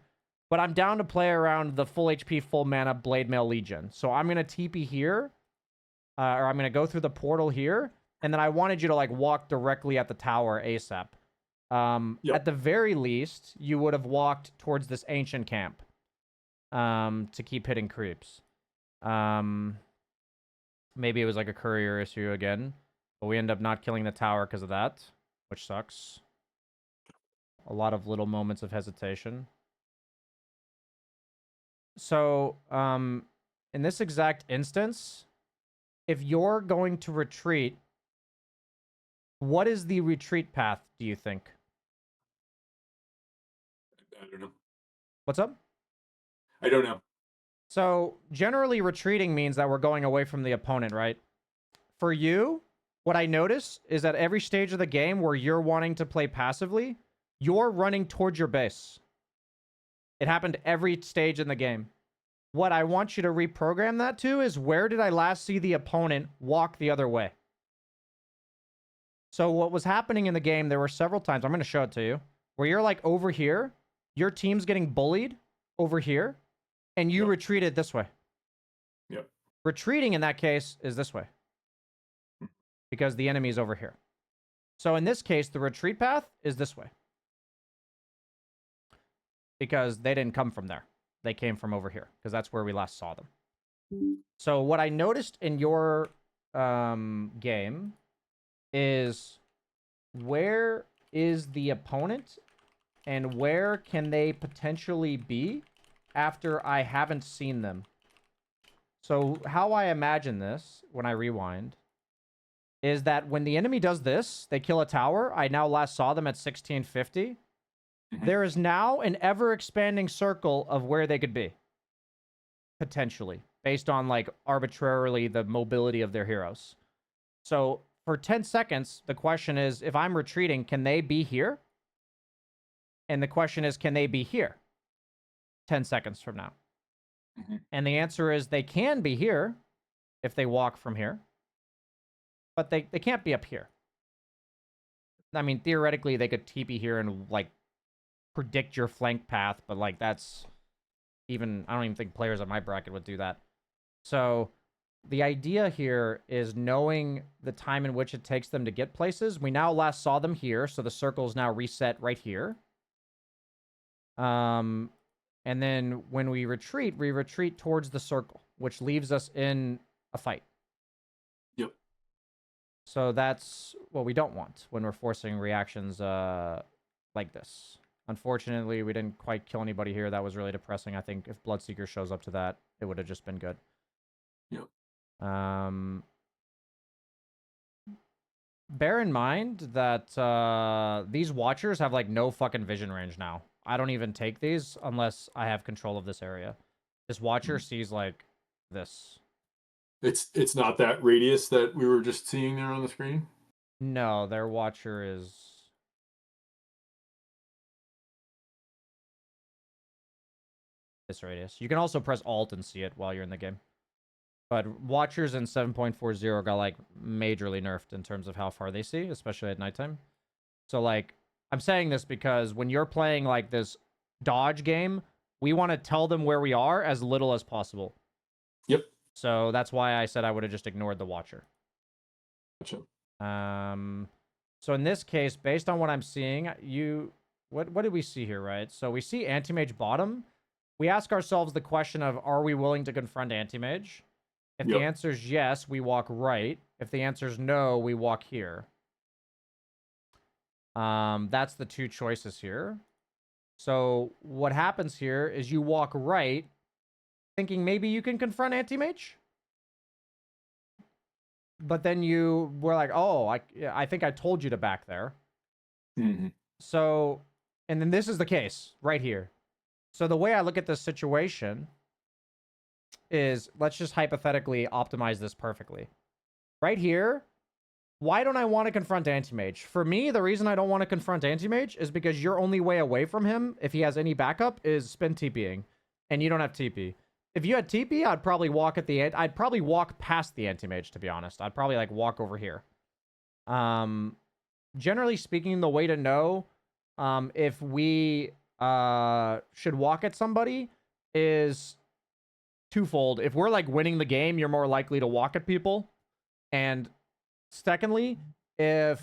but I'm down to play around the full HP, full mana Blade Mail Legion. So I'm going to TP here, or I'm going to go through the portal here, and then I wanted you to like walk directly at the tower ASAP. Yep. At the very least, you would have walked towards this ancient camp. To keep hitting creeps. Maybe it was like a courier issue again, but we end up not killing the tower because of that, which sucks. A lot of little moments of hesitation. So, in this exact instance, if you're going to retreat, what is the retreat path, do you think? What's up? I don't know. So generally retreating means that we're going away from the opponent, right? For you, what I notice is that every stage of the game where you're wanting to play passively, you're running towards your base. It happened every stage in the game. What I want you to reprogram that to is, where did I last see the opponent walk the other way? So what was happening in the game, there were several times, I'm going to show it to you, where you're like over here, your team's getting bullied over here, and you retreated this way. Yep. Retreating in that case is this way, because the enemy's over here. So in this case, the retreat path is this way, because they didn't come from there. They came from over here, because that's where we last saw them. So what I noticed in your game is, where is the opponent and where can they potentially be after I haven't seen them? So how I imagine this when I rewind is that when the enemy does this, they kill a tower. I now last saw them at 1650. There is now an ever-expanding circle of where they could be, potentially, based on, like, arbitrarily the mobility of their heroes. So, for 10 seconds, the question is, if I'm retreating, can they be here? And the question is, can they be here 10 seconds from now? And the answer is, they can be here if they walk from here, but they can't be up here. I mean, theoretically, they could TP here and, like, predict your flank path, but, like, that's even, I don't even think players at my bracket would do that. So the idea here is knowing the time in which it takes them to get places. We now last saw them here, so the circle is now reset right here. And then when we retreat towards the circle, which leaves us in a fight. Yep. So that's what we don't want when we're forcing reactions like this. Unfortunately, we didn't quite kill anybody here. That was really depressing. I think if Bloodseeker shows up to that, it would have just been good. Yep. Bear in mind that these Watchers have, like, no fucking vision range now. I don't even take these unless I have control of this area. This Watcher sees, like, this. It's not that radius that we were just seeing there on the screen? No, their Watcher is... this radius. You can also press Alt and see it while you're in the game. But Watchers in 7.40 got, like, majorly nerfed in terms of how far they see, especially at nighttime. So, like, I'm saying this because when you're playing, like, this dodge game, we want to tell them where we are as little as possible. Yep. So that's why I said I would have just ignored the Watcher. Gotcha. So in this case, based on what I'm seeing, what did we see here, right? So we see Anti-Mage bottom. We ask ourselves the question of, are we willing to confront Anti-Mage? If the answer is yes, we walk right. If the answer is no, we walk here. That's the two choices here. So what happens here is you walk right, thinking maybe you can confront Anti-Mage. But then you were like, oh, I think I told you to back there. So, and then this is the case right here. So the way I look at this situation is, let's just hypothetically optimize this perfectly. Right here, why don't I want to confront Anti-Mage? For me, the reason I don't want to confront Anti-Mage is because your only way away from him, if he has any backup, is spin TPing. And you don't have TP. If you had TP, I'd probably walk at the end. I'd probably walk past the Anti-Mage, to be honest. I'd probably, like, walk over here. Generally speaking, the way to know if we should walk at somebody is twofold. If we're, like, winning the game, you're more likely to walk at people. And secondly, if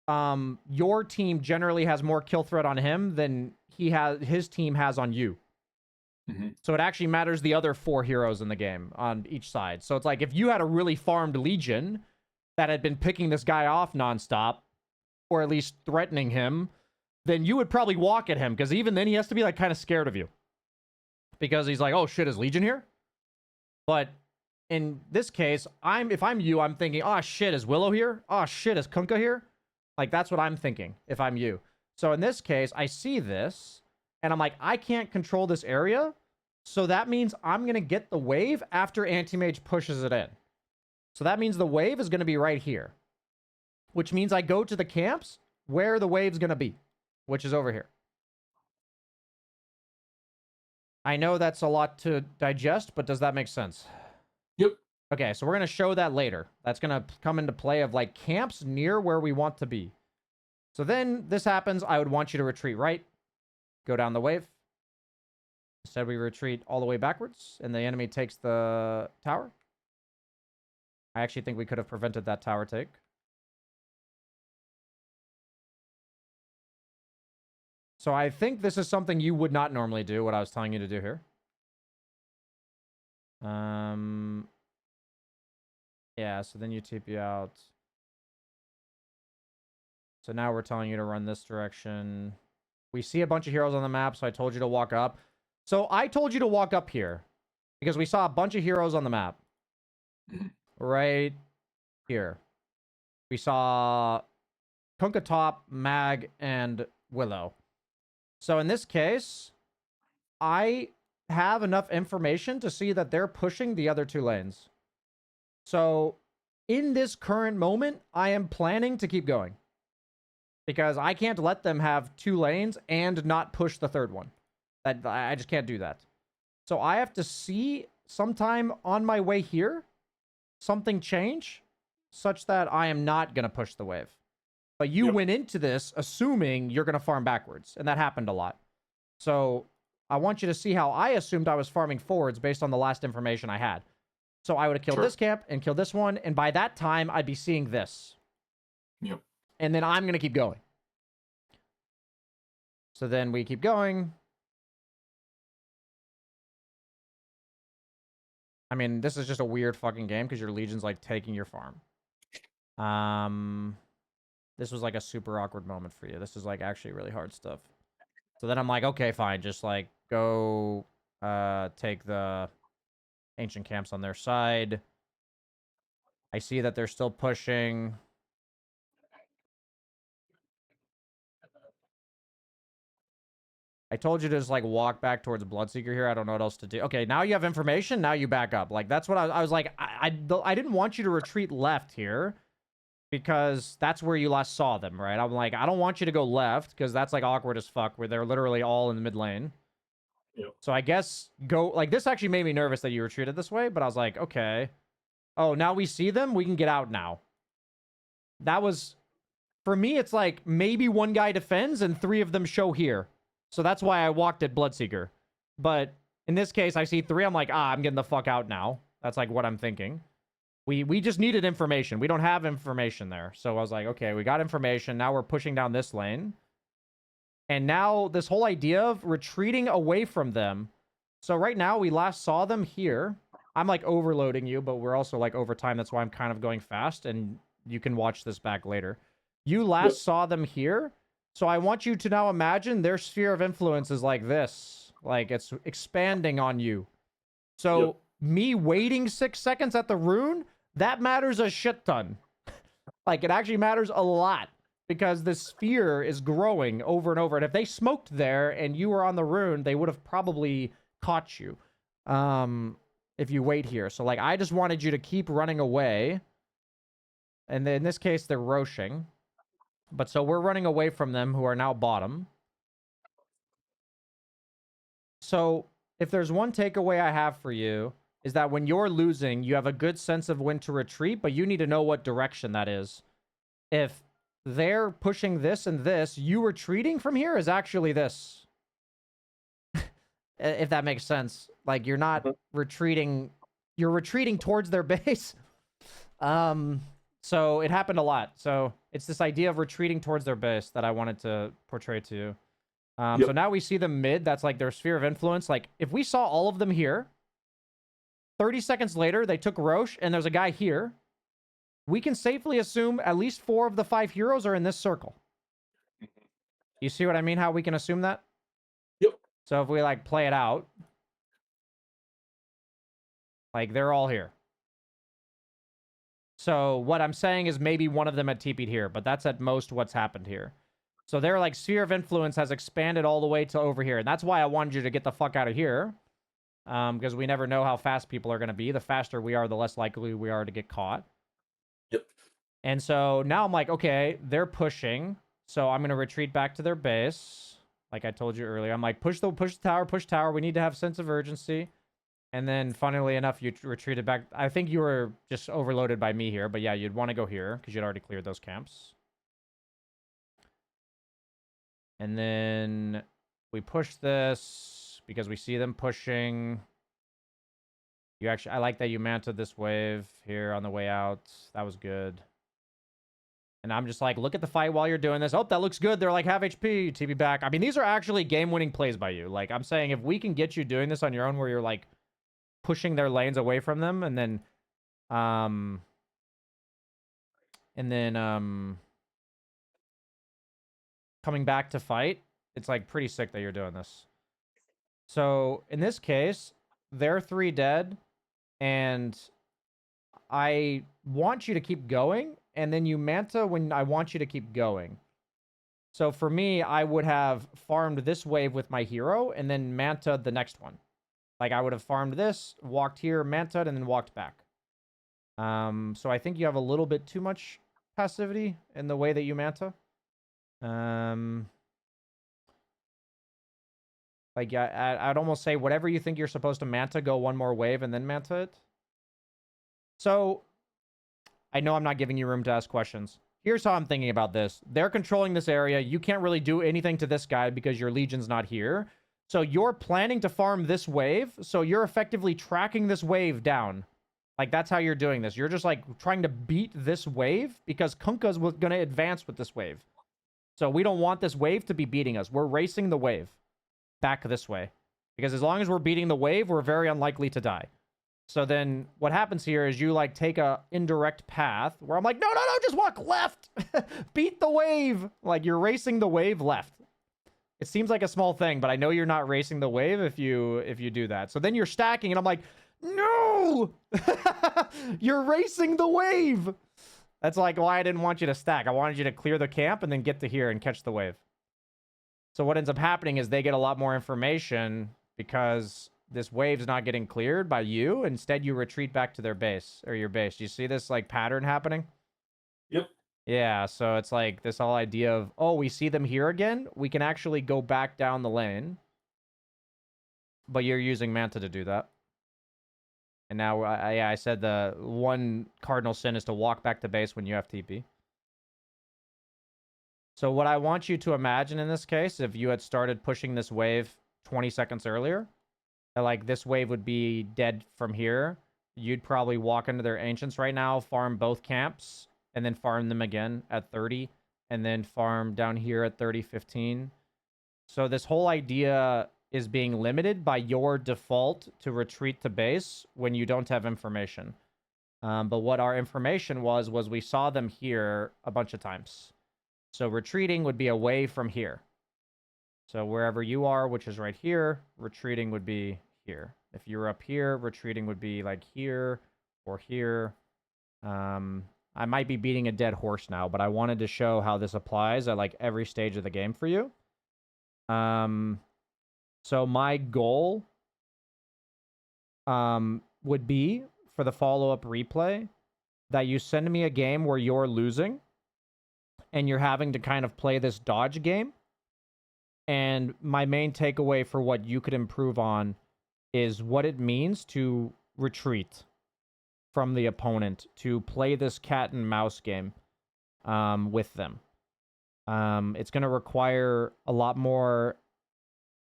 your team generally has more kill threat on him than his team has on you. So it actually matters the other 4 heroes in the game on each side. So it's like, if you had a really farmed Legion that had been picking this guy off nonstop, or at least threatening him, then you would probably walk at him, because even then he has to be, like, kind of scared of you. Because he's like, oh shit, is Legion here? But in this case, if I'm you, I'm thinking, oh shit, is Willow here? Oh shit, is Kunkka here? Like, that's what I'm thinking if I'm you. So in this case, I see this, And I'm like, I can't control this area. So that means I'm going to get the wave after Anti-Mage pushes it in. So that means the wave is going to be right here. Which means I go to the camps where the wave's going to be. Which is over here. I know that's a lot to digest, but does that make sense? Yep. Okay, so we're going to show that later. That's going to come into play of like camps near where we want to be. So then this happens. I would want you to retreat right. Go down the wave. Instead, we retreat all the way backwards, and the enemy takes the tower. I actually think we could have prevented that tower take. So I think this is something you would not normally do, what I was telling you to do here. Yeah, so then you TP out. So now we're telling you to run this direction. We see a bunch of heroes on the map, so I told you to walk up. So I told you to walk up here because we saw a bunch of heroes on the map. Right here. We saw Kunkka Top, Mag, and Willow. So in this case, I have enough information to see that they're pushing the other two lanes. So in this current moment, I am planning to keep going. Because I can't let them have two lanes and not push the third one. I just can't do that. So I have to see sometime on my way here, something change, such that I am not going to push the wave. But you went into this assuming you're going to farm backwards, and that happened a lot. So I want you to see how I assumed I was farming forwards based on the last information I had. So I would have killed this camp and killed this one, and by that time, I'd be seeing this. Yep. And then I'm going to keep going. So then we keep going. I mean, this is just a weird fucking game because your Legion's like taking your farm. This was like a super awkward moment for you. This is like actually really hard stuff. So then I'm like, okay, fine. Just like go take the ancient camps on their side. I see that they're still pushing. I told you to just like walk back towards Bloodseeker here. I don't know what else to do. Okay, now you have information. Now you back up. Like that's what I was like. I didn't want you to retreat left here because that's where you last saw them, right? I'm like, I don't want you to go left because that's like awkward as fuck where they're literally all in the mid lane. Yep. So I guess go like this actually made me nervous that you retreated this way, but I was like, okay. Oh, now we see them. We can get out now. That was for me. It's like maybe one guy defends and three of them show here. So that's why I walked at Bloodseeker. But in this case, I see three. I'm like, I'm getting the fuck out now. That's like what I'm thinking. We just needed information. We don't have information there. So I was like, okay, we got information. Now we're pushing down this lane. And now this whole idea of retreating away from them. So right now we last saw them here. I'm like overloading you, but we're also like over time. That's why I'm kind of going fast. And you can watch this back later. You last saw them here. So I want you to now imagine their sphere of influence is like this. Like it's expanding on you. So me waiting 6 seconds at the rune, that matters a shit ton. Like it actually matters a lot because the sphere is growing over and over. And if they smoked there and you were on the rune, they would have probably caught you. If you wait here. So like I just wanted you to keep running away. And then in this case, they're roshing. But so we're running away from them who are now bottom. So if there's one takeaway I have for you is that when you're losing, you have a good sense of when to retreat, but you need to know what direction that is. If they're pushing this and this, you retreating from here is actually this. If that makes sense. Like you're not retreating, you're retreating towards their base. So it happened a lot. So it's this idea of retreating towards their base that I wanted to portray to you. So now we see them mid. That's like their sphere of influence. Like if we saw all of them here, 30 seconds later, they took Roche and there's a guy here. We can safely assume at least 4 of the 5 heroes are in this circle. You see what I mean? How we can assume that? Yep. So if we like play it out, like they're all here. So what I'm saying is maybe one of them had TP'd here, but that's at most what's happened here. So their like sphere of influence has expanded all the way to over here. And that's why I wanted you to get the fuck out of here. Because we never know how fast people are going to be. The faster we are, the less likely we are to get caught. Yep. And so now I'm like, okay, they're pushing. So I'm going to retreat back to their base. Like I told you earlier. I'm like, push the tower. We need to have sense of urgency. And then, funnily enough, you retreated back. I think you were just overloaded by me here. But yeah, you'd want to go here because you'd already cleared those camps. And then we push this because we see them pushing. I like that you manted this wave here on the way out. That was good. And I'm just like, look at the fight while you're doing this. Oh, that looks good. They're like half HP. TB back. I mean, these are actually game-winning plays by you. Like, I'm saying if we can get you doing this on your own where you're like pushing their lanes away from them and then coming back to fight, it's like pretty sick that you're doing this. So in this case, they're 3 dead, and I want you to keep going, and then you manta when I want you to keep going. So for me, I would have farmed this wave with my hero, and then manta the next one. Like I would have farmed this, walked here, manta'd, and then walked back. So I think you have a little bit too much passivity in the way that you manta. Like I'd almost say whatever you think you're supposed to manta, go one more wave and then manta it. So I know I'm not giving you room to ask questions. Here's how I'm thinking about this. They're controlling this area. You can't really do anything to this guy because your legion's not here. So you're planning to farm this wave. So you're effectively tracking this wave down. Like that's how you're doing this. You're just like trying to beat this wave because Kunkka's going to advance with this wave. So we don't want this wave to be beating us. We're racing the wave back this way. Because as long as we're beating the wave, we're very unlikely to die. So then what happens here is you like take a indirect path where I'm like, no, just walk left. Beat the wave. Like you're racing the wave left. It seems like a small thing, but I know you're not racing the wave if you do that. So then you're stacking and I'm like, no, you're racing the wave. That's like why I didn't want you to stack. I wanted you to clear the camp and then get to here and catch the wave. So what ends up happening is they get a lot more information because this wave's not getting cleared by you. Instead, you retreat back to their base or your base. Do you see this like pattern happening? Yep. Yeah, so it's like this whole idea of, oh, we see them here again. We can actually go back down the lane. But you're using Manta to do that. And now I said the one cardinal sin is to walk back to base when you have TP. So what I want you to imagine in this case, if you had started pushing this wave 20 seconds earlier, like this wave would be dead from here. You'd probably walk into their ancients right now, farm both camps, and then farm them again at 30, and then farm down here at 30, 15. So this whole idea is being limited by your default to retreat to base when you don't have information. But what our information was we saw them here a bunch of times. So retreating would be away from here. So wherever you are, which is right here, retreating would be here. If you're up here, retreating would be like here or here. I might be beating a dead horse now, but I wanted to show how this applies at like every stage of the game for you. So my goal would be for the follow-up replay that you send me a game where you're losing and you're having to kind of play this dodge game. And my main takeaway for what you could improve on is what it means to retreat from the opponent, to play this cat and mouse game with them. It's going to require a lot more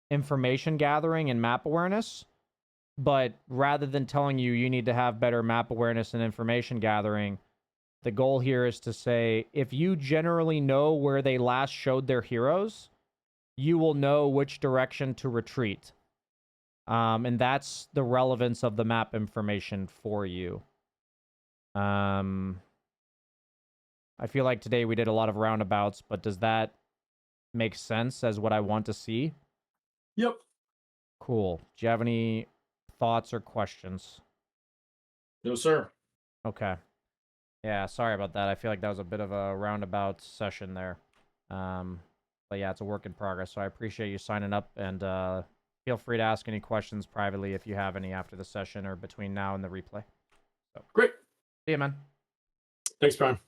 information gathering and map awareness, but rather than telling you you need to have better map awareness and information gathering, the goal here is to say, if you generally know where they last showed their heroes, you will know which direction to retreat. And that's the relevance of the map information for you. I feel like today we did a lot of roundabouts, but does that make sense as what I want to see? Yep. Cool. Do you have any thoughts or questions? No, sir. Okay. Yeah, sorry about that. I feel like that was a bit of a roundabout session there. But yeah, it's a work in progress. So I appreciate you signing up, and feel free to ask any questions privately if you have any after the session or between now and the replay. So Great. see you, man. Thanks, Brian.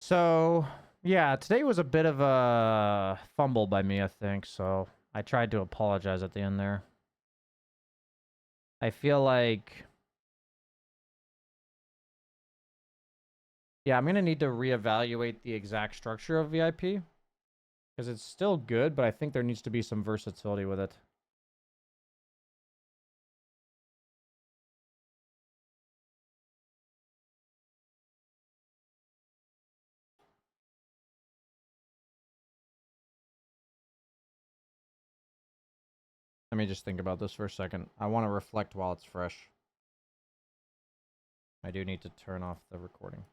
So, yeah, today was a bit of a fumble by me, I think. So I tried to apologize at the end there. I feel like, yeah, I'm going to need to reevaluate the exact structure of VIP. Because it's still good, but I think there needs to be some versatility with it. Let me just think about this for a second. I want to reflect while it's fresh. I do need to turn off the recording.